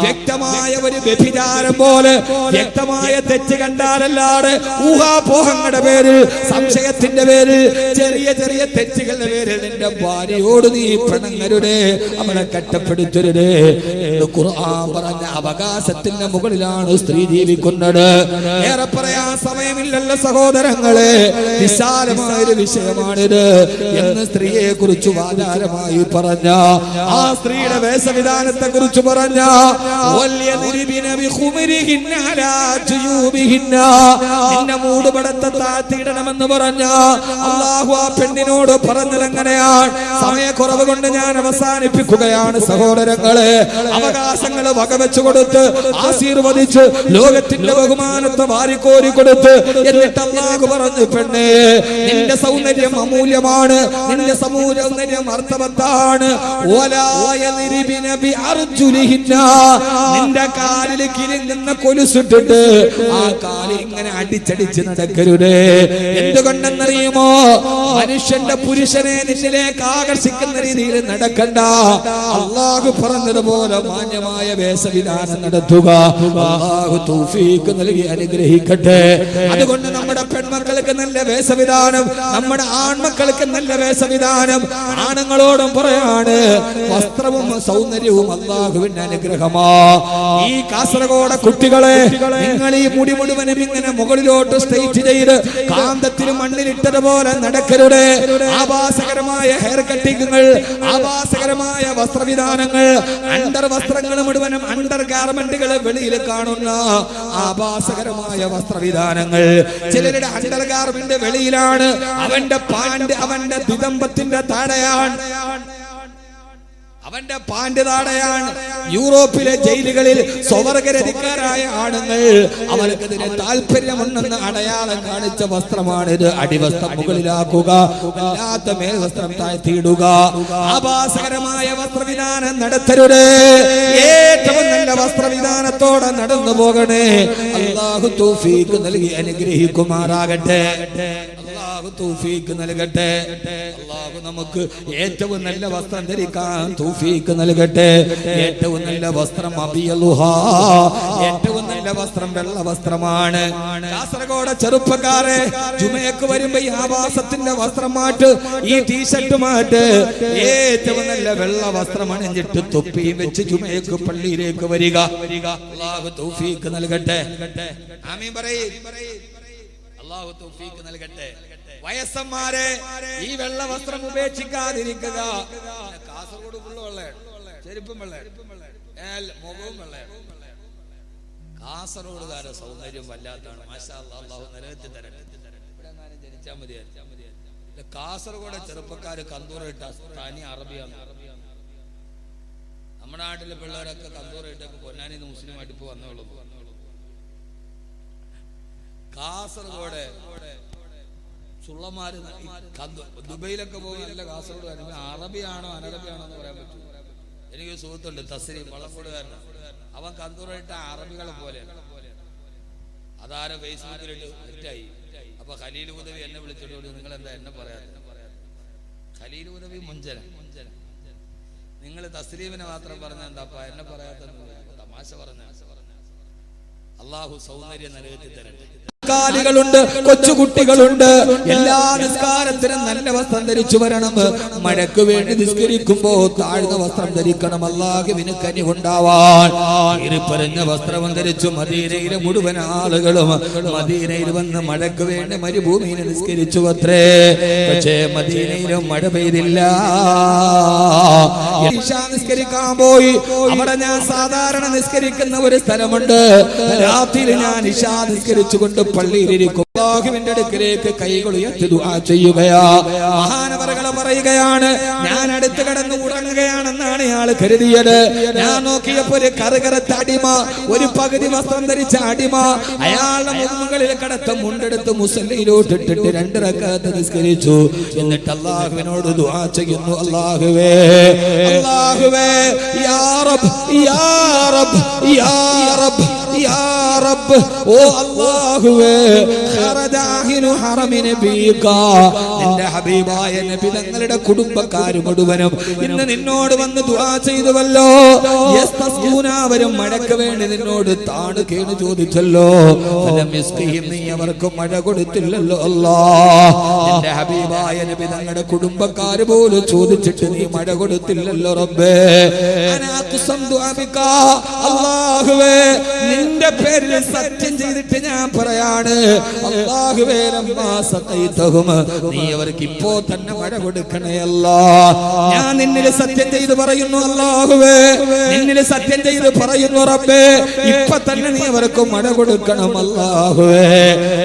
വ്യക്തമായ ഒരു വ്യഭിചാരം പോലെ വ്യക്തമായ തെറ്റ് കണ്ടാലല്ലാതെ ഊഹാപോഹങ്ങളുടെ പേരിൽ, സംശയത്തിന്റെ പേരിൽ, ചെറിയ ചെറിയ തെറ്റുകളുടെ പേരിൽ നിന്റെ ഭാര്യയോട് നീ പിണങ്ങരുതേ, അവളെ കട്ടപ്പെടുത്തരുതേ. ഖുർആൻ പറഞ്ഞ അവകാശത്തിന്റെ മുകളിലാണ് സ്ത്രീ ജീവിക്കുന്നത്. ഏറെ പറയാൻ സമയമില്ലല്ലോ സഹോദരങ്ങളെ, വിശാലമായൊരു വിഷയമാണിത് എന്ന് സ്ത്രീയെ കുറിച്ച് ആധാരമായി പറഞ്ഞ, ആ സ്ത്രീയുടെ വേഷവിധാനത്തെ കുറിച്ച് പറഞ്ഞ, നിന്നെ മൂടുപടത്തെ താഴ്ത്തിയിടണമെന്ന് പറഞ്ഞ അല്ലാഹു ആ പെണ്ണിനോട് പറഞ്ഞത് എങ്ങനെയാണ്? സമയക്കുറവ് കൊണ്ട് ഞാൻ അവസാനിപ്പിക്കുകയാണ് സഹോദരങ്ങളെ. അവകാശങ്ങൾ വകവെച്ചു കൊടുത്ത് ആശീർവദിച്ച് ലോകത്തിന്റെ ബഹുമാനത്തെ വാരിക്കോരി കൊടുത്ത് എന്നിട്ട് അല്ലാഹു പറഞ്ഞു, പെണ്ണേ, നിന്റെ സൗന്ദര്യം അമൂല്യമാണ്, നിന്റെ സൗന്ദര്യം അർത്ഥവത്താണ്. നിന്റെ കാലിൽ കിരിങ്ങുന്ന കൊലുസിട്ടിട്ട് ആ കാലിൽ ഇങ്ങനെ അടിച്ചടിച്ച് നടക്കരുതേ. എന്തുകൊണ്ടെന്നറിയുമോ? മനുഷ്യന്റെ പുരുഷനെ നിന്നിലേക്ക് ആകർഷിക്കുന്ന രീതിയിൽ നടക്കണ്ട. അല്ലാഹു പറഞ്ഞതുപോലെ മാന്യമായ വേഷവിധാനം നടത്തുക. അല്ലാഹു തൗഫീഖ് നൽകി അനുഗ്രഹിക്കട്ടെ. അതുകൊണ്ട് നമ്മുടെ പെൺമക്കൾക്ക് നല്ല വേഷവിധാനം, നമ്മുടെ ആൺമക്കൾക്ക് നല്ല വേഷവിധാനം. ആണുങ്ങളോടും പറയാണ്, വസ്ത്രവും സൗന്ദര്യവും അല്ലാഹുവിന്റെ അനുഗ്രഹമാ. ഈ കാസർഗോഡ് കുട്ടികളെ, നിങ്ങൾ ഈ മുടി മുഴുവനും ഇങ്ങനെ മുകളിലോട്ട് സ്ട്രെയിറ്റ് ചെയ്ത് കാന്തത്തിൽ മണ്ണിലിട്ടതുപോലെ നടക്കരുത്. ആഭാസകരമായ ഹെയർ കട്ടിങ്ങുകൾ, ആഭാസകരമായ വസ്ത്രവിധാനങ്ങൾ, അണ്ടർ വസ്ത്രങ്ങൾ മുഴുവനും അണ്ടർ ഗാർമെന്റുകൾ വെളിയിൽ കാണുന്ന ആഭാസകരമായ വസ്ത്രവിധാനങ്ങൾ. ചിലരുടെ അണ്ടർ ഗാർമെന്റ് വെളിയിലാണ്, അവന്റെ പാന്റ് അവന്റെ ദിദംബത്തിന്റെ താഴെയാണ്, അവന്റെ പാന്റ് താടയാണ്. യൂറോപ്പിലെ ജയിലുകളിൽ സ്വവർഗരതിക്കാരായ ആണുങ്ങൾ അവർക്കെതിരെ താല്പര്യമുണ്ടെന്ന് അടയാളം കാണിച്ച വസ്ത്രമാണിത്. അടിവസ്ത്രം മുകളിലാക്കുക, അല്ലാത്ത മേൽവസ്ത്രം താഴ്ത്തിയിടുക. ആഭാസകരമായ വസ്ത്രവിധാനം നടത്തരുത്. ഏറ്റവും നല്ല വസ്ത്രവിധാനത്തോടെ നടന്നു പോകണേ. അല്ലാഹു തൗഫീഖ് നൽകി അനുഗ്രഹിക്കുമാറാകട്ടെ. അല്ലാഹു തൗഫീഖ് നൽകട്ടെ. അല്ലാഹു നമുക്ക് ഏറ്റവും നല്ല വസ്ത്രം ധരിക്കാൻ തൗഫീഖ് നൽകട്ടെ. ഏറ്റവും നല്ല വസ്ത്രം അബിയലുഹാ, ഏറ്റവും നല്ല വസ്ത്രം വെള്ള വസ്ത്രമാണ്. കാസർഗോഡ് ചെറുപ്പക്കാരെ, ജുമയ്ക്ക് വരുമ്പോ ഈ ആവാസത്തിന്റെ വസ്ത്രം മാറ്റ്, ഈ ടീഷർട്ട് മാറ്റ്. ഏറ്റവും നല്ല വെള്ള വസ്ത്രം അണിഞ്ഞിട്ട് തൊപ്പിയും വെച്ച് ജുമയ്ക്ക് പള്ളിയിലേക്ക് വരിക. അല്ലാഹു തൗഫീഖ് നൽകട്ടെ. ആമീൻ പറയ്. അള്ളാഹു തൗഫീഖ് നൽകട്ടെ. വയസ്സന്മാരെ ഈ വെള്ള വസ്ത്രം ഉപേക്ഷിക്കാതിരിക്കുക. കാസർഗോഡ് ഫുള്ള് വെള്ളയാണ്, ചെരുപ്പും വെള്ളയാണ്, മുഖവും വെള്ളയാണ്. കാസർഗോഡുകാരുടെ സൗന്ദര്യം വല്ലാത്താണ്. മാഷാ അല്ലാഹ്, അള്ളാഹു നിലനിർത്തി തരട്ടെ. ഇവിടെ എങ്ങാനും ജനിച്ചാൽ മതിയായിരുന്നു. കാസർഗോഡ് ചെറുപ്പക്കാര് കന്തൂറിട്ട തനി അറബിയാണ്. നമ്മുടെ നാട്ടിലെ പിള്ളേരൊക്കെ കന്തൂറിട്ടൊക്കെ പൊന്നാനിന്ന് മുസ്ലിമായിട്ട് ഇപ്പൊ വന്നോളൂ. കാസർഗോഡ് ചുള്ളമാര് ദുബൈയിലൊക്കെ പോകുന്നില്ല. കാസർഗോഡ് അറബിയാണോ അനറബിയാണോ എന്ന് പറയാൻ പറ്റും. എനിക്ക് സുഹൃത്തുണ്ട് തസ്രീം, വള്ളക്കോടുകാരനാണ്. അവൻ കന്തൂറിട്ട അറബികളെ പോലെയാണ്. അതാരോ ഫേസ്ബുക്കിലിട്ട് തെറ്റായി. അപ്പൊ ഖലീൽ ഉദവി എന്നെ വിളിച്ചിട്ട് നിങ്ങൾ എന്താ എന്നെ പറയാതെ? ഖലീൽ ഉദവി മുഞ്ചന, നിങ്ങൾ തസ്രീമിനെ മാത്രം പറഞ്ഞ എന്താപ്പ എന്നെ പറയാത്ത? തമാശ പറഞ്ഞ. അള്ളാഹു സൗന്ദര്യം നിലനിർത്തി തരട്ടെ. ുണ്ട് കൊച്ചുകുട്ടികളുണ്ട്. എല്ലാ നിസ്കാരത്തിനും നല്ല വസ്ത്രം ധരിച്ചു വരണം. മഴയ്ക്ക് വേണ്ടി നിസ്കരിക്കുമ്പോ താഴ്ന്ന വസ്ത്രം ധരിക്കണം. അല്ലാഹുവിന് കനി കൊണ്ടാവാൻ ഇരിപ്പറഞ്ഞ വസ്ത്രം ധരിച്ചു മദീനയിലെ മുഴുവൻ ആളുകളും മദീനയിൽ വന്ന് മഴയ്ക്ക് വേണ്ടി മരുഭൂമിയിൽ നിസ്കരിച്ചു അത്രേ. പക്ഷേ മദീനയിലും മഴ പെയ്തില്ല. നിസ്കരിക്കാൻ പോയി. അവിടെ ഞാൻ സാധാരണ നിസ്കരിക്കുന്ന ഒരു സ്ഥലമുണ്ട്. രാത്രി ഞാൻ ഇശാ നിസ്കരിച്ചുകൊണ്ട് പള്ളിയിലിരിക്കും. അല്ലാഹുവിന്റെ അടുക്കലേക്ക് കൈകൾ ഉയർത്തി ദുആ ചെയ്യുകയാ. മഹാനവറുകൾ പറയുകയാണ്, ഞാൻ അടുത്ത് കിടന്ന് ഉറങ്ങുകയാണെന്നാണ് ഇയാൾ കരുതിയത്. ഞാൻ നോക്കിയപ്പോ ഒരു കറുകറുത്ത അടിമ, ഒരു പകുതി വസ്ത്രം ധരിച്ച അടിമ, അയാളുടെ മുകളിൽ കിടത്ത മുണ്ടെടുത്ത് മുസല്ലയിലോട്ട് ഇട്ടിട്ട് 2 റക്അത്ത് നിസ്കരിച്ചു. എന്നിട്ട് അല്ലാഹുവിനോട് ദുആ ചെയ്യുന്നു, അല്ലാഹുവേ അല്ലാഹുവേ യാ റബ്ബ് യാ റബ്ബ് യാ റബ്ബ് യാ റബ്ബ്, ഓ അല്ലാഹുവേ നിന്റെ ഹബീബായ നബി തങ്ങളുടെ കുടുംബക്കാർ മുഴുവനും ഇന്ന് നിന്നോട് വന്ന് ദുആ ചെയ്തുവല്ലോ. അവരും മഴയ്ക്ക് വേണ്ടി നിന്നോട് താണ് കേണ് ചോദിച്ചല്ലോ. നീ അവർക്ക് മഴ കൊടുത്തില്ലല്ലോ അല്ലാഹ്. നിന്റെ ഹബീബായ നബി തങ്ങളുടെ കുടുംബക്കാർ പോലും ചോദിച്ചിട്ട് നീ മഴ കൊടുത്തില്ലല്ലോ റബ്ബേ. അല്ലാഹുവേ നിന്റെ പേരിൽ സത്യം ചെയ്തിട്ട് ഞാൻ പറയാണ്, അല്ലാഹുവേ നീ അവർക്ക് ഇപ്പോ തന്നെ മഴ കൊടുക്കണേ അല്ലാഹ്. ഞാൻ നിന്നിൽ സത്യം ചെയ്ത് പറയുന്നു അല്ലാഹുവേ, നിന്നിൽ സത്യം ചെയ്ത് പറയുന്നു റബ്ബേ, ഇപ്പൊ തന്നെ നീ അവർക്ക് മഴ കൊടുക്കണം അല്ലാഹുവേ.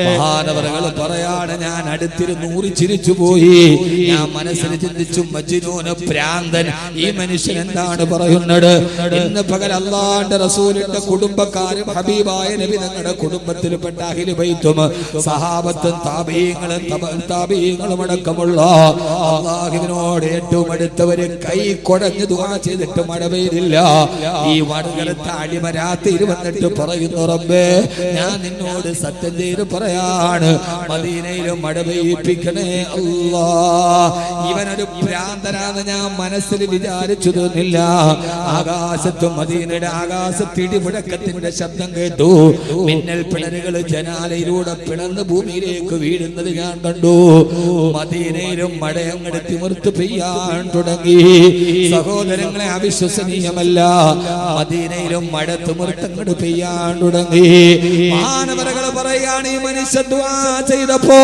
മഹാനവറുകൾ പറയാണ്, ഞാൻ അടുത്തിരുന്ന് ചിരിച്ചു പോയി. ഞാൻ മനസ്സിൽ ചിന്തിച്ചു, മജ്നൂന് ഭ്രാന്തൻ, ഈ മനുഷ്യൻ എന്താണ് പറയുന്നത്? ഇന്ന് പകൽ അല്ലാഹുവിന്റെ റസൂലിന്റെ കുടുംബക്കാരും ഹബീബായ നബി തങ്ങളുടെ കുടുംബത്തിൽപ്പെട്ട അഹ്ലു ബൈത്തും സഹാബത്തും താബീങ്ങളും അടക്കമുള്ള അല്ലാഹുവിനോട് ഏറ്റവും അടുത്തവര് കൈ കൊടഞ്ഞ് ദുആ ചെയ്തിട്ട് മഴ പെയ്തില്ല. ഈ വടകരത്തെ അടിമ രാത്രി വന്നിട്ട് പറയുന്നു, റബ്ബേ ഞാൻ നിന്നോട് സത്യം ചെയ്ത് പറയാണ്, മദീനയിലും മഴ പെയ്യിപ്പിക്കണേ അല്ലാഹ്. ഇവനൊരു ഭ്രാന്തനാന്ന് ഞാൻ മനസ്സിൽ വിചാരിച്ചു തോന്നില്ല. ആകാശത്തും മദീനയുടെ ആകാശത്ത് ഇടിമുഴക്കത്തിന്റെ ശബ്ദം കേട്ടു. മിന്നൽ പിണരുകൾ ജനാലയിലൂടെ പിളർന്ന് ഭൂമിയിലേക്ക് വീഴുന്നത് ഞാൻ കണ്ടു. മദീനയിലും മഴയങ്ങട് തിമിർത്ത് പെയ്യാൻ തുടങ്ങി. സഹോദരങ്ങളെ, അവിശ്വസനീയമല്ല, മദീനയിലും മഴ തിമിർത്തങ്ങട് പെയ്യാൻ തുടങ്ങി. മഹാനവറുകൾ പറയുകയാണ്, ഈ മനുഷ്യൻ ദുആ ചെയ്തപ്പോ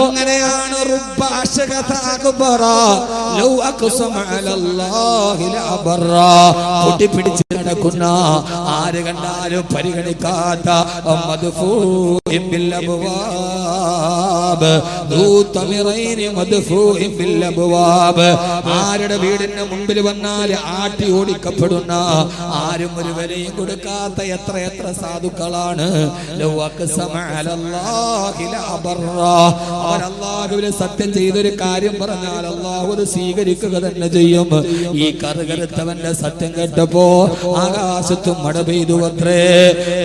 അങ്ങനെയാണ് പൊട്ടിപ്പിടിച്ച് നടക്കുന്ന, ആര് കണ്ടാലും പരിഗണിക്കാത്ത ആരുടെ വീടിന്റെ മുമ്പിൽ വന്നാൽ ആട്ടി ഓടിക്കപ്പെടുന്ന, ആരും ഒരു വിലയും കൊടുക്കാത്ത എത്ര എത്ര സാധുക്കളാണ്. അവർ അല്ലാഹുവിനെ സത്യം ചെയ്തൊരു കാര്യം പറഞ്ഞാൽ അല്ലാഹു അത് സ്വീകരിക്കുക തന്നെ ചെയ്യും. ഈ കറുകറുത്തവന്റെ സത്യം കേട്ടപ്പോ ആകാശത്തും മഴ പെയ്തു അത്രേ.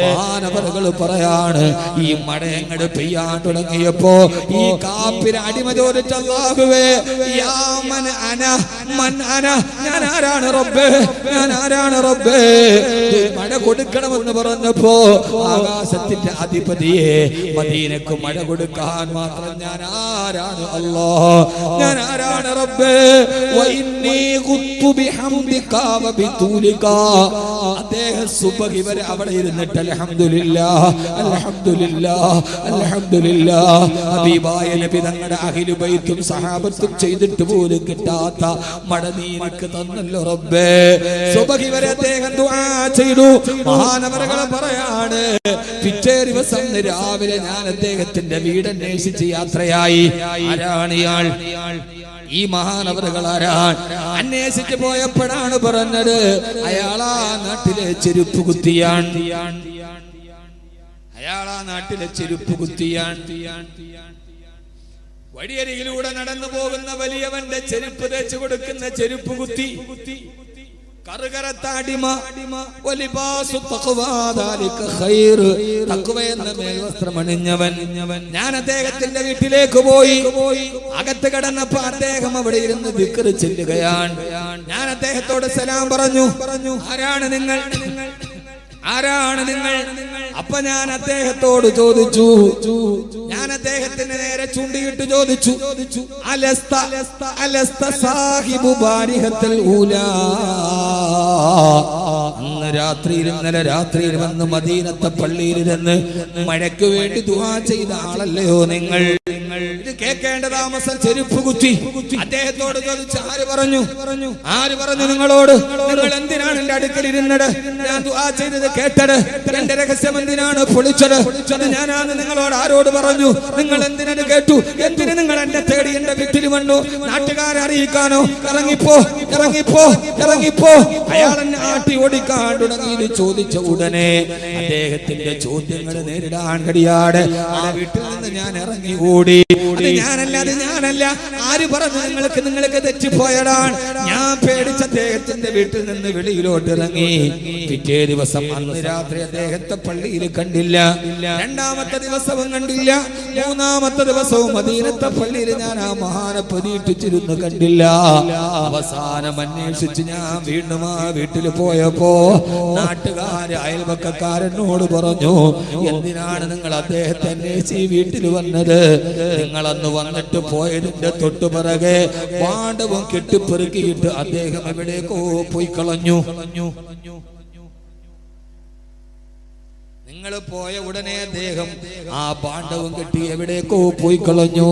മഹാനവറുകൾ പറയാണ്, ഈ മഴ എങ്ങട് പെയ്യാൻ തുടങ്ങിയപ്പോ ഈ കാപ്പിര അടിമ ചോദിച്ച, അല്ലാഹുവേ യാ മൻ അന മൻ അന, ഞാൻ ആരാണ് റബ്ബേ, ഞാൻ ആരാണ് റബ്ബേ? മഴ കൊടുക്കണമെന്ന് പറഞ്ഞപ്പോ ആകാശത്തിന്റെ അധിപതിയെ, മദീനക്ക് മഴ കൊടുക്കാൻ മാത്രം ഞാൻ ആരാണ് അല്ലാഹ്, ഞാൻ ആരാണ് റബ്ബേ? വഇന്നി ഖുത്തു ബിഹംദിക വബിതൂലിക, അദ്ദേഹം സുബഹി വരെ അവിടെ ഇരുന്നിട്ട് അൽഹംദുലില്ലാഹ് അൽഹംദുലില്ലാഹ് അൽഹംദുലില്ലാഹ് ഹബീബായ നബി തങ്ങളുടെ അഹ്ലു ബൈത്തും സഹാബത്തും ചെയ്തിട്ട് പോലും കിട്ടാത്ത മഴ നീ എനിക്ക് തന്നല്ലോ റബ്ബേ. സുബഹി വരെ അദ്ദേഹം ദുആ ചെയ്തു. മഹാനവറുകൾ പറയാണ്, പിറ്റേ ദിവസം രാവിലെ ഞാൻ അദ്ദേഹത്തിന്റെ വീട് അന്വേഷിച്ച് യാത്രയായി. ആരാണ് ഇയാൾ? ഈ മഹാനവറുകൾ ആരാണ്? അന്വേഷിച്ച് പോയപ്പോഴാണ് പറഞ്ഞത്, അയാളാ നാട്ടിലെ ചെരുപ്പ് കുത്തിയാൻ. അയാളാ നാട്ടിലെ ചെരുപ്പ് കുത്തിയാൻ. വഴിയരികിലൂടെ നടന്നു പോകുന്ന വലിയവന്റെ ചെരുപ്പ് തേച്ചു കൊടുക്കുന്ന ചെരുപ്പ് കുത്തി. കറുകരത്താടിമ എന്ന മേൽവസ്ത്രം അണിഞ്ഞവൻ. ഞാൻ അദ്ദേഹത്തിന്റെ വീട്ടിലേക്ക് പോയി. അകത്ത് കടന്നപ്പോ അദ്ദേഹം അവിടെ ഇരുന്ന് ദിക്ർ ചെല്ലുകയാണ്. ഞാൻ അദ്ദേഹത്തോട് സലാം പറഞ്ഞു. ആരാണ് നിങ്ങൾ? ആരാണ് നിങ്ങൾ? അപ്പൊ ഞാൻ അദ്ദേഹത്തോട് ചോദിച്ചു, ഞാൻ അദ്ദേഹത്തിന് നേരെ ചൂണ്ടിയിട്ട് ചോദിച്ചു, അലസ്ത സാഹിബു ബാരിഹത്തുൽ ഊലാ. അന്ന് രാത്രിയിൽ, ഇന്നലെ രാത്രിയിൽ വന്ന് മദീനത്തെ പള്ളിയിലിരുന്ന് മഴയ്ക്ക് വേണ്ടി ദുആ ചെയ്ത ആളല്ലയോ നിങ്ങൾ? ഇത് കേൾക്കേണ്ട താമസം ചെരുപ്പ് കുത്തി. അദ്ദേഹത്തോട് ചോദിച്ചു, ആര് പറഞ്ഞു? ആര് പറഞ്ഞു നിങ്ങളോട്? നിങ്ങൾ എന്തിനാണ് എന്റെ അടുക്കൽ ഇരുന്നത്? ഞാൻ ദുആ ചെയ്തത് കേട്ടത്? എന്റെ രഹസ്യം എന്തിനാണ് പൊളിച്ചത്? അത് ഞാനാണ് നിങ്ങളോട് ആരോട് പറഞ്ഞു? നിങ്ങൾ എന്തിനത് കേട്ടു? എന്തിന് നിങ്ങൾ എന്നെ തേടി എന്റെ വീട്ടിൽ വന്നു? നാട്ടുകാരെ അറിയിക്കാനോ? ഇറങ്ങിപ്പോ, ഇറങ്ങിപ്പോ, ഇറങ്ങിപ്പോ. അയാൾ എന്നെ ആട്ടി ഓടിക്കാൻ തുടങ്ങി. ചോദിച്ച ഉടനെ അദ്ദേഹത്തിന്റെ ചോദ്യങ്ങൾ നേരിടാൻ കഴിയാതെ ആ വീട്ടിൽ നിന്ന് ഞാൻ ഇറങ്ങി ഓടി. അത് ഞാനല്ല, അത് ഞാനല്ല. ആര് പറഞ്ഞു നിങ്ങൾക്ക്? നിങ്ങൾക്ക് തെറ്റിപ്പോയതാണ്. ഞാൻ പേടിച്ച അദ്ദേഹത്തിന്റെ വീട്ടിൽ നിന്ന് വെളിയിലോട്ട് ഇറങ്ങി. പിറ്റേ ദിവസം അന്ന് രാത്രി അദ്ദേഹത്തെ പള്ളിയിൽ കണ്ടില്ല. രണ്ടാമത്തെ ദിവസവും കണ്ടില്ല. മൂന്നാമത്തെ ദിവസവും മദീനത്തെ പള്ളിയിൽ ഞാൻ ആ മഹാനെ പ്രതീക്ഷിച്ചിരുന്നു, കണ്ടില്ല. അവസാനം അന്വേഷിച്ച് ഞാൻ വീണ്ടും ആ വീട്ടിൽ പോയപ്പോ നാട്ടുകാര്, അയൽവക്കക്കാരനോട് പറഞ്ഞു, എന്തിനാണ് നിങ്ങൾ അദ്ദേഹത്തെ അന്വേഷിച്ച് ഈ വീട്ടിൽ വന്നത്? നിങ്ങളന്ന് വന്നിട്ട് പോയതിന്റെ തൊട്ടുപിറകെ പാണ്ഡവും കെട്ടിപ്പെറുക്കിയിട്ട് അദ്ദേഹം എവിടേക്കോ പോയി കളഞ്ഞു. നിങ്ങൾ പോയ ഉടനെ അദ്ദേഹം ആ പാണ്ഡവും കെട്ടി എവിടേക്കോ പോയി കളഞ്ഞു.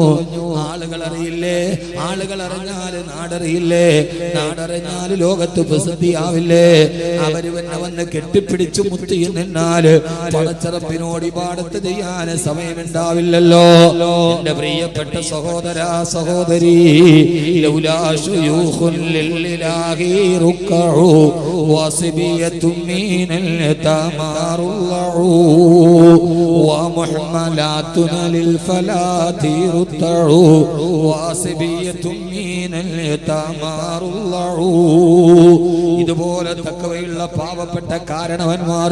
ആളുകൾ അറിയില്ലേ? ആളുകൾ അറിഞ്ഞാല് നാടറിയില്ലേ? നാടറിഞ്ഞാല് ലോകത്ത് പ്രസിദ്ധിയാവില്ലേ? അവര് വന്ന് കെട്ടിപ്പിടിച്ചു മുത്തി നിന്നാല് പടച്ചറപ്പിനോട് ഇബാദത്ത് ചെയ്യാൻ സമയമുണ്ടാവില്ലല്ലോ. എന്റെ പ്രിയപ്പെട്ട സഹോദര സഹോദരി, ലൗലാ ശുയൂഖുൻ ലില്ലാഹി റുക്കഉ വസിബിയത്തും മിനൽ തമാറുല്ലഉ ومحملاتنا للفلاة رتعوا واسبية من اليتامى رضعوا. ഇതുപോലെ തഖ്വയുള്ള പാവപ്പെട്ട കാരണവന്മാർ,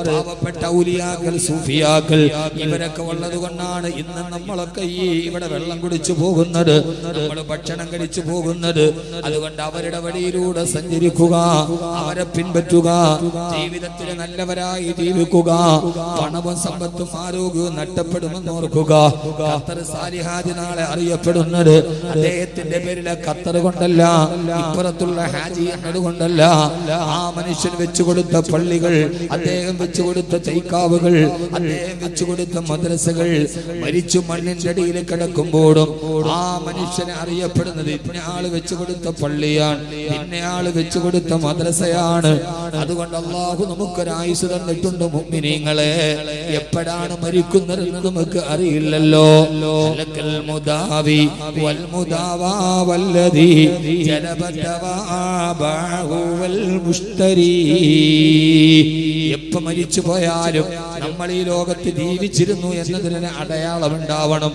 പാവപ്പെട്ട ഔലിയാക്കൾ, സൂഫിയാക്കൾ, ഇവരൊക്കെ ഉള്ളത് കൊണ്ടാണ് ഇന്ന് നമ്മളൊക്കെ ഈ ഇവിടെ വെള്ളം കുടിച്ചു പോകുന്നത്, നമ്മൾ ഭക്ഷണം കഴിച്ചു പോകുന്നത്. അതുകൊണ്ട് അവരുടെ വഴിയിലൂടെ സഞ്ചരിക്കുക, അവരെ പിൻപറ്റുക, ജീവിതത്തിൽ നല്ലവരായി ജീവിക്കുക. പണവും സമ്പത്തും ആരോഗ്യവും നഷ്ടപ്പെടുമെന്ന് ഓർക്കുക. ഖത്തർ സാലിഹാജി നാളെ അറിയപ്പെടുന്നത് അദ്ദേഹത്തിന്റെ പേരിലെ ഖത്തർ കൊണ്ടല്ല, ഇപ്പുറത്തുള്ള ഹാജി എന്നത് കൊണ്ടല്ല. ആ മനുഷ്യൻ വെച്ചുകൊടുത്ത പള്ളികൾ, അദ്ദേഹം വെച്ചുകൊടുത്ത ചൈക്കാവുകൾ, അദ്ദേഹം വെച്ചുകൊടുത്ത മദ്രസകൾ മരിച്ചു മണ്ണിന്റെ അടിയിൽ കിടക്കുമ്പോഴും ആ മനുഷ്യനെ അറിയപ്പെടുന്നത് ഇന്ന ആള് വെച്ചുകൊടുത്ത പള്ളിയാണ്, ഇന്ന ആള് വെച്ചുകൊടുത്ത മദ്രസയാണ്. അതുകൊണ്ട് അള്ളാഹു നമുക്കൊരായുസ് തന്നിട്ടുണ്ട്. മുഅ്മിനീങ്ങളെ, എപ്പോഴാണ് മരിക്കുന്നതെന്ന് നമുക്ക് അറിയില്ലല്ലോ. മുദാവി വൽ മുദാവാ വല്ലദീ ജലബതവാബഹു വൽ മുഷ്തരി. എപ്പോ മരിച്ചു പോയാലും നമ്മൾ ഈ ലോകത്ത് ജീവിച്ചിരുന്നു എന്നതിന് അടയാളം ഉണ്ടാവണം.